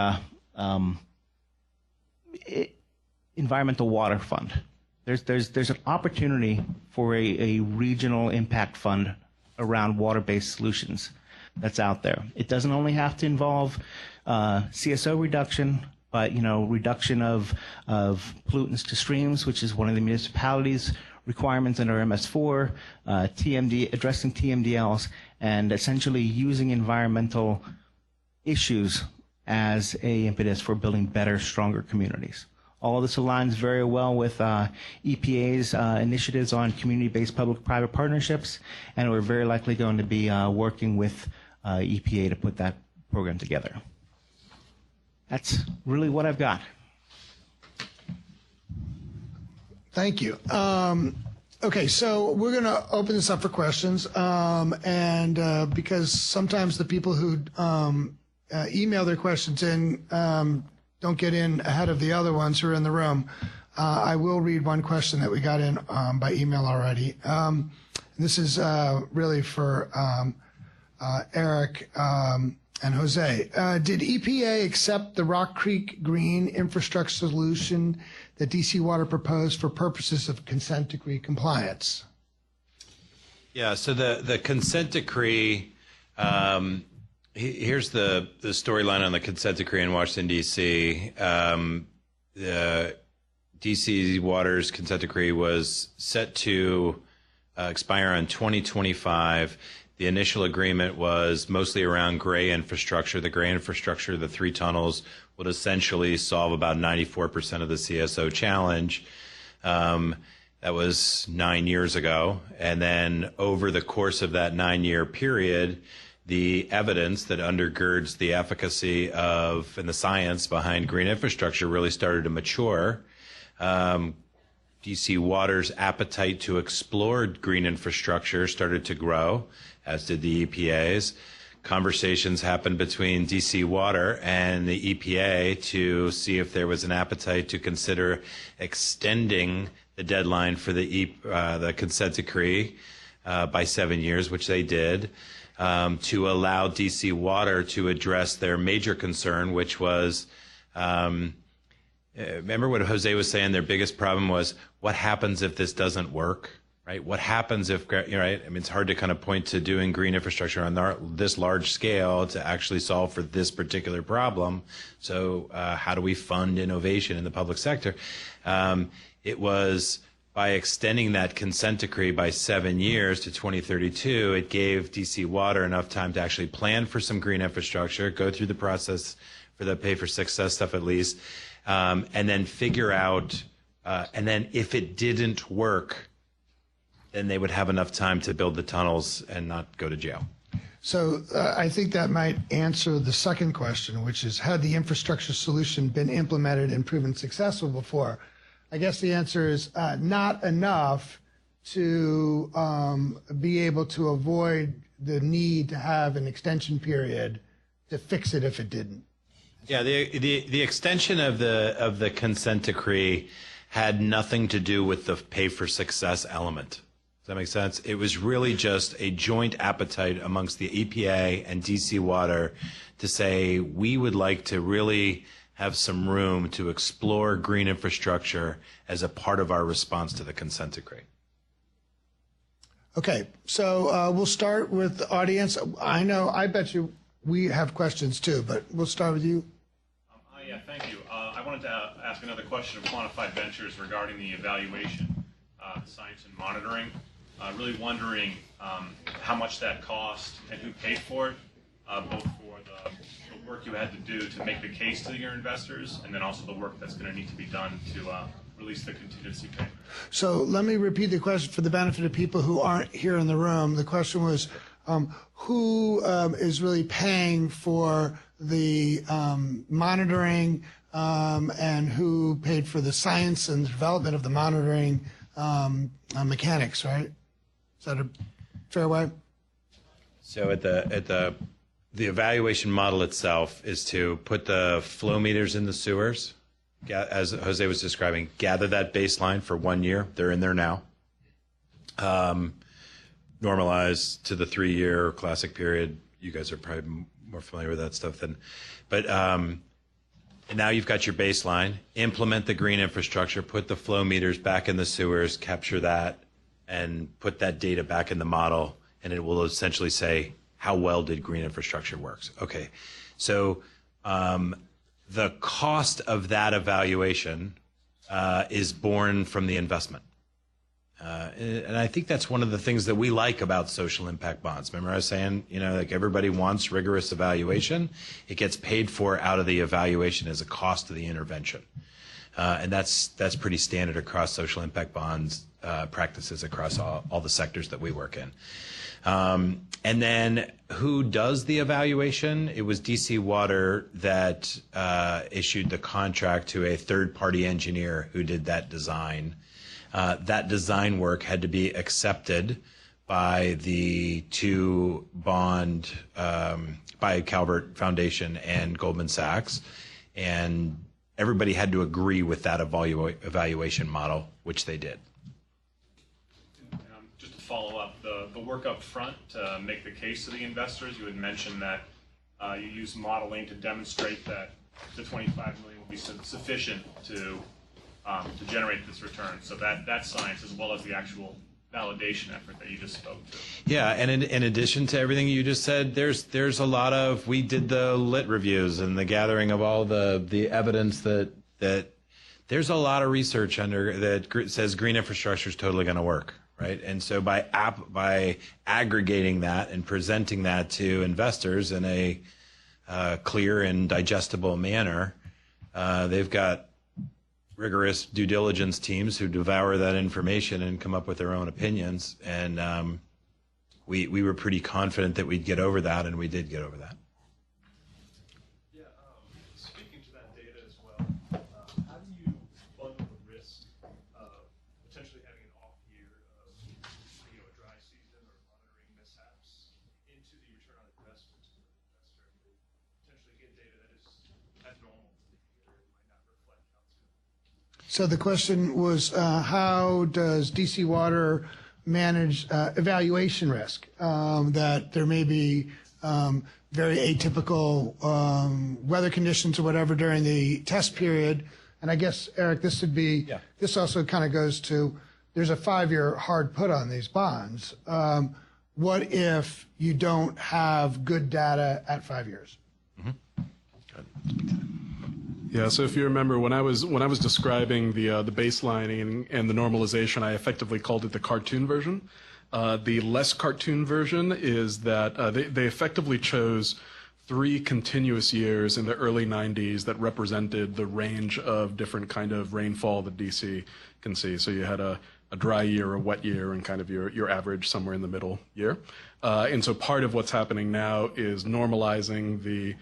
environmental water fund. There's an opportunity for a regional impact fund around water-based solutions that's out there. It doesn't only have to involve CSO reduction, but reduction of pollutants to streams, which is one of the municipalities' requirements under MS4, addressing TMDLs, and essentially using environmental issues as a impetus for building better, stronger communities. All of this aligns very well with EPA's initiatives on community-based public-private partnerships, and we're very likely going to be working with EPA to put that program together. That's really what I've got. Thank you. Okay, so we're going to open this up for questions, and because sometimes the people who email their questions in don't get in ahead of the other ones who are in the room, I will read one question that we got in by email already. This is really for Eric and Jose. Did EPA accept the Rock Creek Green infrastructure solution that DC Water proposed for purposes of consent decree compliance? Yeah, so the consent decree, here's the storyline on the consent decree in Washington, D.C. The D.C. Water's consent decree was set to expire on 2025. The initial agreement was mostly around gray infrastructure. The gray infrastructure, the 3 tunnels, would essentially solve about 94% of the CSO challenge. That was 9 years ago. And then over the course of that 9-year period, the evidence that undergirds the efficacy of and the science behind green infrastructure really started to mature. DC Water's appetite to explore green infrastructure started to grow, as did the EPA's. Conversations happened between DC Water and the EPA to see if there was an appetite to consider extending the deadline for the consent decree by 7 years, which they did. To allow DC Water to address their major concern, which was, remember what Jose was saying, their biggest problem was, what happens if this doesn't work, right? What happens if, right? I mean, it's hard to kind of point to doing green infrastructure on this large scale to actually solve for this particular problem. So how do we fund innovation in the public sector? It was by extending that consent decree by 7 years to 2032, it gave DC Water enough time to actually plan for some green infrastructure, go through the process for the pay for success stuff at least, and then figure out, and then if it didn't work, then they would have enough time to build the tunnels and not go to jail. So I think that might answer the second question, which is, had the infrastructure solution been implemented and proven successful before? I guess the answer is not enough to be able to avoid the need to have an extension period to fix it if it didn't. Yeah, the extension of the consent decree had nothing to do with the pay for success element. Does that make sense? It was really just a joint appetite amongst the EPA and DC Water to say, we would like to really have some room to explore green infrastructure as a part of our response to the consent decree. Okay, so we'll start with the audience. I bet you we have questions too, but we'll start with you. Yeah, thank you. I wanted to ask another question of Quantified Ventures regarding the evaluation, science and monitoring. Really wondering how much that cost and who paid for it, both for the work you had to do to make the case to your investors, and then also the work that's going to need to be done to release the contingency payment. So let me repeat the question for the benefit of people who aren't here in the room. The question was, who is really paying for the monitoring and who paid for the science and development of the monitoring mechanics, right? Is that a fair way? So at the evaluation model itself is to put the flow meters in the sewers, as Jose was describing, gather that baseline for 1 year. They're in there now. Normalize to the 3-year classic period. You guys are probably more familiar with that stuff than, but and now you've got your baseline. Implement the green infrastructure, put the flow meters back in the sewers, capture that, and put that data back in the model, and it will essentially say how well did green infrastructure works. Okay, so the cost of that evaluation is borne from the investment. And I think that's one of the things that we like about social impact bonds. Remember I was saying, like everybody wants rigorous evaluation. It gets paid for out of the evaluation as a cost of the intervention. And that's pretty standard across social impact bonds practices across all the sectors that we work in. And then who does the evaluation? It was DC Water that issued the contract to a third-party engineer who did that design. That design work had to be accepted by the two bond, by Calvert Foundation and Goldman Sachs, and everybody had to agree with that evaluation model, which they did. Just to follow up, the work up front to make the case to the investors, you had mentioned that you use modeling to demonstrate that the $25 million will be sufficient to generate this return. So that science, as well as the actual validation effort that you just spoke to. Yeah, and in addition to everything you just said, there's a lot of, we did the lit reviews and the gathering of all the evidence that there's a lot of research that says green infrastructure is totally going to work, right? And so by aggregating that and presenting that to investors in a clear and digestible manner, they've got rigorous due diligence teams who devour that information and come up with their own opinions. And we were pretty confident that we'd get over that, and we did get over that. Yeah, speaking to that data as well, how do you bundle the risk of potentially having an off year of a dry season or monitoring mishaps into the return on investment to the investor? Potentially get data that is abnormal to the year and might not reflect how it's going. So the question was, how does DC Water manage evaluation risk? That there may be very atypical weather conditions or whatever during the test period. And I guess, Eric, this would be, this also kind of goes to, there's a 5-year hard put on these bonds. What if you don't have good data at 5 years? Yeah, so if you remember, when I was describing the baselining and the normalization, I effectively called it the cartoon version. The less cartoon version is that they effectively chose 3 continuous years in the early 90s that represented the range of different kind of rainfall that DC can see. So you had a dry year, a wet year, and kind of your average somewhere in the middle year. And so part of what's happening now is normalizing the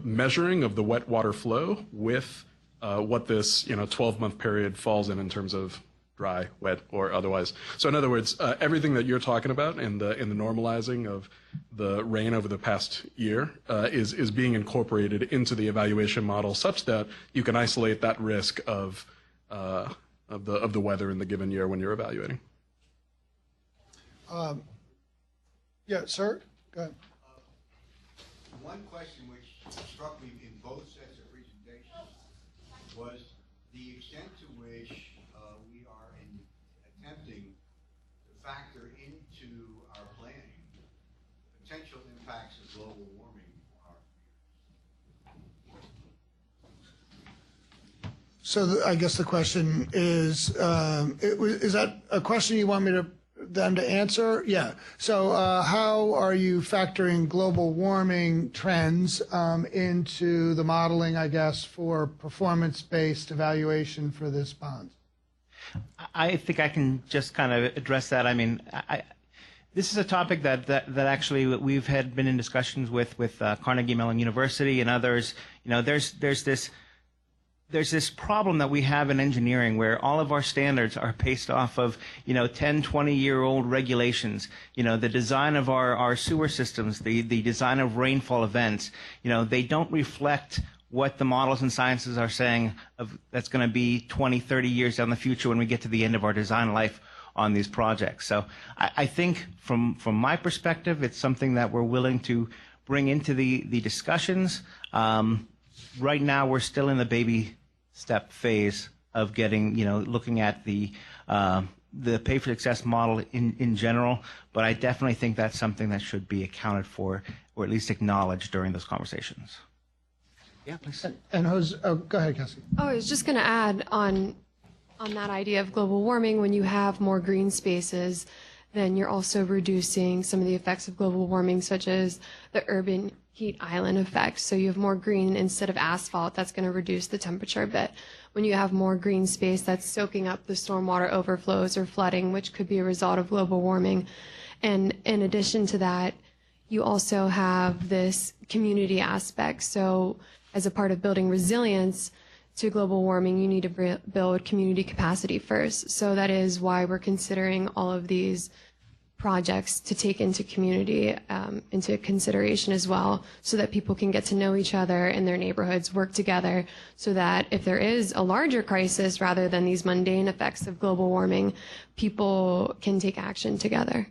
measuring of the wet water flow with what this 12-month period falls in terms of dry, wet, or otherwise. So in other words, everything that you're talking about in the normalizing of the rain over the past year is being incorporated into the evaluation model, such that you can isolate that risk of the weather in the given year when you're evaluating. Yeah, sir. Go ahead. One question which struck me in both sets of presentations was the extent to which we are attempting to factor into our planning the potential impacts of global warming on our So I guess the question is that a question you want me to them to answer? Yeah. So how are you factoring global warming trends into the modeling, I guess, for performance-based evaluation for this bond? I think I can just kind of address that. I mean, this is a topic that actually we've been in discussions with Carnegie Mellon University and others. You know, there's this problem that we have in engineering where all of our standards are based off of, 10, 20-year-old regulations. The design of our sewer systems, the design of rainfall events, they don't reflect what the models and sciences are saying that's going to be 20, 30 years down the future when we get to the end of our design life on these projects. So I think from my perspective, it's something that we're willing to bring into the discussions. Right now, we're still in the baby step phase of getting, looking at the pay for success model in general, but I definitely think that's something that should be accounted for or at least acknowledged during those conversations. Yeah, please. And Jose, go ahead, Cassie. Oh, I was just going to add on that idea of global warming. When you have more green spaces, then you're also reducing some of the effects of global warming, such as the urban heat island effect. So you have more green instead of asphalt. That's going to reduce the temperature a bit. When you have more green space, that's soaking up the stormwater overflows or flooding, which could be a result of global warming. And in addition to that, you also have this community aspect. So as a part of building resilience to global warming, you need to build community capacity first. So that is why we're considering all of these projects to take into community into consideration as well, so that people can get to know each other in their neighborhoods, work together, so that if there is a larger crisis rather than these mundane effects of global warming, people can take action together.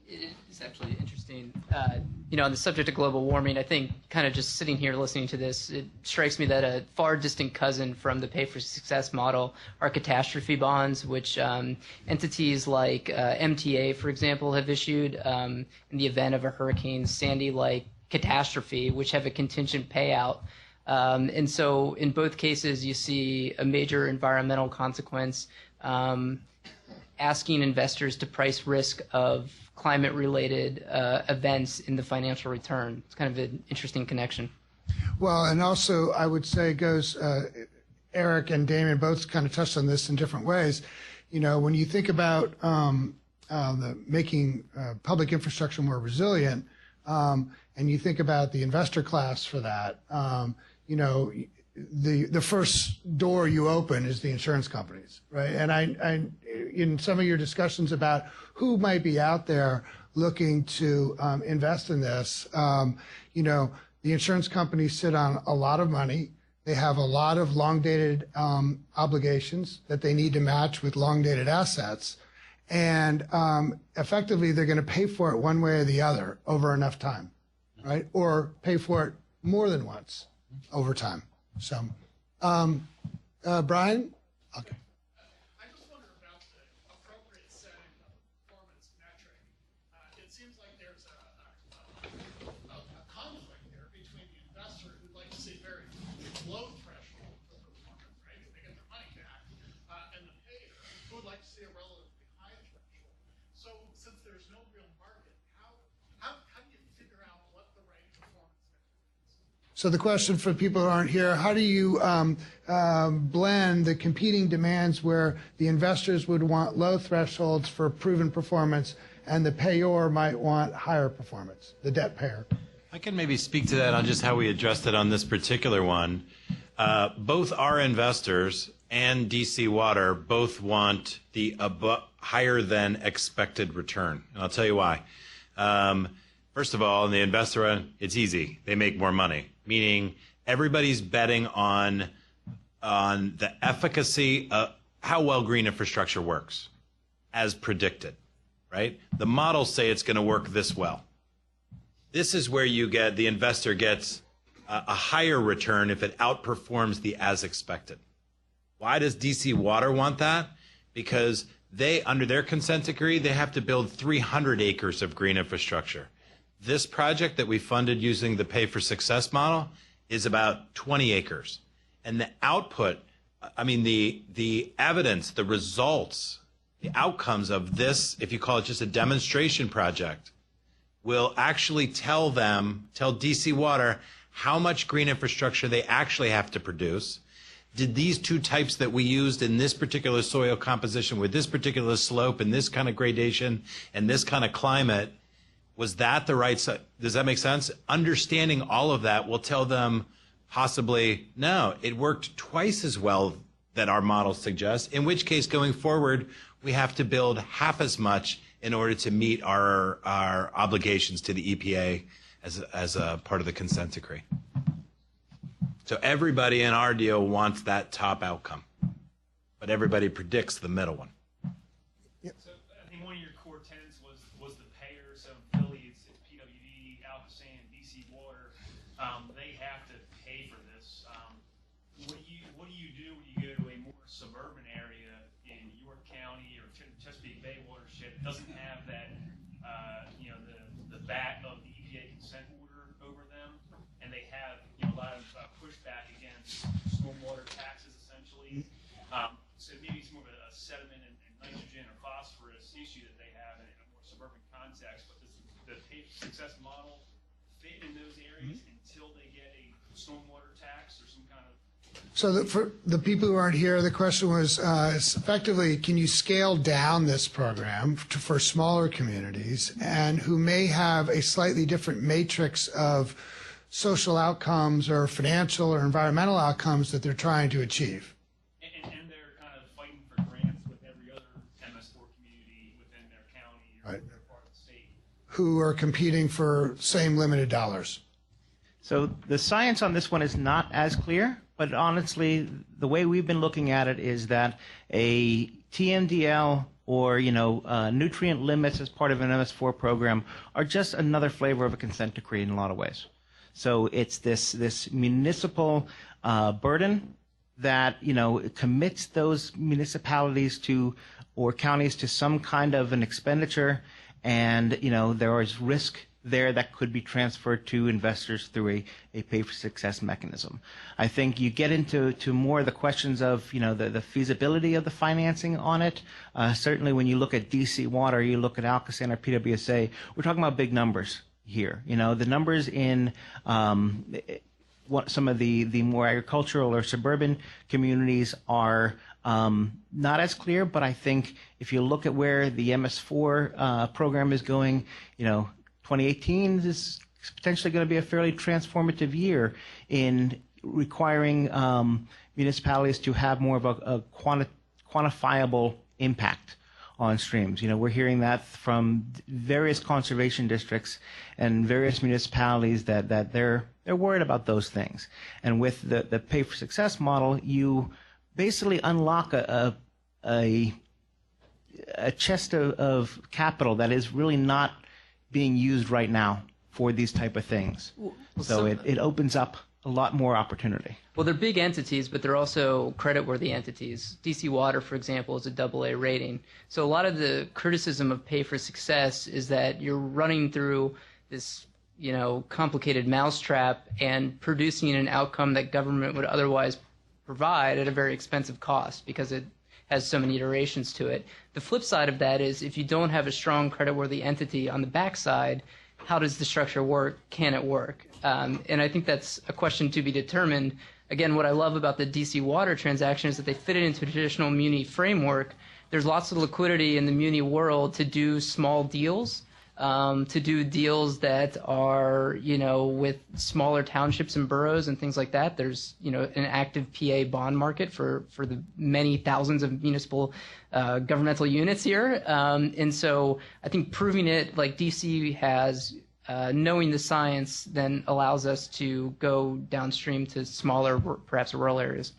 It's actually interesting. On the subject of global warming, I think kind of just sitting here listening to this, it strikes me that a far distant cousin from the pay for success model are catastrophe bonds, which entities like MTA, for example, have issued in the event of a Hurricane Sandy-like catastrophe, which have a contingent payout. And so in both cases, you see a major environmental consequence, asking investors to price risk of climate-related events in the financial return. It's kind of an interesting connection. Well, and also I would say Eric and Damon both kind of touched on this in different ways. When you think about making public infrastructure more resilient, and you think about the investor class for that, the first door you open is the insurance companies, right? And I in some of your discussions about who might be out there looking to invest in this, the insurance companies sit on a lot of money. They have a lot of long-dated obligations that they need to match with long-dated assets. And effectively, they're going to pay for it one way or the other over enough time, right? Or pay for it more than once over time. So, Brian? Okay. I just wonder about the appropriate setting of a performance metric. It seems like there's a conflict there between the investor who'd like to see very low threshold for performance, right, if they get their money back, and the payer who would like to see a relatively high threshold. So, since there's no real market, how do you figure out what the right performance metric is? So the question for people who aren't here, how do you blend the competing demands where the investors would want low thresholds for proven performance and the payor might want higher performance, the debt payer? I can maybe speak to that on just how we addressed it on this particular one. Both our investors and DC Water both want the higher than expected return. And I'll tell you why. First of all, in the investor end, it's easy. They make more money, meaning everybody's betting on the efficacy of how well green infrastructure works, as predicted, right? The models say it's going to work this well. This is where the investor gets a higher return if it outperforms the as expected. Why does DC Water want that? Because under their consent decree, they have to build 300 acres of green infrastructure. This project that we funded using the pay for success model is about 20 acres. And the output, the evidence, the results the outcomes of this, if you call it just a demonstration project, will actually tell DC Water how much green infrastructure they actually have to produce. Did these two types that we used in this particular soil composition with this particular slope and this kind of gradation and this kind of climate, was that the right side? Does that make sense? Understanding all of that will tell them possibly, no, it worked twice as well that our models suggest, in which case going forward, we have to build half as much in order to meet our obligations to the EPA as a part of the consent decree. So everybody in our deal wants that top outcome, but everybody predicts the middle one. So I think one of your core tenets was the payers, so affiliates, PWD, Alcosan, DC Water, they have to pay for this. What do you do when you go to a more suburban area in York County or Chesapeake Bay watershed that doesn't have that, the back of the EPA consent order over them, and they have a lot of pushback against stormwater taxes, essentially. So maybe it's more of a sediment and nitrogen or phosphorus issue that they have in a more suburban context. But does the pay for success model fit in those areas until they get a stormwater tax or some kind of? So for the people who aren't here, the question was effectively, can you scale down this program for smaller communities and who may have a slightly different matrix of social outcomes or financial or environmental outcomes that they're trying to achieve? And they're kind of fighting for grants with every other MS4 community within their county or their part of the state. Who are competing for same limited dollars? So the science on this one is not as clear, but honestly, the way we've been looking at it is that a TMDL or nutrient limits as part of an MS4 program are just another flavor of a consent decree in a lot of ways. So it's this municipal burden that commits those municipalities to or counties to some kind of an expenditure, and there is risk there that could be transferred to investors through a pay for success mechanism. I think you get into more of the questions of the feasibility of the financing on it. Certainly when you look at DC Water, you look at Alcosan or PWSA, we're talking about big numbers here. The numbers in some of the more agricultural or suburban communities are not as clear, but I think if you look at where the MS4 program is going, 2018 is potentially going to be a fairly transformative year in requiring municipalities to have more of a quantifiable impact on streams. We're hearing that from various conservation districts and various municipalities that they're worried about those things. And with the pay for success model, you basically unlock a chest of capital that is really not being used right now for these type of things. So it opens up a lot more opportunity. Well, they're big entities, but they're also creditworthy entities. DC Water, for example, is a AA rating. So a lot of the criticism of pay for success is that you're running through this, complicated mousetrap and producing an outcome that government would otherwise provide at a very expensive cost because it has so many iterations to it. The flip side of that is if you don't have a strong creditworthy entity on the backside, how does the structure work? Can it work? And I think that's a question to be determined. Again, what I love about the DC Water transaction is that they fit it into a traditional muni framework. There's lots of liquidity in the muni world to do small deals, to do deals that are, with smaller townships and boroughs and things like that. There's, an active PA bond market for the many thousands of municipal governmental units here. And so I think proving it like DC has, knowing the science then allows us to go downstream to smaller, perhaps rural areas.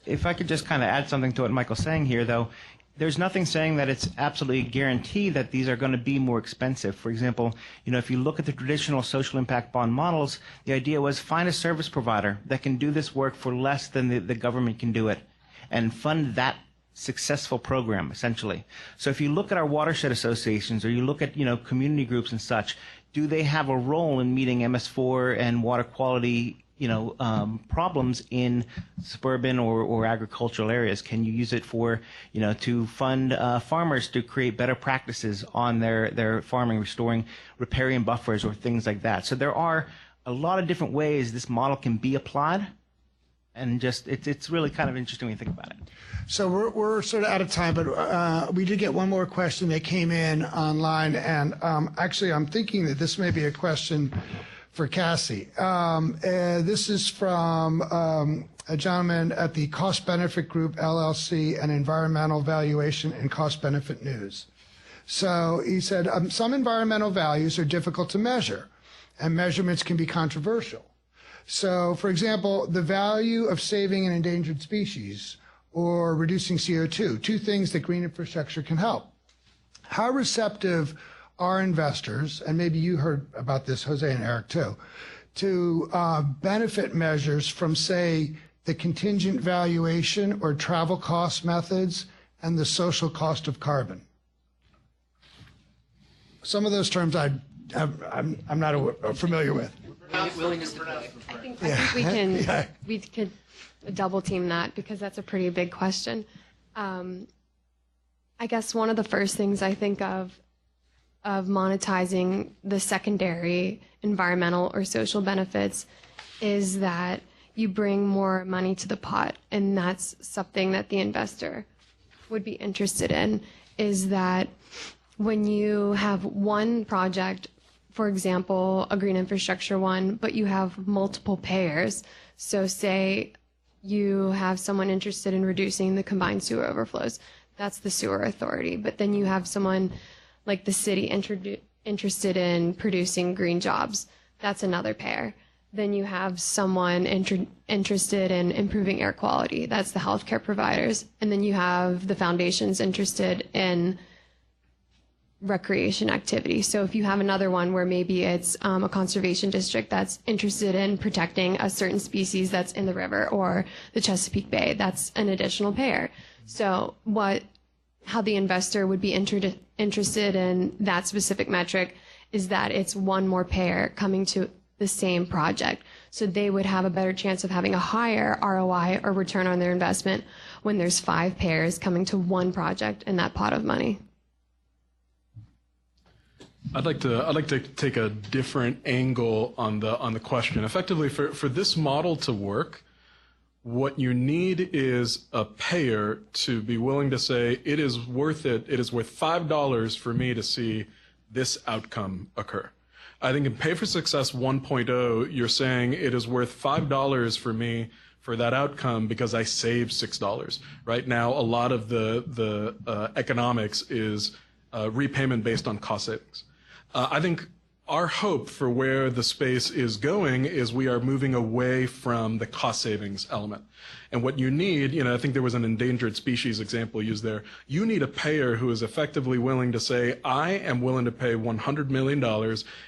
If I could just kind of add something to what Michael's saying here, though, there's nothing saying that it's absolutely guaranteed that these are going to be more expensive. For example, if you look at the traditional social impact bond models, the idea was find a service provider that can do this work for less than the government can do it and fund that successful program, essentially. So if you look at our watershed associations or you look at, community groups and such, do they have a role in meeting MS4 and water quality, problems in suburban or agricultural areas? Can you use it for, to fund farmers to create better practices on their farming, restoring riparian buffers or things like that? So there are a lot of different ways this model can be applied, and just it's really kind of interesting when you think about it. So we're sort of out of time, but we did get one more question that came in online, and actually I'm thinking that this may be a question for Cassie. This is from a gentleman at the Cost Benefit Group LLC and Environmental Valuation and Cost Benefit News. So he said, some environmental values are difficult to measure, and measurements can be controversial. So, for example, the value of saving an endangered species or reducing CO2, two things that green infrastructure can help. How receptive are investors, and maybe you heard about this, Jose and Eric too, to benefit measures from, say, the contingent valuation or travel cost methods and the social cost of carbon? Some of those terms I'm not familiar with. Willingness to pay. I think we could double team that, because that's a pretty big question. I guess one of the first things I think of monetizing the secondary environmental or social benefits is that you bring more money to the pot, and that's something that the investor would be interested in, is that when you have one project, for example, a green infrastructure one, but you have multiple payers. So say you have someone interested in reducing the combined sewer overflows. That's the sewer authority. But then you have someone like the city interested in producing green jobs. That's another payer. Then you have someone interested in improving air quality. That's the healthcare providers. And then you have the foundations interested in recreation activity. So if you have another one where maybe it's a conservation district that's interested in protecting a certain species that's in the river or the Chesapeake Bay, that's an additional payer. So how the investor would be interested in that specific metric is that it's one more payer coming to the same project. So they would have a better chance of having a higher ROI or return on their investment when there's 5 payers coming to one project in that pot of money. I'd like to take a different angle on the question. Effectively, for this model to work, what you need is a payer to be willing to say, it is worth it. It is worth $5 for me to see this outcome occur. I think in Pay for Success 1.0, you're saying it is worth $5 for me for that outcome because I saved $6. Right now, a lot of the economics is repayment based on cost savings. I think our hope for where the space is going is we are moving away from the cost savings element. And what you need, I think there was an endangered species example used there. You need a payer who is effectively willing to say, I am willing to pay $100 million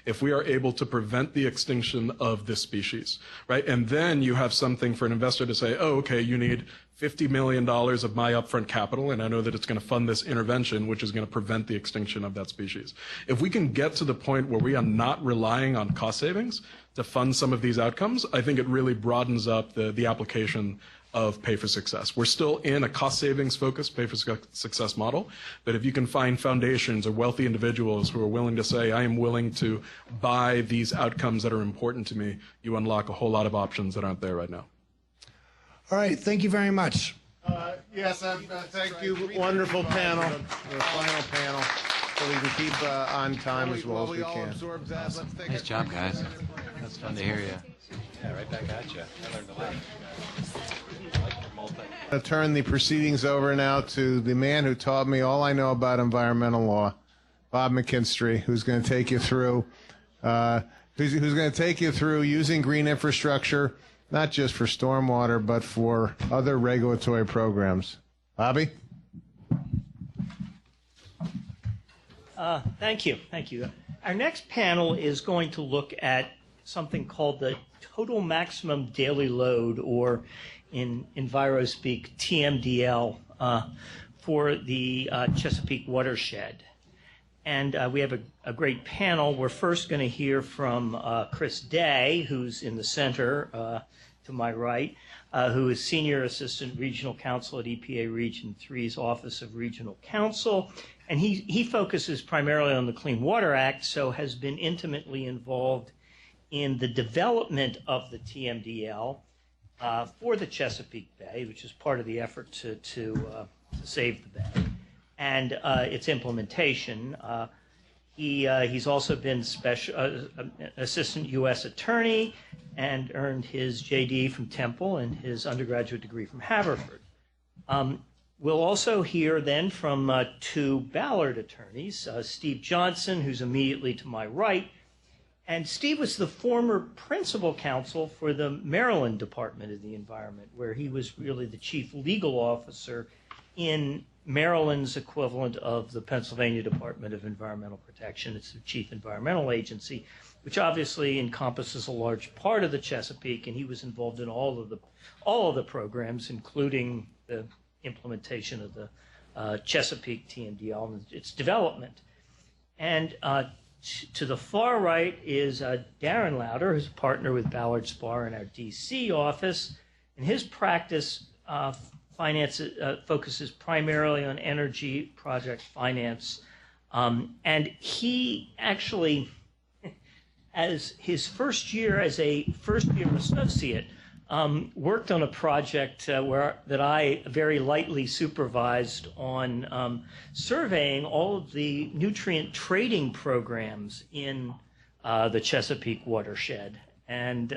if we are able to prevent the extinction of this species, right? And then you have something for an investor to say, oh, okay, you need $50 million of my upfront capital, and I know that it's going to fund this intervention, which is going to prevent the extinction of that species. If we can get to the point where we are not relying on cost savings to fund some of these outcomes, I think it really broadens up the application of Pay for Success. We're still in a cost savings focused Pay for Success model, but if you can find foundations or wealthy individuals who are willing to say, I am willing to buy these outcomes that are important to me, you unlock a whole lot of options that aren't there right now. All right, thank you very much. Yes, thank you. Wonderful panel. The final panel. So we can keep on time as well as we can. Nice job, guys. That's fun to hear you. Yeah, right back at you. I learned a lot. I'll turn the proceedings over now to the man who taught me all I know about environmental law, Bob McKinstry, who's going to take you through using green infrastructure, not just for stormwater, but for other regulatory programs. Bobby? Thank you. Our next panel is going to look at something called the total maximum daily load, or in Enviro speak, TMDL, for the Chesapeake watershed. and we have a great panel. We're first going to hear from Chris Day, who's in the center to my right, who is Senior Assistant Regional Counsel at EPA Region 3's Office of Regional Counsel. And he focuses primarily on the Clean Water Act, so has been intimately involved in the development of the TMDL for the Chesapeake Bay, which is part of the effort to save the bay, and its implementation. He's also been assistant U.S. attorney and earned his JD from Temple and his undergraduate degree from Haverford. We'll also hear then from two Ballard attorneys, Steve Johnson, who's immediately to my right, and Steve was the former principal counsel for the Maryland Department of the Environment, where he was really the chief legal officer in Maryland's equivalent of the Pennsylvania Department of Environmental Protection. It's the chief environmental agency, which obviously encompasses a large part of the Chesapeake, and he was involved in all of the programs, including the implementation of the Chesapeake TMDL and its development. And to the far right is Darren Lauder, who's a partner with Ballard Spahr in our DC office, and his practice focuses primarily on energy project finance. And he actually, as his first year as a first-year associate, worked on a project that I very lightly supervised on surveying all of the nutrient trading programs in the Chesapeake watershed, and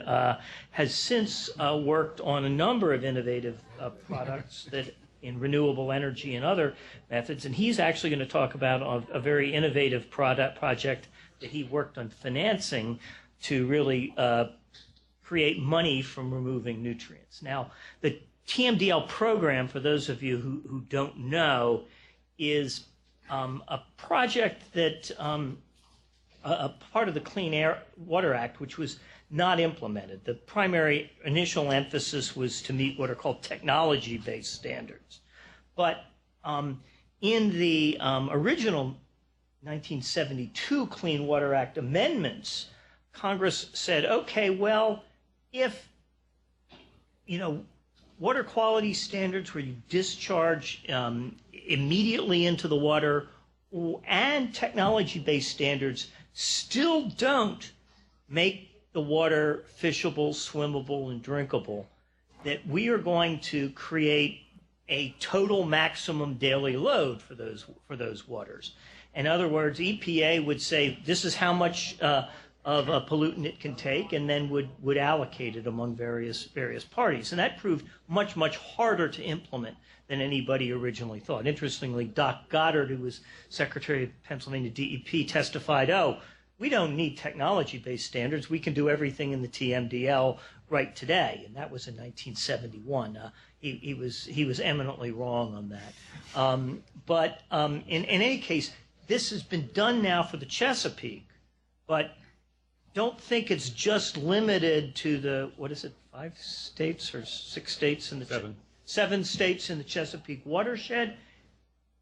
has since worked on a number of innovative products that in renewable energy and other methods. And he's actually going to talk about a very innovative project that he worked on financing to really create money from removing nutrients. Now, the TMDL program, for those of you who don't know, is a project that a part of the Clean Water Act, which was not implemented. The primary initial emphasis was to meet what are called technology-based standards. But in the original 1972 Clean Water Act amendments, Congress said, okay, well, if, water quality standards where you discharge immediately into the water and technology-based standards still don't make the water fishable, swimmable, and drinkable, that we are going to create a total maximum daily load for those waters. In other words, EPA would say this is how much of a pollutant it can take, and then would allocate it among various parties. And that proved much, much harder to implement than anybody originally thought. Interestingly, Doc Goddard, who was Secretary of Pennsylvania DEP, testified, we don't need technology-based standards. We can do everything in the TMDL right today. And that was in 1971. He was eminently wrong on that. But in any case, this has been done now for the Chesapeake, but don't think it's just limited to the, 5 states or 6 states in the 7 states in the Chesapeake watershed.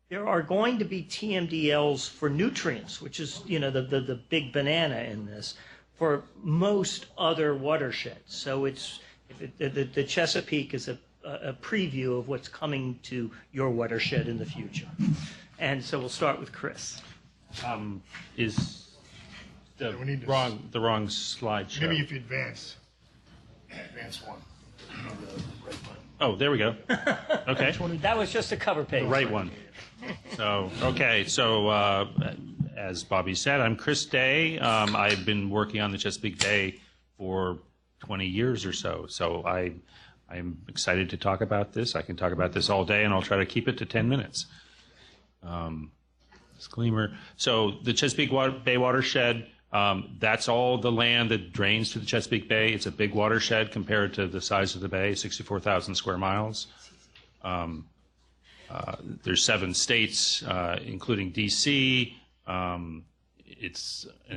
There are going to be TMDLs for nutrients, which is, the big banana in this, for most other watersheds. So the Chesapeake is a preview of what's coming to your watershed in the future. And so we'll start with Chris. Is the wrong slideshow? Maybe if you advance one. Oh, there we go. Okay. That was just a cover page. The right one. So, as Bobby said, I'm Chris Day. I've been working on the Chesapeake Bay for 20 years or so. So I'm excited to talk about this. I can talk about this all day, and I'll try to keep it to 10 minutes. Disclaimer. So the Chesapeake Bay watershed, that's all the land that drains to the Chesapeake Bay. It's a big watershed compared to the size of the bay, 64,000 square miles. There's 7 states, including DC. It's an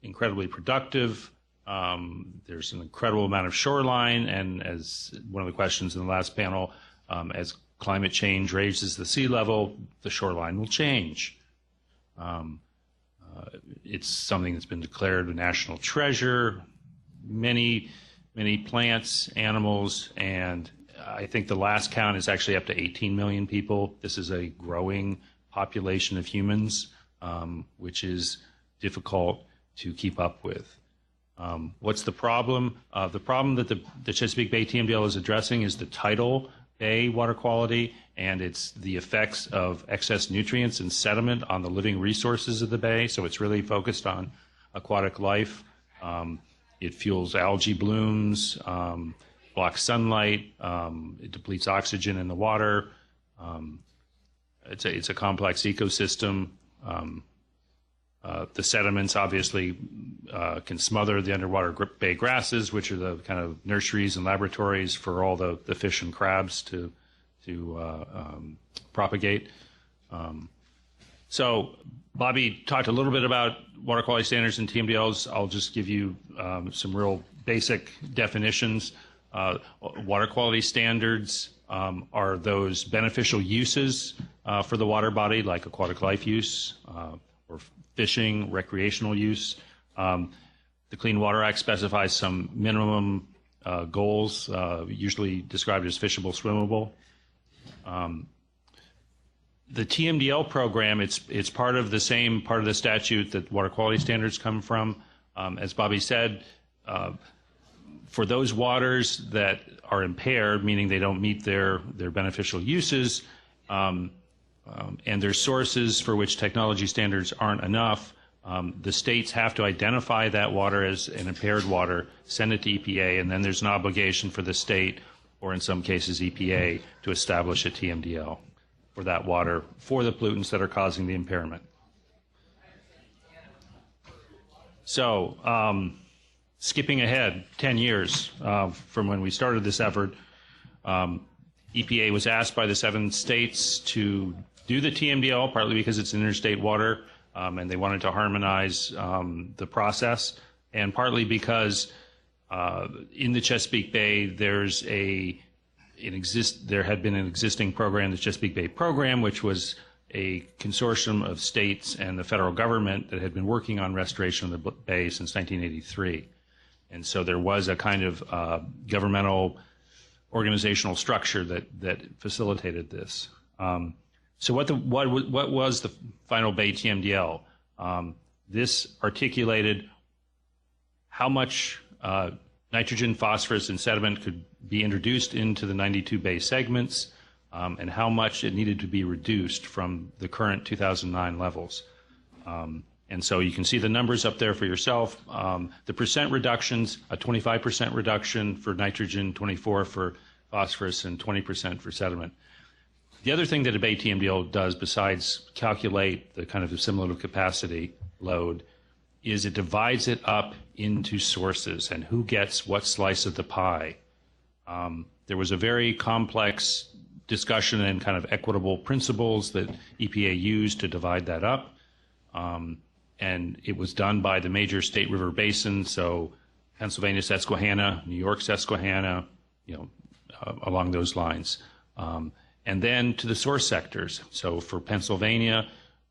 incredibly productive. There's an incredible amount of shoreline, and as one of the questions in the last panel, as climate change raises the sea level, the shoreline will change. It's something that's been declared a national treasure. Many plants, animals, and I think the last count is actually up to 18 million people. This is a growing population of humans, which is difficult to keep up with. What's the problem? The problem that the Chesapeake Bay TMDL is addressing is the tidal bay water quality, and it's the effects of excess nutrients and sediment on the living resources of the bay. So it's really focused on aquatic life. It fuels algae blooms, blocks sunlight, it depletes oxygen in the water. It's a complex ecosystem. The sediments obviously can smother the underwater bay grasses, which are the kind of nurseries and laboratories for all the fish and crabs to propagate. So Bobby talked a little bit about water quality standards and TMDLs. I'll just give you some real basic definitions. Water quality standards are those beneficial uses for the water body, like aquatic life use or fishing, recreational use. The Clean Water Act specifies some minimum goals, usually described as fishable, swimmable. The TMDL program, it's part of the same part of the statute that water quality standards come from. As Bobby said, for those waters that are impaired, meaning they don't meet their beneficial uses, and there's sources for which technology standards aren't enough, the states have to identify that water as an impaired water, send it to EPA, and then there's an obligation for the state, or in some cases EPA, to establish a TMDL for that water for the pollutants that are causing the impairment. So, skipping ahead 10 years from when we started this effort, EPA was asked by the 7 states to do the TMDL, partly because it's interstate water, and they wanted to harmonize the process, and partly because in the Chesapeake Bay there had been an existing program, the Chesapeake Bay Program, which was a consortium of states and the federal government that had been working on restoration of the bay since 1983. And so there was a kind of governmental organizational structure that facilitated this. So what was the final Bay TMDL? This articulated how much nitrogen, phosphorus, and sediment could be introduced into the 92 bay segments, and how much it needed to be reduced from the current 2009 levels. And so you can see the numbers up there for yourself. The percent reductions, a 25% reduction for nitrogen, 24% for phosphorus, and 20% for sediment. The other thing that a Bay TMDL does, besides calculate the kind of assimilative capacity load, is it divides it up into sources and who gets what slice of the pie. There was a very complex discussion and kind of equitable principles that EPA used to divide that up. And it was done by the major state river basins, so Pennsylvania Susquehanna, New York Susquehanna, along those lines. And then to the source sectors. So for Pennsylvania,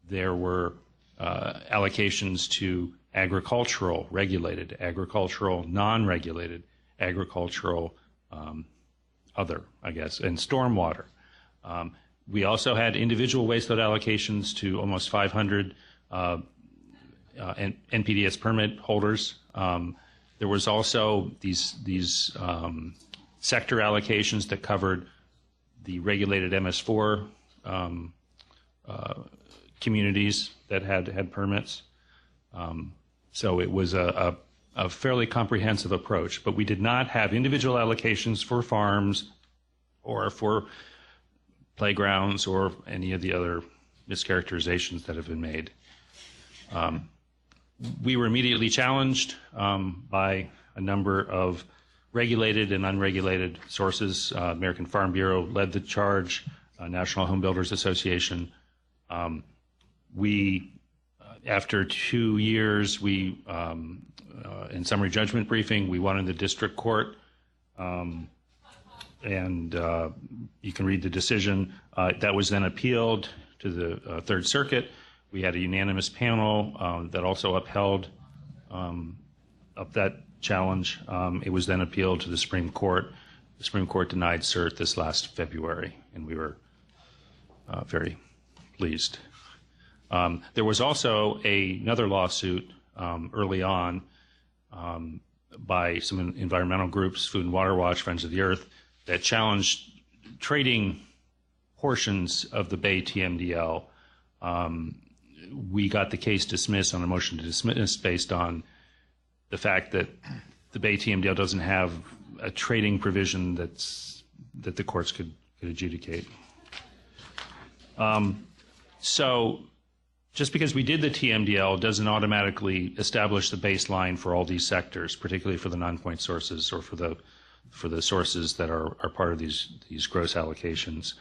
there were allocations to agricultural, regulated, agricultural, non-regulated, agricultural, other, I guess, and stormwater. We also had individual wastewater allocations to almost 500 NPDES permit holders. There was also these sector allocations that covered the regulated MS4 communities that had permits. So it was a fairly comprehensive approach, but we did not have individual allocations for farms or for playgrounds or any of the other mischaracterizations that have been made. We were immediately challenged by a number of regulated and unregulated sources. American Farm Bureau led the charge, National Home Builders Association. After 2 years, in summary judgment briefing, we won in the district court, and you can read the decision. That was then appealed to the Third Circuit, We had a unanimous panel that also upheld up that challenge. It was then appealed to the Supreme Court. The Supreme Court denied cert this last February, and we were very pleased. There was also another lawsuit early on by some environmental groups, Food and Water Watch, Friends of the Earth, that challenged trading portions of the Bay TMDL. We got the case dismissed on a motion to dismiss based on the fact that the Bay TMDL doesn't have a trading provision that the courts could adjudicate. So just because we did the TMDL doesn't automatically establish the baseline for all these sectors, particularly for the non-point sources or for the sources that are part of these gross allocations.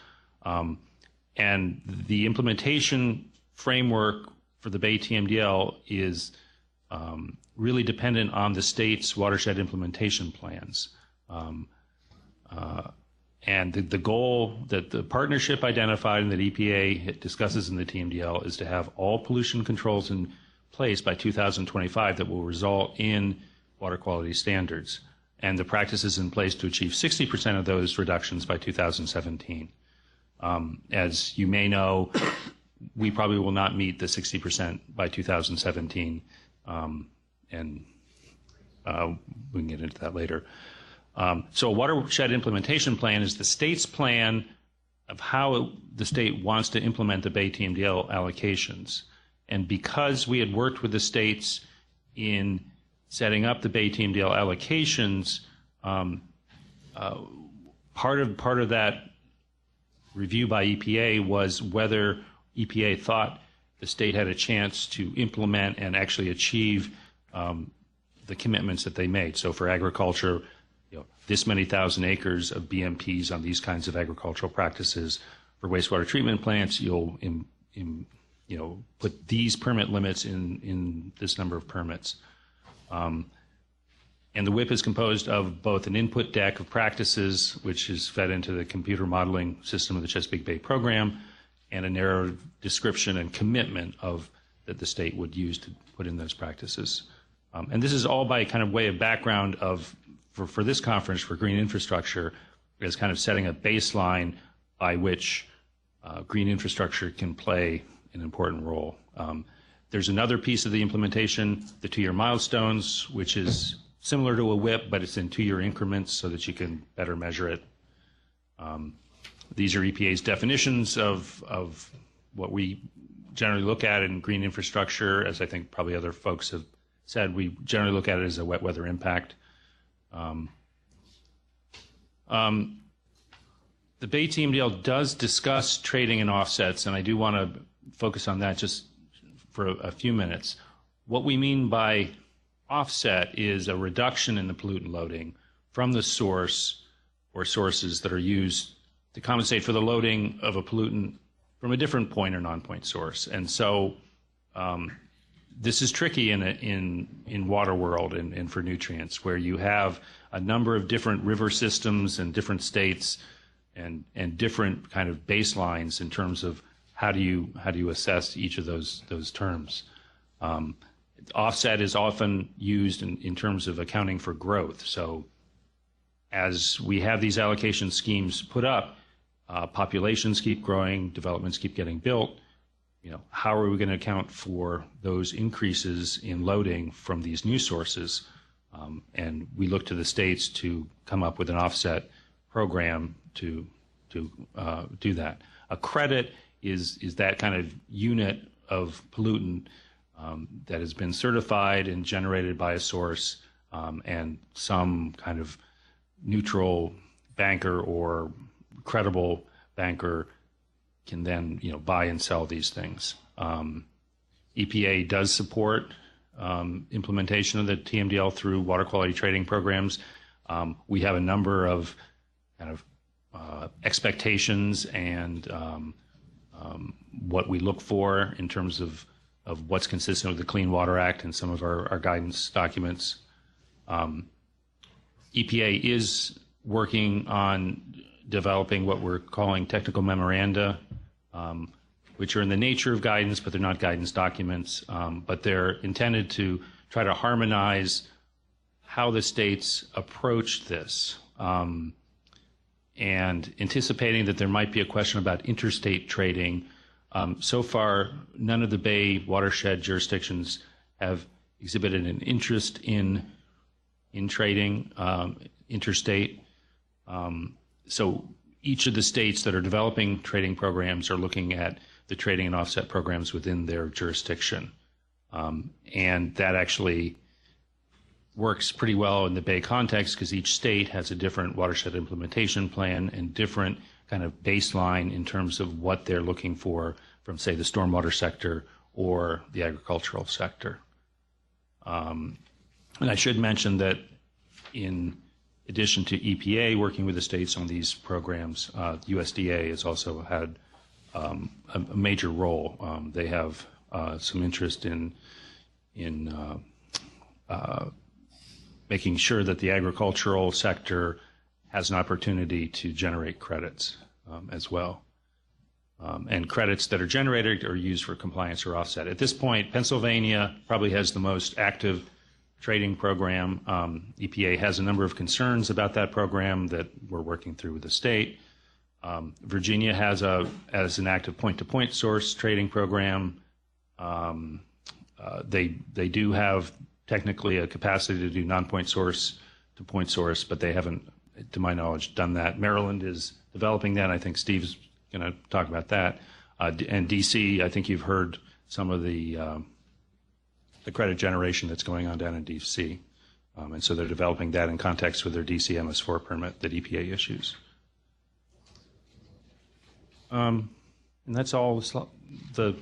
And the implementation framework for the Bay TMDL is really dependent on the state's watershed implementation plans. And the goal that the partnership identified and that EPA discusses in the TMDL is to have all pollution controls in place by 2025 that will result in water quality standards, and the practices in place to achieve 60% of those reductions by 2017. As you may know, we probably will not meet the 60% by 2017, and we can get into that later. So a watershed implementation plan is the state's plan of how the state wants to implement the Bay TMDL allocations. And because we had worked with the states in setting up the Bay TMDL allocations, part of that review by EPA was whether EPA thought the state had a chance to implement and actually achieve the commitments that they made. So for agriculture, this many thousand acres of BMPs on these kinds of agricultural practices. For wastewater treatment plants, you'll put these permit limits in this number of permits. And the WIP is composed of both an input deck of practices, which is fed into the computer modeling system of the Chesapeake Bay program, and a narrow description and commitment that the state would use to put in those practices. And this is all by kind of way of background for this conference for green infrastructure, is kind of setting a baseline by which green infrastructure can play an important role. There's another piece of the implementation, the 2-year milestones, which is similar to a WIP, but it's in 2-year increments so that you can better measure it. These are EPA's definitions of what we generally look at in green infrastructure. As I think probably other folks have said, we generally look at it as a wet weather impact. The Bay TMDL does discuss trading and offsets, and I do want to focus on that just for a few minutes. What we mean by offset is a reduction in the pollutant loading from the source or sources that are used to compensate for the loading of a pollutant from a different point or non-point source. And so this is tricky in water world and for nutrients, where you have a number of different river systems and different states and different kind of baselines in terms of how do you assess each of those terms. Offset is often used in terms of accounting for growth. So as we have these allocation schemes put up, populations keep growing, developments keep getting built. How are we going to account for those increases in loading from these new sources? And we look to the states to come up with an offset program to do that. A credit is that kind of unit of pollutant that has been certified and generated by a source, and some kind of neutral banker or credible banker can then buy and sell these things. EPA does support implementation of the TMDL through water quality trading programs. We have a number of kind of expectations and what we look for in terms of what's consistent with the Clean Water Act and some of our guidance documents. EPA is working on developing what we're calling technical memoranda which are in the nature of guidance, but they're not guidance documents. But they're intended to try to harmonize how the states approach this, and anticipating that there might be a question about interstate trading. So far, none of the Bay watershed jurisdictions have exhibited an interest in trading interstate. So each of the states that are developing trading programs are looking at the trading and offset programs within their jurisdiction. And that actually works pretty well in the Bay context because each state has a different watershed implementation plan and different kind of baseline in terms of what they're looking for from, say, the stormwater sector or the agricultural sector. And I should mention that in addition to EPA working with the states on these programs, USDA has also had a major role. They have some interest in making sure that the agricultural sector has an opportunity to generate credits as well. And credits that are generated are used for compliance or offset. At this point, Pennsylvania probably has the most active trading program. EPA has a number of concerns about that program that we're working through with the state. Virginia has an active point-to-point source trading program. They do have technically a capacity to do non-point source to point source, but they haven't, to my knowledge, done that. Maryland is developing that. I think Steve's going to talk about that. And DC, I think you've heard some of the credit generation that's going on down in DC. And so they're developing that in context with their DC MS4 permit that EPA issues. And that's all the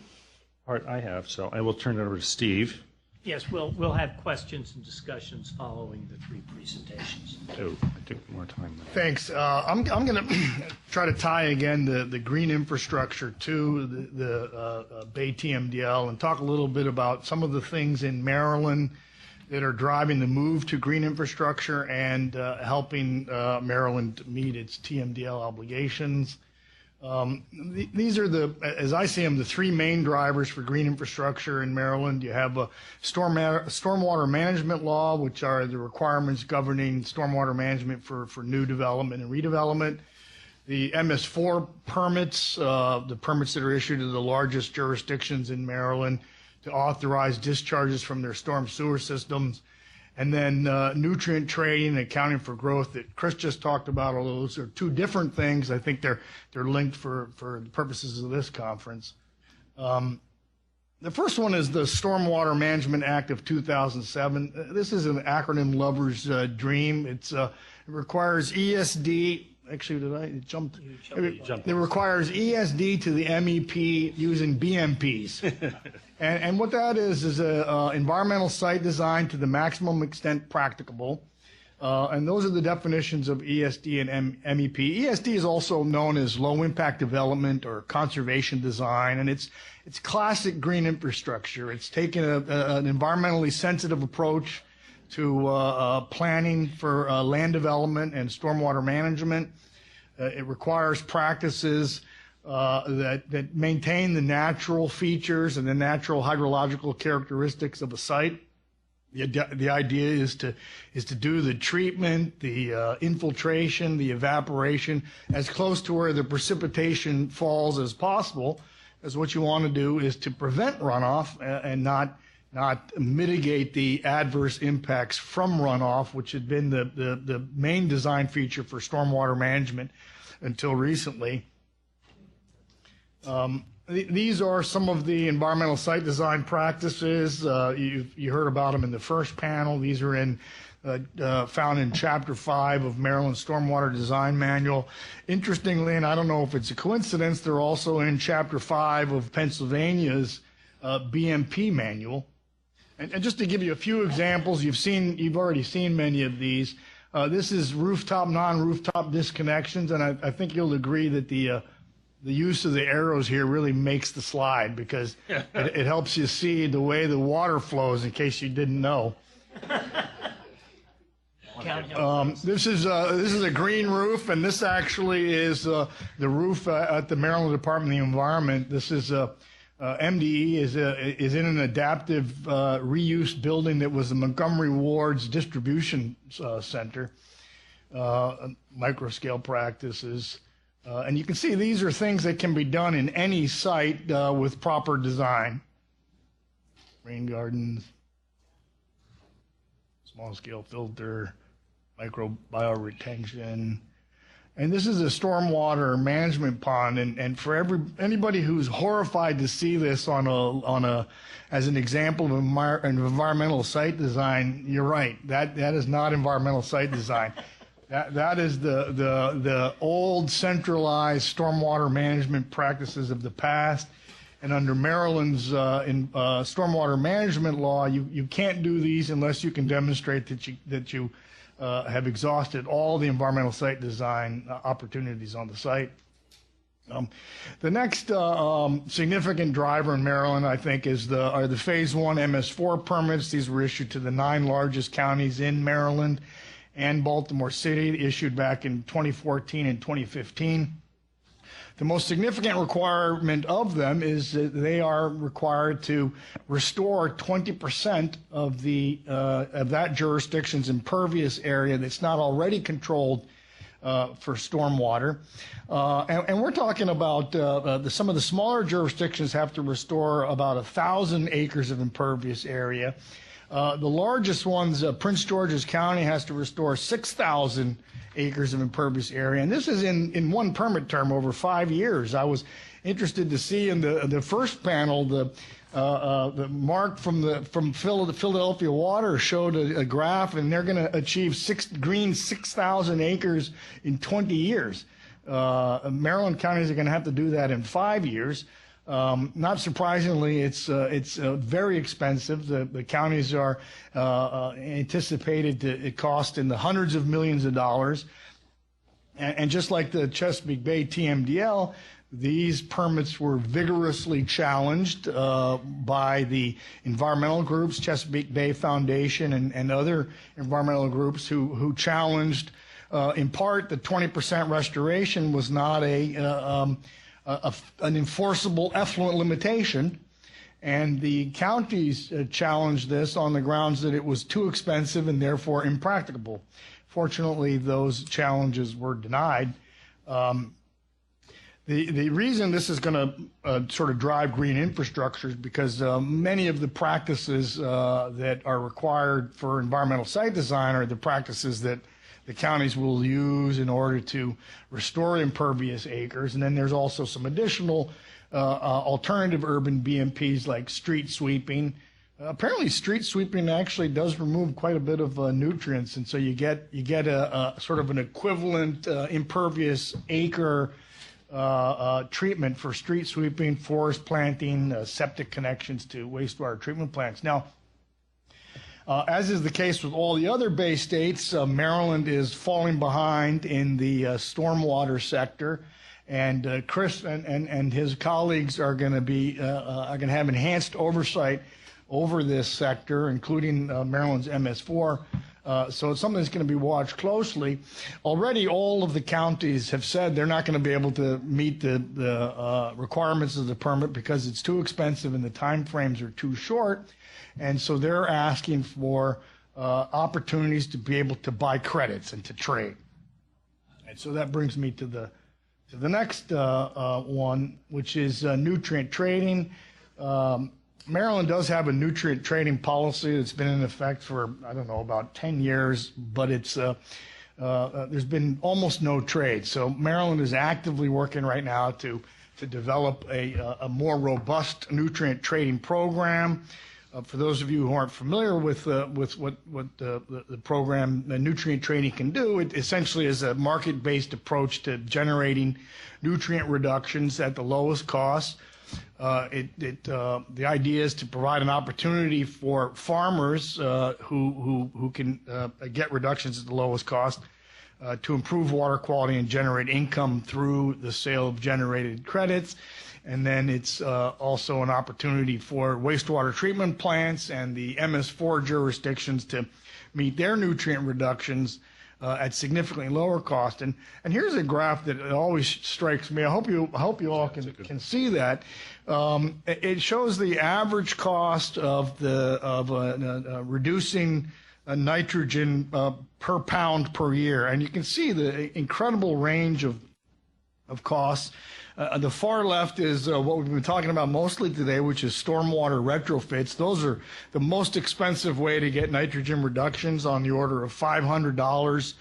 part I have, so I will turn it over to Steve. Yes, we'll have questions and discussions following the three presentations. Oh, I took more time than Thanks. I'm going to try to tie again the green infrastructure to the Bay TMDL and talk a little bit about some of the things in Maryland that are driving the move to green infrastructure and helping Maryland meet its TMDL obligations. These are as I see them, the three main drivers for green infrastructure in Maryland. You have a stormwater management law, which are the requirements governing stormwater management for new development and redevelopment. The MS4 permits, the permits that are issued to the largest jurisdictions in Maryland to authorize discharges from their storm sewer systems. And then nutrient trading and accounting for growth that Chris just talked about, although those are two different things. I think they're linked for the purposes of this conference. The first one is the Stormwater Management Act of 2007. This is an acronym lover's dream. It requires ESD. Actually, did I jump? It requires ESD to the MEP using BMPs. And what that is environmental site design to the maximum extent practicable. And those are the definitions of ESD and MEP. ESD is also known as low impact development or conservation design, and it's classic green infrastructure. It's taken an environmentally sensitive approach to planning for land development and stormwater management. It requires practices that maintain the natural features and the natural hydrological characteristics of a site. The idea is to do the treatment, the infiltration, the evaporation as close to where the precipitation falls as possible, as what you want to do is to prevent runoff and not mitigate the adverse impacts from runoff, which had been the main design feature for stormwater management until recently. These are some of the environmental site design practices. You heard about them in the first panel. These are found in Chapter 5 of Maryland's Stormwater Design Manual. Interestingly, and I don't know if it's a coincidence, they're also in Chapter 5 of Pennsylvania's BMP manual. And just to give you a few examples, you've already seen many of these. This is rooftop, non-rooftop disconnections, and I think you'll agree that the use of the arrows here really makes the slide because it helps you see the way the water flows in case you didn't know. This is a green roof, and this actually is the roof at the Maryland Department of the Environment. This is MDE is in an adaptive reuse building that was the Montgomery Ward's distribution center, micro-scale practices. And you can see these are things that can be done in any site with proper design. Rain gardens, small-scale filter, microbial retention. And this is a stormwater management pond, and for anybody who's horrified to see this as an example of an environmental site design, you're right. That is not environmental site design. That is the old centralized stormwater management practices of the past. And under Maryland's stormwater management law, you can't do these unless you can demonstrate that you have exhausted all the environmental site design opportunities on the site. The next significant driver in Maryland, I think, are the Phase 1 MS4 permits. These were issued to the 9 largest counties in Maryland and Baltimore City, issued back in 2014 and 2015. The most significant requirement of them is that they are required to restore 20% of that jurisdiction's impervious area that's not already controlled for stormwater. And we're talking about some of the smaller jurisdictions have to restore about 1,000 acres of impervious area. The largest ones, Prince George's County, has to restore 6,000 acres of impervious area, and this is in one permit term over 5 years. I was interested to see in the first panel the mark from Philadelphia Water showed a graph, and they're going to achieve 6,000 acres in 20 years. Maryland counties are going to have to do that in 5 years. Not surprisingly, it's very expensive. The counties are anticipated to cost in the hundreds of millions of dollars. And just like the Chesapeake Bay TMDL, these permits were vigorously challenged by the environmental groups, Chesapeake Bay Foundation and other environmental groups who challenged, in part, the 20% restoration was not an enforceable effluent limitation, and the counties challenged this on the grounds that it was too expensive and therefore impracticable. Fortunately, those challenges were denied. The reason this is going to sort of drive green infrastructure is because many of the practices that are required for environmental site design are the practices that the counties will use in order to restore impervious acres. And then there's also some additional alternative urban BMPs like street sweeping. Apparently street sweeping actually does remove quite a bit of nutrients, and so you get a sort of an equivalent impervious acre treatment for street sweeping, forest planting, septic connections to wastewater treatment plants. Now, as is the case with all the other Bay states, Maryland is falling behind in the stormwater sector, and Chris and his colleagues are going to have enhanced oversight over this sector, including Maryland's MS4. So it's something that's going to be watched closely. Already, all of the counties have said they're not going to be able to meet the requirements of the permit because it's too expensive and the time frames are too short. And so they're asking for opportunities to be able to buy credits and to trade. And so that brings me to the next one, which is nutrient trading. Maryland does have a nutrient trading policy that's been in effect for, I don't know, about 10 years, but it's there's been almost no trade. So Maryland is actively working right now to develop a more robust nutrient trading program. For those of you who aren't familiar with what the program, the nutrient trading can do, it essentially is a market-based approach to generating nutrient reductions at the lowest cost. The idea is to provide an opportunity for farmers who can get reductions at the lowest cost to improve water quality and generate income through the sale of generated credits. And then it's also an opportunity for wastewater treatment plants and the MS4 jurisdictions to meet their nutrient reductions at significantly lower cost. And here's a graph that always strikes me. I hope you all can see that. It shows the average cost of reducing nitrogen per pound per year, and you can see the incredible range of costs. The far left is what we've been talking about mostly today, which is stormwater retrofits. Those are the most expensive way to get nitrogen reductions, on the order of $500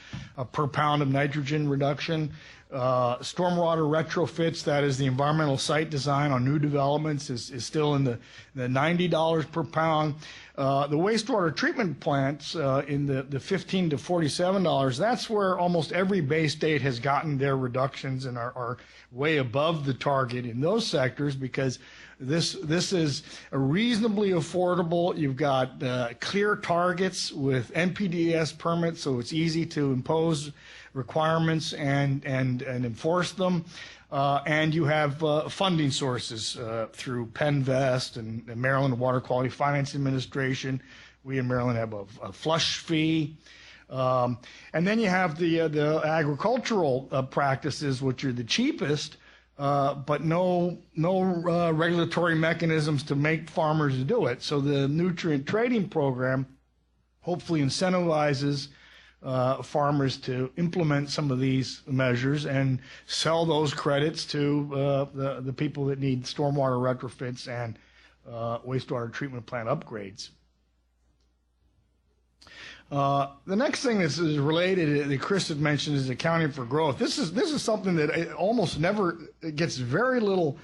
per pound of nitrogen reduction. Stormwater retrofits, that is the environmental site design on new developments, is still in the $90 per pound. The wastewater treatment plants in the $15 to $47, that's where almost every Bay State has gotten their reductions and are way above the target in those sectors, because this is a reasonably affordable. You've got clear targets with NPDES permits, so it's easy to impose requirements and enforce them. And you have funding sources through PennVest and Maryland Water Quality Finance Administration. We in Maryland have a flush fee. And then you have the agricultural practices, which are the cheapest, but no regulatory mechanisms to make farmers do it. So the nutrient trading program hopefully incentivizes farmers to implement some of these measures and sell those credits to the people that need stormwater retrofits and wastewater treatment plant upgrades. The next thing that is related that Chris had mentioned is accounting for growth. This is something that almost never gets very little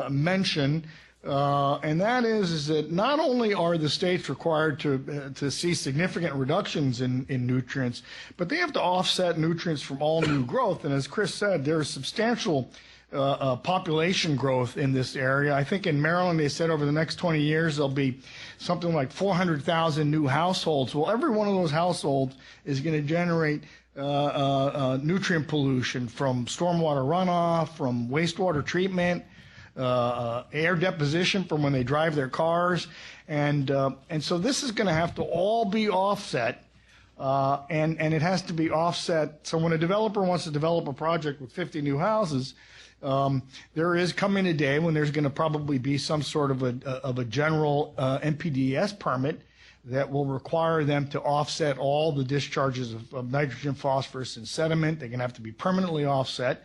mention. And that is that not only are the states required to see significant reductions in nutrients, but they have to offset nutrients from all new growth. And as Chris said, there's substantial population growth in this area. I think in Maryland they said over the next 20 years there'll be something like 400,000 new households. Well, every one of those households is going to generate nutrient pollution from stormwater runoff, from wastewater treatment, air deposition from when they drive their cars, and so this is going to have to all be offset, and it has to be offset. So when a developer wants to develop a project with 50 new houses, there is coming a day when there's going to probably be some sort of a general NPDES permit that will require them to offset all the discharges of nitrogen, phosphorus, and sediment. They're going to have to be permanently offset.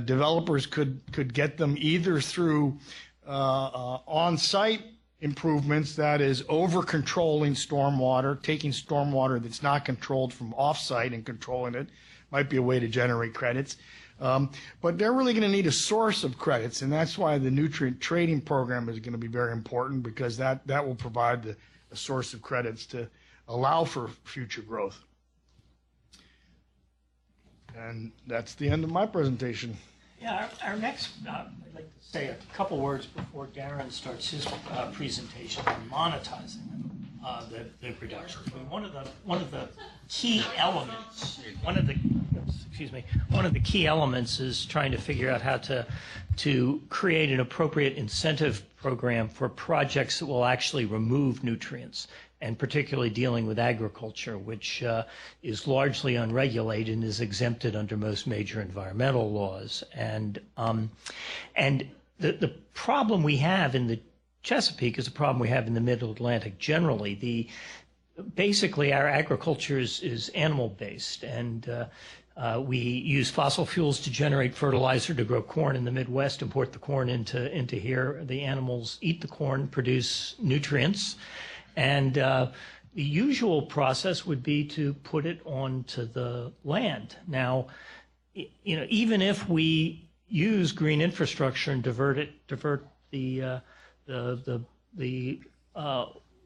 Developers could get them either through on-site improvements, that is over-controlling stormwater, taking stormwater that's not controlled from off-site and controlling it. Might be a way to generate credits. But they're really going to need a source of credits, and that's why the nutrient trading program is going to be very important, because that will provide a source of credits to allow for future growth. And that's the end of my presentation. Yeah, our next, I'd like to say a couple words before Darren starts his presentation on monetizing the reductions. I mean, one of the key elements, one of the key elements is trying to figure out how to create an appropriate incentive program for projects that will actually remove nutrients, and particularly dealing with agriculture, which is largely unregulated and is exempted under most major environmental laws. And the problem we have in the Chesapeake is a problem we have in the Middle Atlantic generally. Basically, our agriculture is animal-based, and we use fossil fuels to generate fertilizer to grow corn in the Midwest, import the corn into here. The animals eat the corn, produce nutrients. And the usual process would be to put it onto the land. Now, even if we use green infrastructure and divert the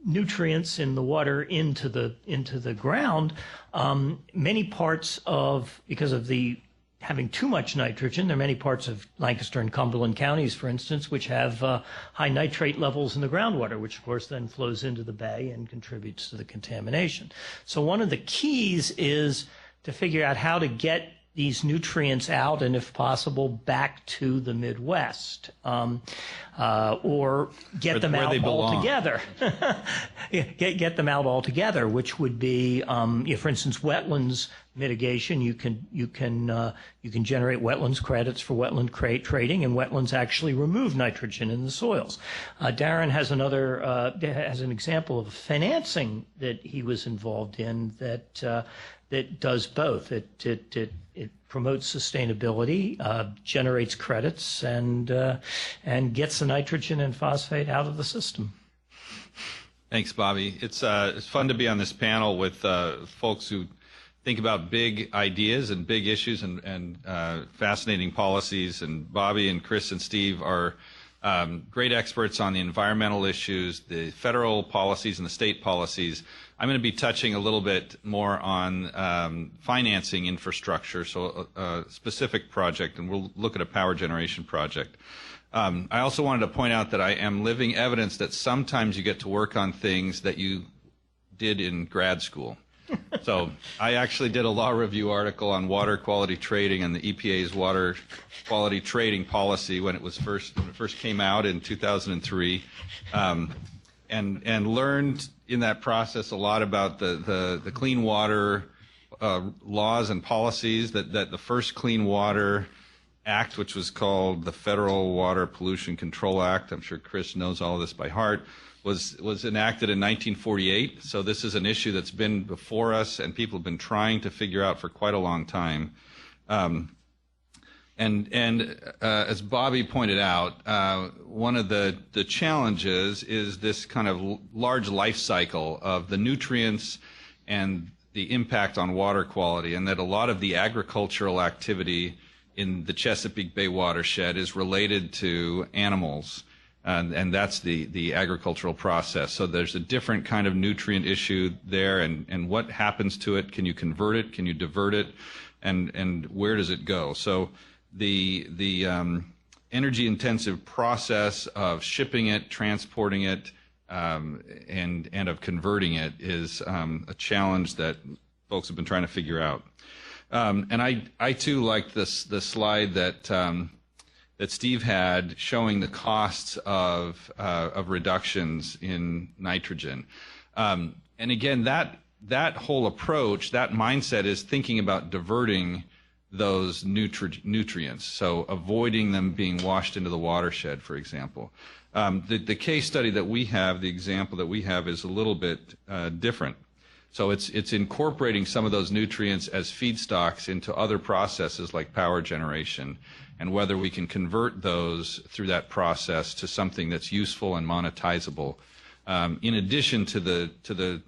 nutrients in the water into the ground, many parts because of having too much nitrogen, there are many parts of Lancaster and Cumberland counties, for instance, which have high nitrate levels in the groundwater, which of course then flows into the bay and contributes to the contamination. So one of the keys is to figure out how to get these nutrients out and, if possible, back to the Midwest, or get them out altogether. Get them out altogether, which would be, for instance, wetlands mitigation. You can generate wetlands credits for wetland trading, and wetlands actually remove nitrogen in the soils. Darren has has an example of financing that he was involved in that does both. It promotes sustainability, generates credits, and gets the nitrogen and phosphate out of the system. Thanks, Bobby. It's fun to be on this panel with folks who think about big ideas and big issues and fascinating policies. And Bobby and Chris and Steve are great experts on the environmental issues, the federal policies and the state policies. I'm going to be touching a little bit more on financing infrastructure, so a specific project, and we'll look at a power generation project. I also wanted to point out that I am living evidence that sometimes you get to work on things that you did in grad school. So I actually did a law review article on water quality trading and the EPA's water quality trading policy when it first came out in 2003, and learned in that process a lot about the clean water laws and policies that the first Clean Water Act, which was called the Federal Water Pollution Control Act, I'm sure Chris knows all of this by heart, was enacted in 1948. So this is an issue that's been before us and people have been trying to figure out for quite a long time. As Bobby pointed out, one of the challenges is this kind of large life cycle of the nutrients and the impact on water quality, and that a lot of the agricultural activity in the Chesapeake Bay watershed is related to animals. And that's the agricultural process. So there's a different kind of nutrient issue there, and what happens to it? Can you convert it? Can you divert it? And where does it go? So the energy intensive process of shipping it, transporting it, and of converting it is a challenge that folks have been trying to figure out. And I too like the slide that Steve had showing the costs of reductions in nitrogen. And again, that whole approach, that mindset is thinking about diverting those nutrients, so avoiding them being washed into the watershed, for example. The case study that we have, the example that we have, is a little bit different. So it's incorporating some of those nutrients as feedstocks into other processes like power generation, and whether we can convert those through that process to something that's useful and monetizable, in addition to the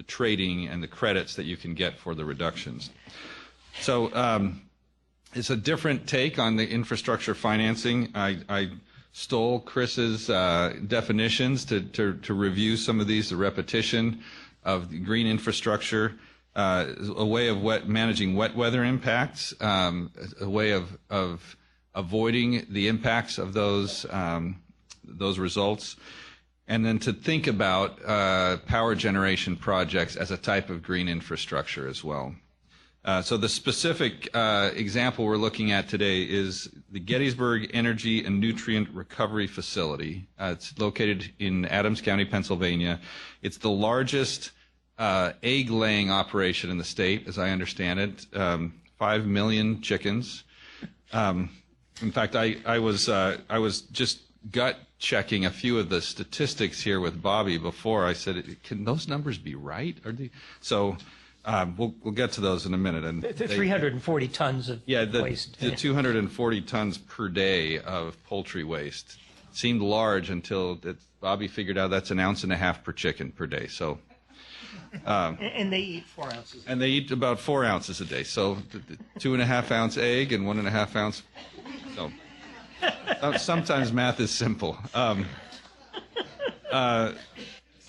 trading and the credits that you can get for the reductions. So it's a different take on the infrastructure financing. I stole Chris's definitions to review some of these, the repetition of the green infrastructure, a way of managing wet weather impacts, a way of avoiding the impacts of those results, and then to think about power generation projects as a type of green infrastructure as well. So the specific example we're looking at today is the Gettysburg Energy and Nutrient Recovery Facility. It's located in Adams County, Pennsylvania. It's the largest egg-laying operation in the state, as I understand it. 5 million chickens. In fact, I was just gut checking a few of the statistics here with Bobby before. I said, can those numbers be right? So we'll get to those in a minute. And 340 tons of waste. The 240 tons per day of poultry waste seemed large until Bobby figured out that's 1.5 ounces per chicken per day. So. And they eat 4 ounces. And they eat about 4 ounces a day. So 2.5 ounce egg and 1.5 ounce. So sometimes math is simple.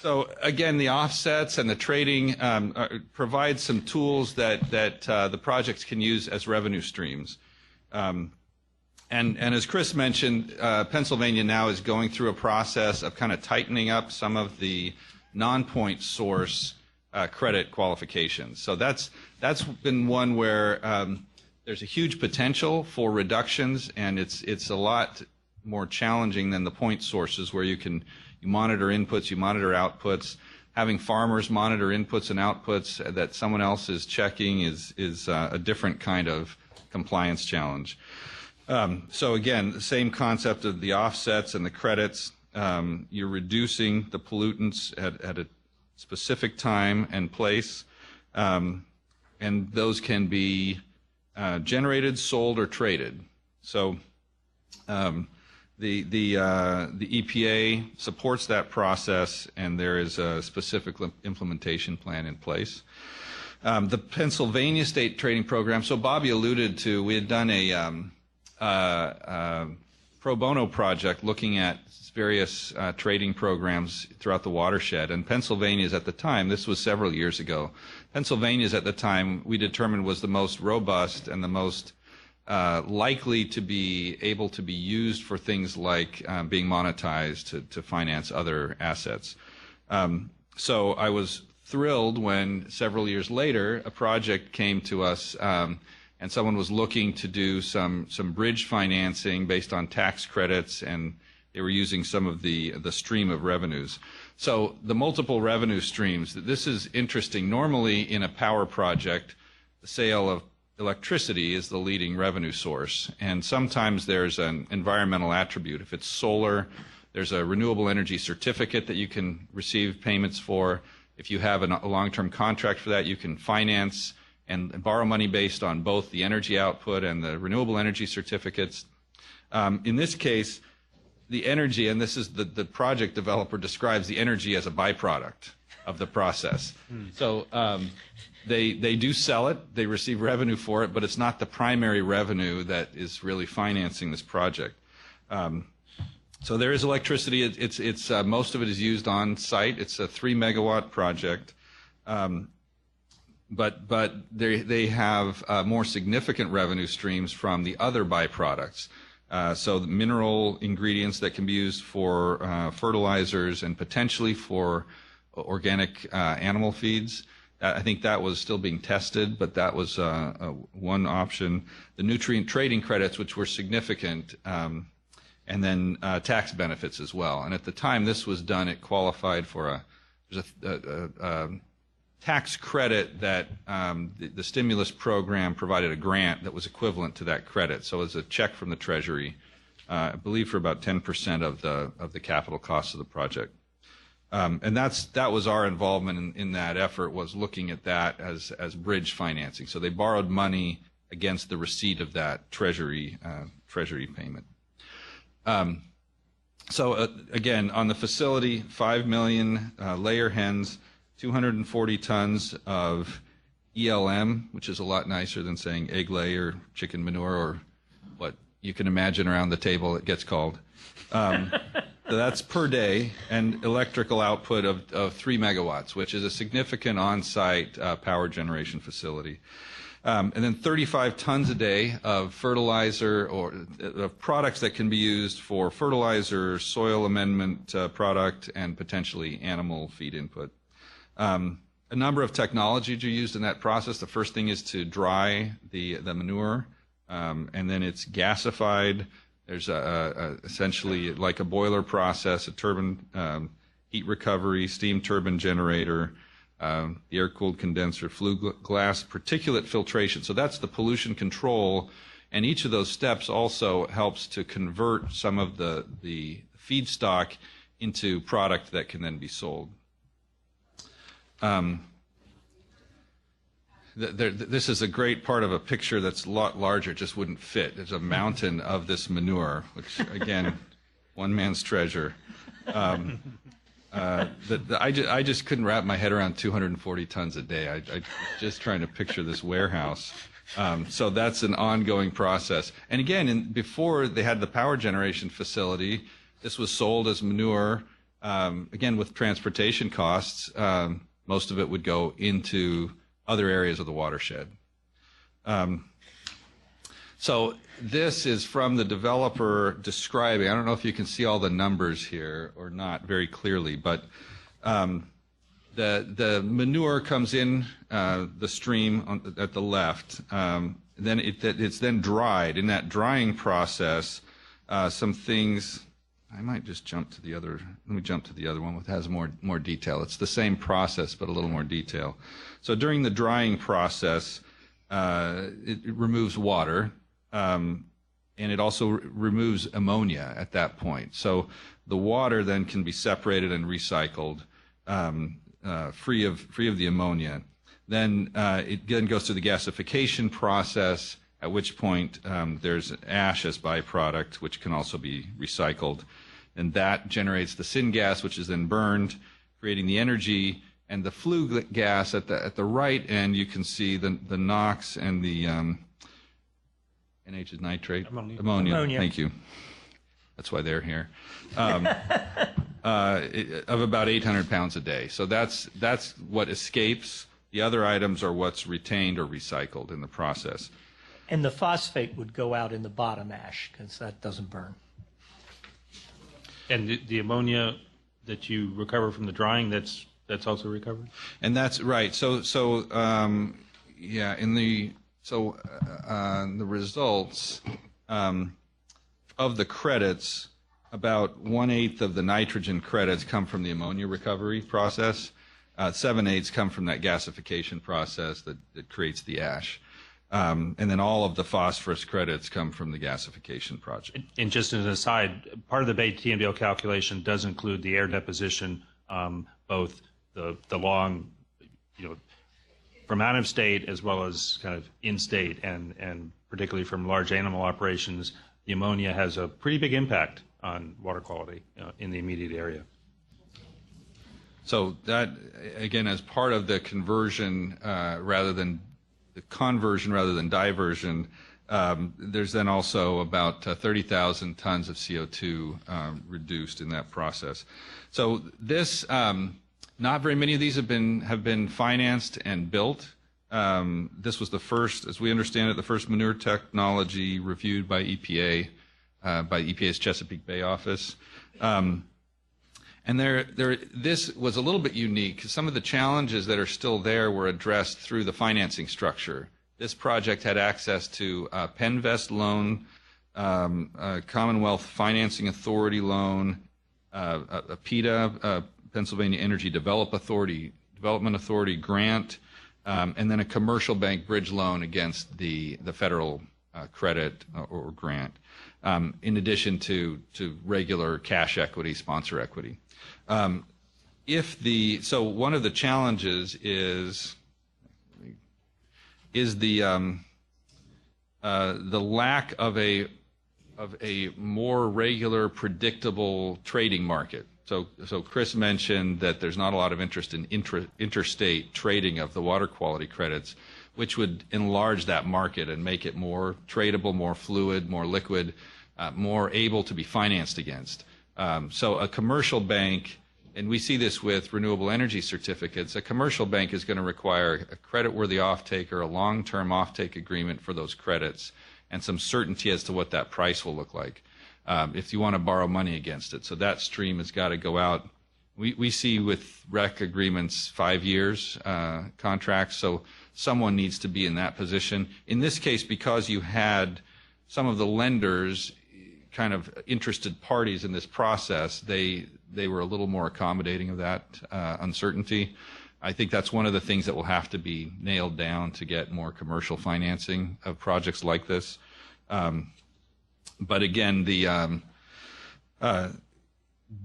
So again, the offsets and the trading provide some tools that the projects can use as revenue streams. And as Chris mentioned, Pennsylvania now is going through a process of kind of tightening up some of the non-point source credit qualifications. So that's been one where there's a huge potential for reductions, and it's a lot more challenging than the point sources where you monitor inputs, you monitor outputs. Having farmers monitor inputs and outputs that someone else is checking is a different kind of compliance challenge. So again, the same concept of the offsets and the credits. You're reducing the pollutants at a specific time and place, and those can be generated, sold, or traded. So the EPA supports that process, and there is a specific implementation plan in place. The Pennsylvania State Trading Program. So Bobby alluded to, we had done a pro bono project looking at various trading programs throughout the watershed. And Pennsylvania's at the time, this was several years ago, Pennsylvania's at the time we determined was the most robust and the most likely to be able to be used for things like being monetized to finance other assets. So I was thrilled when several years later a project came to us and someone was looking to do some bridge financing based on tax credits, and they were using some of the stream of revenues. So the multiple revenue streams, this is interesting. Normally in a power project, the sale of electricity is the leading revenue source, and sometimes there's an environmental attribute. If it's solar, there's a renewable energy certificate that you can receive payments for. If you have a long-term contract for that, you can finance and borrow money based on both the energy output and the renewable energy certificates. In this case, the energy, and this is the project developer describes the energy as a byproduct of the process. So they do sell it, they receive revenue for it, but it's not the primary revenue that is really financing this project. So there is electricity. It's most of it is used on site. It's a 3 megawatt project, but they have more significant revenue streams from the other byproducts. So the mineral ingredients that can be used for fertilizers and potentially for organic animal feeds. I think that was still being tested, but that was one option. The nutrient trading credits, which were significant, and then tax benefits as well. And at the time this was done, it qualified for a tax credit that the stimulus program provided a grant that was equivalent to that credit. So it was a check from the Treasury, I believe for about 10% of the capital costs of the project. And that was our involvement in that effort, was looking at that as bridge financing. So they borrowed money against the receipt of that Treasury payment. So again, on the facility, 5 million layer hens, 240 tons of ELM, which is a lot nicer than saying egg lay or chicken manure or what you can imagine around the table it gets called. So that's per day, and electrical output of 3 megawatts, which is a significant on-site power generation facility. And then 35 tons a day of fertilizer or of products that can be used for fertilizer, soil amendment product, and potentially animal feed input. A number of technologies are used in that process. The first thing is to dry the manure, and then it's gasified. There's essentially like a boiler process, a turbine, heat recovery, steam turbine generator, the air-cooled condenser, flue glass, particulate filtration. So that's the pollution control, and each of those steps also helps to convert some of the feedstock into product that can then be sold. This is a great part of a picture that's a lot larger, just wouldn't fit. There's a mountain of this manure, which, again, one man's treasure. I just couldn't wrap my head around 240 tons a day. I just trying to picture this warehouse. So that's an ongoing process. And again, before they had the power generation facility, this was sold as manure. Again, with transportation costs, most of it would go into other areas of the watershed. So this is from the developer describing, I don't know if you can see all the numbers here or not very clearly, but the manure comes in the stream at the left. Then it's then dried. In that drying process, some things. I might just jump to the other. Let me jump to the other one, which has more detail. It's the same process, but a little more detail. So during the drying process, it removes water, and it also removes ammonia at that point. So the water then can be separated and recycled, free of the ammonia. Then it then goes through the gasification process, at which point there's ash as byproduct, which can also be recycled. And that generates the syngas, which is then burned, creating the energy. And the flue gas at the right end, you can see the NOx and the NH is nitrate? Ammonia. Thank you. That's why they're here. Of about 800 pounds a day. So that's what escapes. The other items are what's retained or recycled in the process. And the phosphate would go out in the bottom ash because that doesn't burn. And the ammonia that you recover from the drying, that's also recovered? And that's right. So yeah, the results of the credits, about 1/8 of the nitrogen credits come from the ammonia recovery process. 7/8 come from that gasification process that creates the ash. And then all of the phosphorus credits come from the gasification project. And just as an aside, part of the Bay TMDL calculation does include the air deposition, both the long, from out of state as well as kind of in state, and particularly from large animal operations, the ammonia has a pretty big impact on water quality in the immediate area. So that, again, as part of the conversion rather than diversion, there's then also about 30,000 tons of CO2 reduced in that process. So this, not very many of these have been financed and built. This was the first, as we understand it, the first manure technology reviewed by EPA, by EPA's Chesapeake Bay office. And this was a little bit unique. Some of the challenges that are still there were addressed through the financing structure. This project had access to a Penvest loan, a Commonwealth Financing Authority loan, a PETA, Pennsylvania Energy Development Authority grant, and then a commercial bank bridge loan against the federal credit or grant, in addition to regular cash equity, sponsor equity. So one of the challenges is the lack of a more regular, predictable trading market. So Chris mentioned that there's not a lot of interest in interstate trading of the water quality credits, which would enlarge that market and make it more tradable, more fluid, more liquid, more able to be financed against. So a commercial bank, and we see this with renewable energy certificates, a commercial bank is going to require a creditworthy offtake or a long-term offtake agreement for those credits and some certainty as to what that price will look like if you want to borrow money against it. So that stream has got to go out. We see with REC agreements 5 years contracts, so someone needs to be in that position. In this case, because you had some of the lenders kind of interested parties in this process, they were a little more accommodating of that uncertainty. I think that's one of the things that will have to be nailed down to get more commercial financing of projects like this. But again,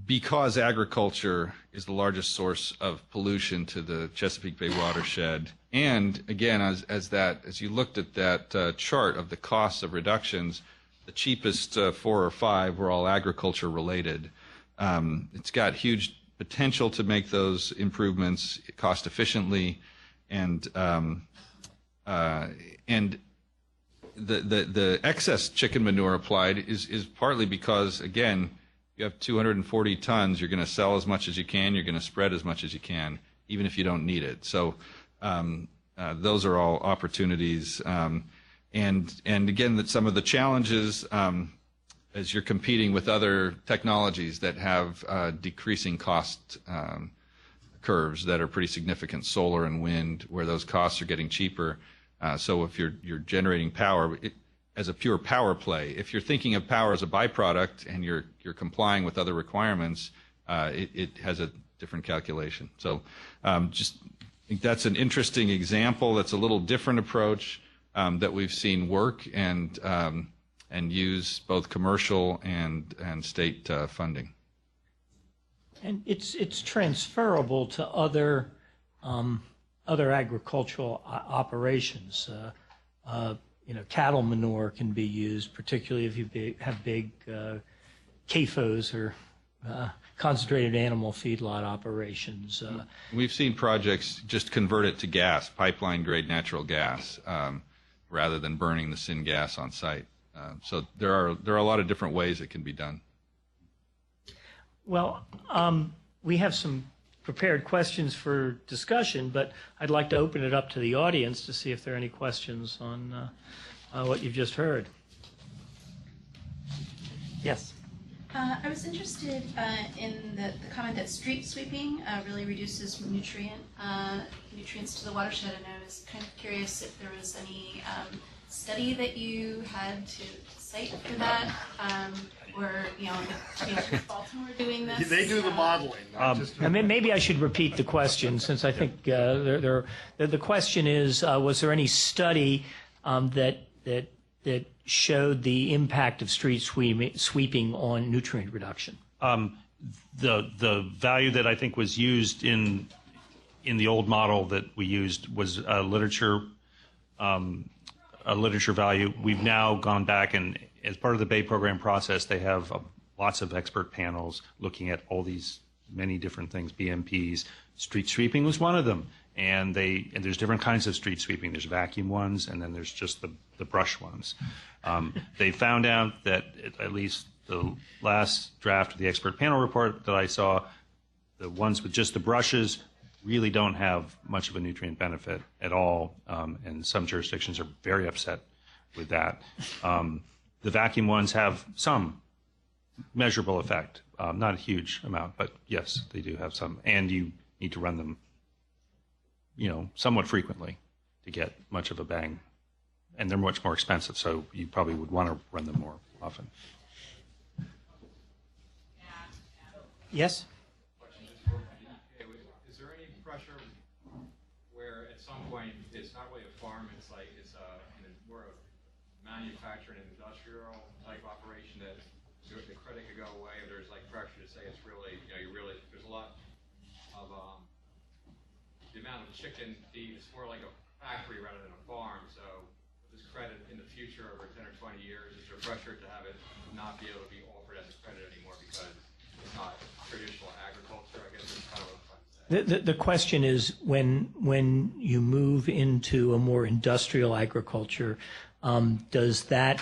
because agriculture is the largest source of pollution to the Chesapeake Bay watershed, and again, as you looked at that chart of the costs of reductions, the cheapest 4 or 5 were all agriculture related. It's got huge potential to make those improvements cost efficiently, and the excess chicken manure applied is partly because, again, you have 240 tons. You're going to sell as much as you can. You're going to spread as much as you can, even if you don't need it. So those are all opportunities. And again, that some of the challenges as you're competing with other technologies that have decreasing cost curves that are pretty significant, solar and wind, where those costs are getting cheaper. So if you're generating power as a pure power play, if you're thinking of power as a byproduct and you're complying with other requirements, it has a different calculation. So just I think that's an interesting example. That's a little different approach that we've seen work and use both commercial and state funding. And it's transferable to other agricultural operations. Cattle manure can be used, particularly if you have big CAFOs or concentrated animal feedlot operations. We've seen projects just convert it to gas, pipeline-grade natural gas, rather than burning the syngas on site. So there are a lot of different ways it can be done. Well, we have some prepared questions for discussion, but I'd like to open it up to the audience to see if there are any questions on what you've just heard. Yes. I was interested in the comment that street sweeping really reduces nutrients to the watershed, and I was kind of curious if there was any study that you had to cite for that, or if Baltimore doing this. They do the modeling. Maybe I should repeat the question, since I think the question is: was there any study that showed the impact of street sweeping on nutrient reduction? The value that I think was used in the old model that we used was a literature value. We've now gone back, and as part of the Bay program process, they have lots of expert panels looking at all these many different things, BMPs. Street sweeping was one of them. And there's different kinds of street sweeping. There's vacuum ones, and then there's just the brush ones. They found out that at least the last draft of the expert panel report that I saw, the ones with just the brushes really don't have much of a nutrient benefit at all, and some jurisdictions are very upset with that. The vacuum ones have some measurable effect, not a huge amount, but yes, they do have some, and you need to run them somewhat frequently to get much of a bang. And they're much more expensive, so you probably would want to run them more often. Yes? Is there any pressure where at some point it's not really a farm, it's more of a manufacturing and industrial type operation that the credit could go away, or there's pressure to say it's really, there's a lot of the amount of chicken feed, it's more like a factory rather than a farm. So this credit in the future over 10 or 20 years, is there pressure to have it not be able to be offered as a credit anymore because it's not traditional agriculture? I guess it's kind of what I'm trying to say. The question is, when you move into a more industrial agriculture, does that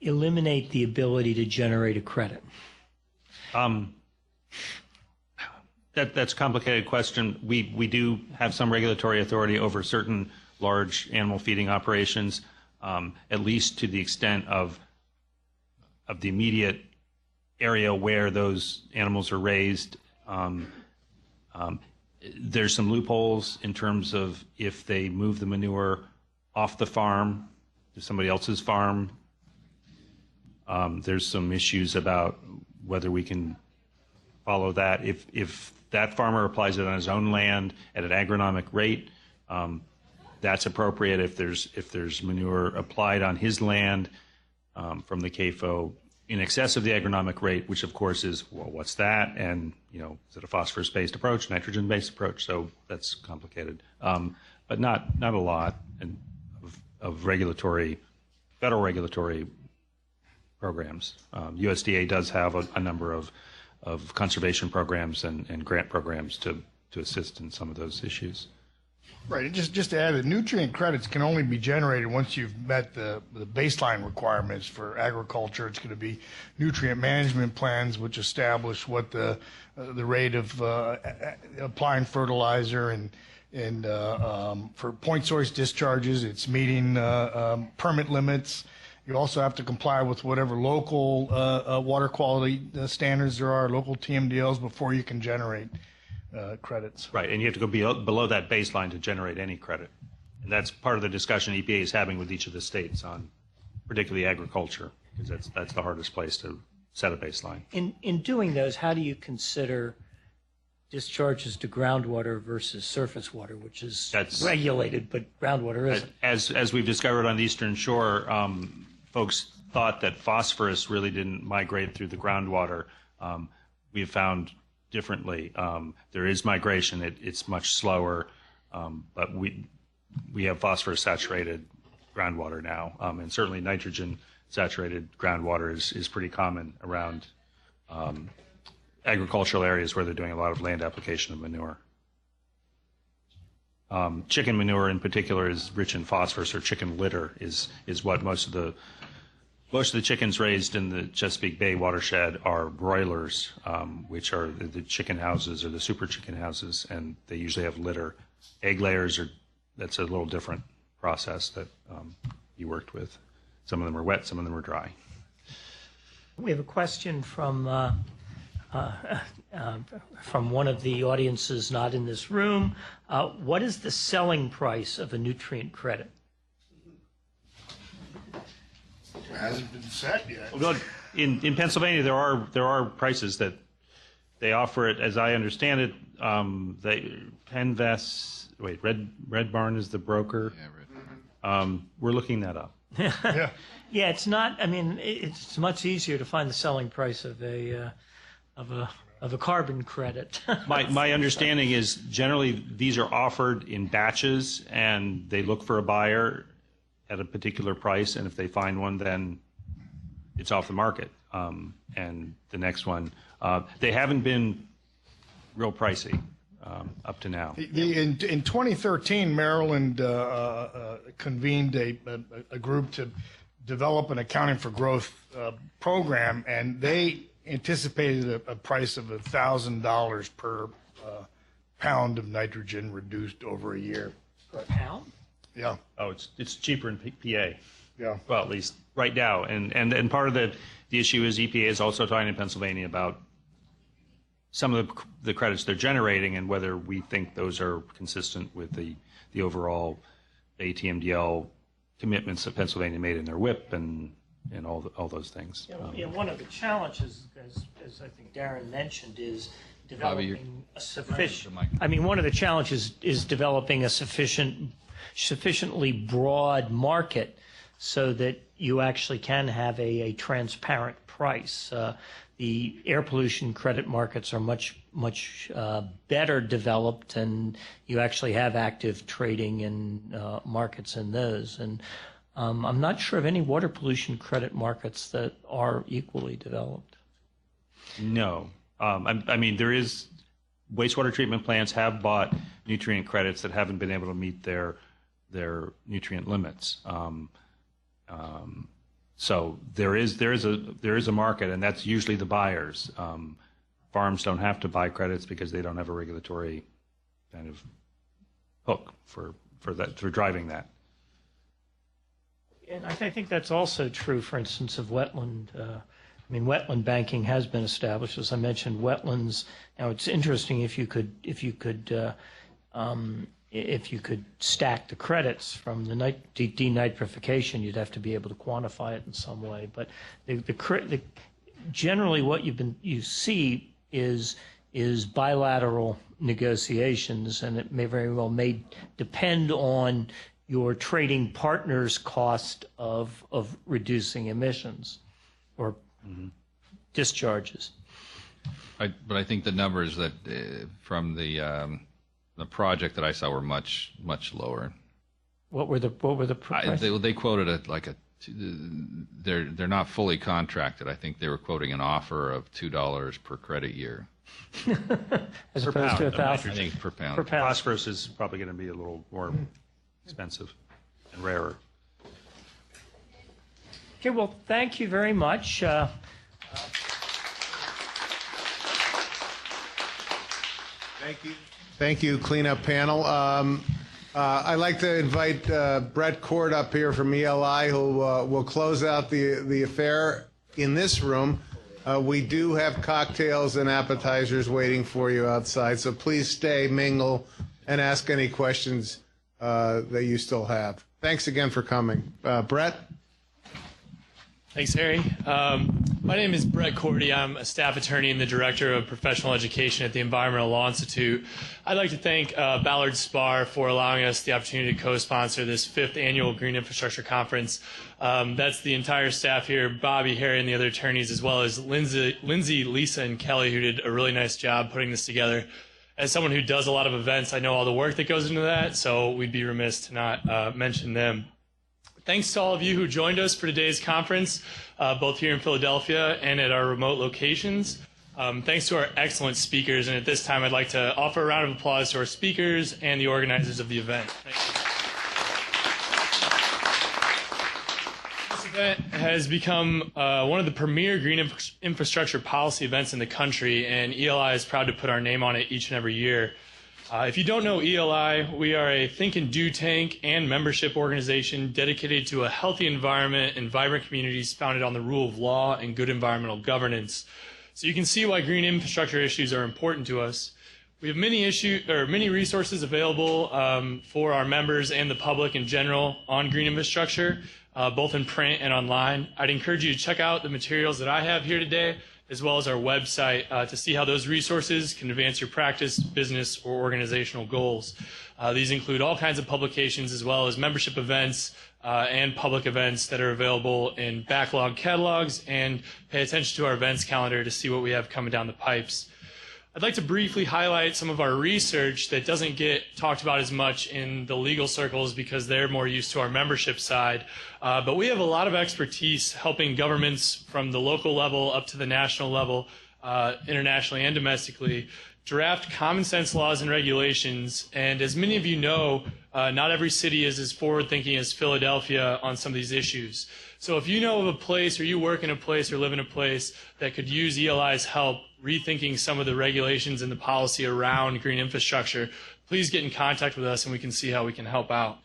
eliminate the ability to generate a credit? That's a complicated question. We do have some regulatory authority over certain large animal feeding operations, at least to the extent of the immediate area where those animals are raised. There's some loopholes in terms of if they move the manure off the farm to somebody else's farm. There's some issues about whether we can follow that. If that farmer applies it on his own land at an agronomic rate, that's appropriate. If there's manure applied on his land from the CAFO in excess of the agronomic rate, which of course is, well, what's that? And is it a phosphorus-based approach, nitrogen-based approach? So that's complicated, but not a lot of federal regulatory programs. USDA does have a number of conservation programs and grant programs to assist in some of those issues. Right. And just to add, the nutrient credits can only be generated once you've met the baseline requirements for agriculture. It's going to be nutrient management plans, which establish what the rate of applying fertilizer and for point source discharges, it's meeting permit limits. You also have to comply with whatever local water quality standards there are, local TMDLs, before you can generate. credits. Right, and you have to go below that baseline to generate any credit. And that's part of the discussion EPA is having with each of the states on particularly agriculture, because that's the hardest place to set a baseline. In doing those, how do you consider discharges to groundwater versus surface water, which is regulated, but groundwater isn't? As we've discovered on the Eastern Shore, folks thought that phosphorus really didn't migrate through the groundwater. We have found differently. There is migration. It's much slower, but we have phosphorus-saturated groundwater now, and certainly nitrogen-saturated groundwater is pretty common around agricultural areas where they're doing a lot of land application of manure. Chicken manure in particular is rich in phosphorus, or chicken litter is what most of the chickens raised in the Chesapeake Bay watershed are broilers, which are the chicken houses or the super chicken houses, and they usually have litter. Egg layers that's a little different process that you worked with. Some of them are wet, some of them are dry. We have a question from one of the audiences not in this room. What is the selling price of a nutrient credit? It hasn't been set yet. Well, in Pennsylvania, there are prices that they offer it. As I understand it, Red Barn is the broker. Yeah, Red Barn. We're looking that up. Yeah. Yeah, it's not. I mean, it's much easier to find the selling price of a carbon credit. My understanding is generally these are offered in batches, and they look for a buyer at a particular price, and if they find one, then it's off the market. And the next one, they haven't been real pricey up to now. In 2013, Maryland convened a group to develop an accounting for growth program, and they anticipated a price of $1,000 per pound of nitrogen reduced over a year. Per pound? Yeah. Oh, it's cheaper in PA. Yeah. Well, at least right now, and part of the issue is EPA is also talking in Pennsylvania about some of the credits they're generating and whether we think those are consistent with the overall ATMDL commitments that Pennsylvania made in their WIP and all those things. One of the challenges, as I think Darren mentioned, is developing a sufficient. I mean, one of the challenges is developing a sufficiently broad market so that you actually can have a transparent price. The air pollution credit markets are much better developed, and you actually have active trading in markets in those. And I'm not sure of any water pollution credit markets that are equally developed. No. I mean, there is wastewater treatment plants have bought nutrient credits that haven't been able to meet their nutrient limits. So there is a market, and that's usually the buyers. Farms don't have to buy credits because they don't have a regulatory kind of hook for driving that. And I think that's also true, for instance, of wetland. Wetland banking has been established, as I mentioned. Wetlands. Now, it's interesting if you could stack the credits from the denitrification, you'd have to be able to quantify it in some way. But generally, what you see is bilateral negotiations, and it may very well depend on your trading partner's cost of reducing emissions or discharges. But I think the numbers that from the project that I saw were much lower. What were the prices? They quoted it like they're not fully contracted. I think they were quoting an offer of $2 per credit year. As opposed to 1,000. I think per pound. Phosphorus is probably going to be a little more expensive and rarer. Okay, well, thank you very much. Thank you. Thank you, cleanup panel. I'd like to invite Brett Court up here from ELI, who will close out the affair in this room. We do have cocktails and appetizers waiting for you outside, so please stay, mingle, and ask any questions that you still have. Thanks again for coming. Brett? Thanks, Harry. My name is Brett Cordy. I'm a staff attorney and the director of professional education at the Environmental Law Institute. I'd like to thank Ballard Spahr for allowing us the opportunity to co-sponsor this 5th annual Green Infrastructure Conference. That's the entire staff here, Bobby, Harry, and the other attorneys, as well as Lindsay, Lisa, and Kelly, who did a really nice job putting this together. As someone who does a lot of events, I know all the work that goes into that, so we'd be remiss to not mention them. Thanks to all of you who joined us for today's conference, both here in Philadelphia and at our remote locations. Thanks to our excellent speakers, and at this time I'd like to offer a round of applause to our speakers and the organizers of the event. Thank you. This event has become one of the premier green infrastructure policy events in the country, and ELI is proud to put our name on it each and every year. If you don't know ELI, we are a think and do tank and membership organization dedicated to a healthy environment and vibrant communities founded on the rule of law and good environmental governance. So you can see why green infrastructure issues are important to us. We have many resources available for our members and the public in general on green infrastructure, both in print and online. I'd encourage you to check out the materials that I have here today, as well as our website, to see how those resources can advance your practice, business, or organizational goals. These include all kinds of publications, as well as membership events and public events that are available in backlog catalogs, and pay attention to our events calendar to see what we have coming down the pipes. I'd like to briefly highlight some of our research that doesn't get talked about as much in the legal circles because they're more used to our membership side. But we have a lot of expertise helping governments from the local level up to the national level, internationally and domestically, draft common sense laws and regulations. And as many of you know, not every city is as forward-thinking as Philadelphia on some of these issues. So if you know of a place, or you work in a place or live in a place that could use ELI's help rethinking some of the regulations and the policy around green infrastructure, please get in contact with us and we can see how we can help out.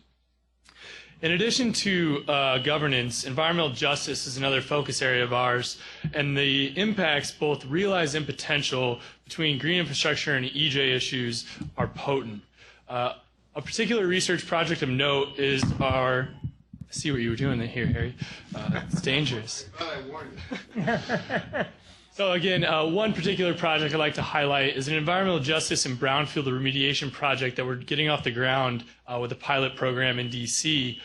In addition to governance, environmental justice is another focus area of ours, and the impacts, both realized and potential, between green infrastructure and EJ issues are potent. A particular research project of note is our, I see what you were doing here, Harry. It's dangerous. I warned you. So again, one particular project I'd like to highlight is an environmental justice and brownfield remediation project that we're getting off the ground with a pilot program in D.C.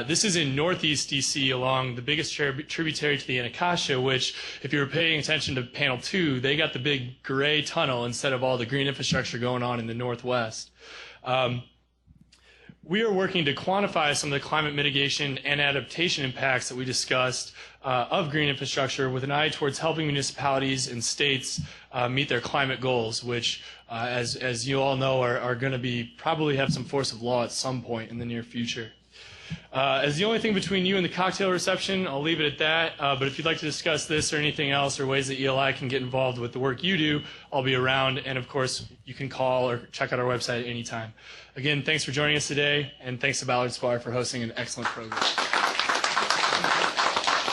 This is in northeast D.C. along the biggest tributary to the Anacostia, which, if you were paying attention to panel 2, they got the big gray tunnel instead of all the green infrastructure going on in the northwest. We are working to quantify some of the climate mitigation and adaptation impacts that we discussed of green infrastructure with an eye towards helping municipalities and states meet their climate goals, which, as you all know, are going to be probably have some force of law at some point in the near future. As the only thing between you and the cocktail reception, I'll leave it at that. But if you'd like to discuss this or anything else, or ways that ELI can get involved with the work you do, I'll be around. And of course, you can call or check out our website at any time. Again, thanks for joining us today, and thanks to Ballard Spahr for hosting an excellent program.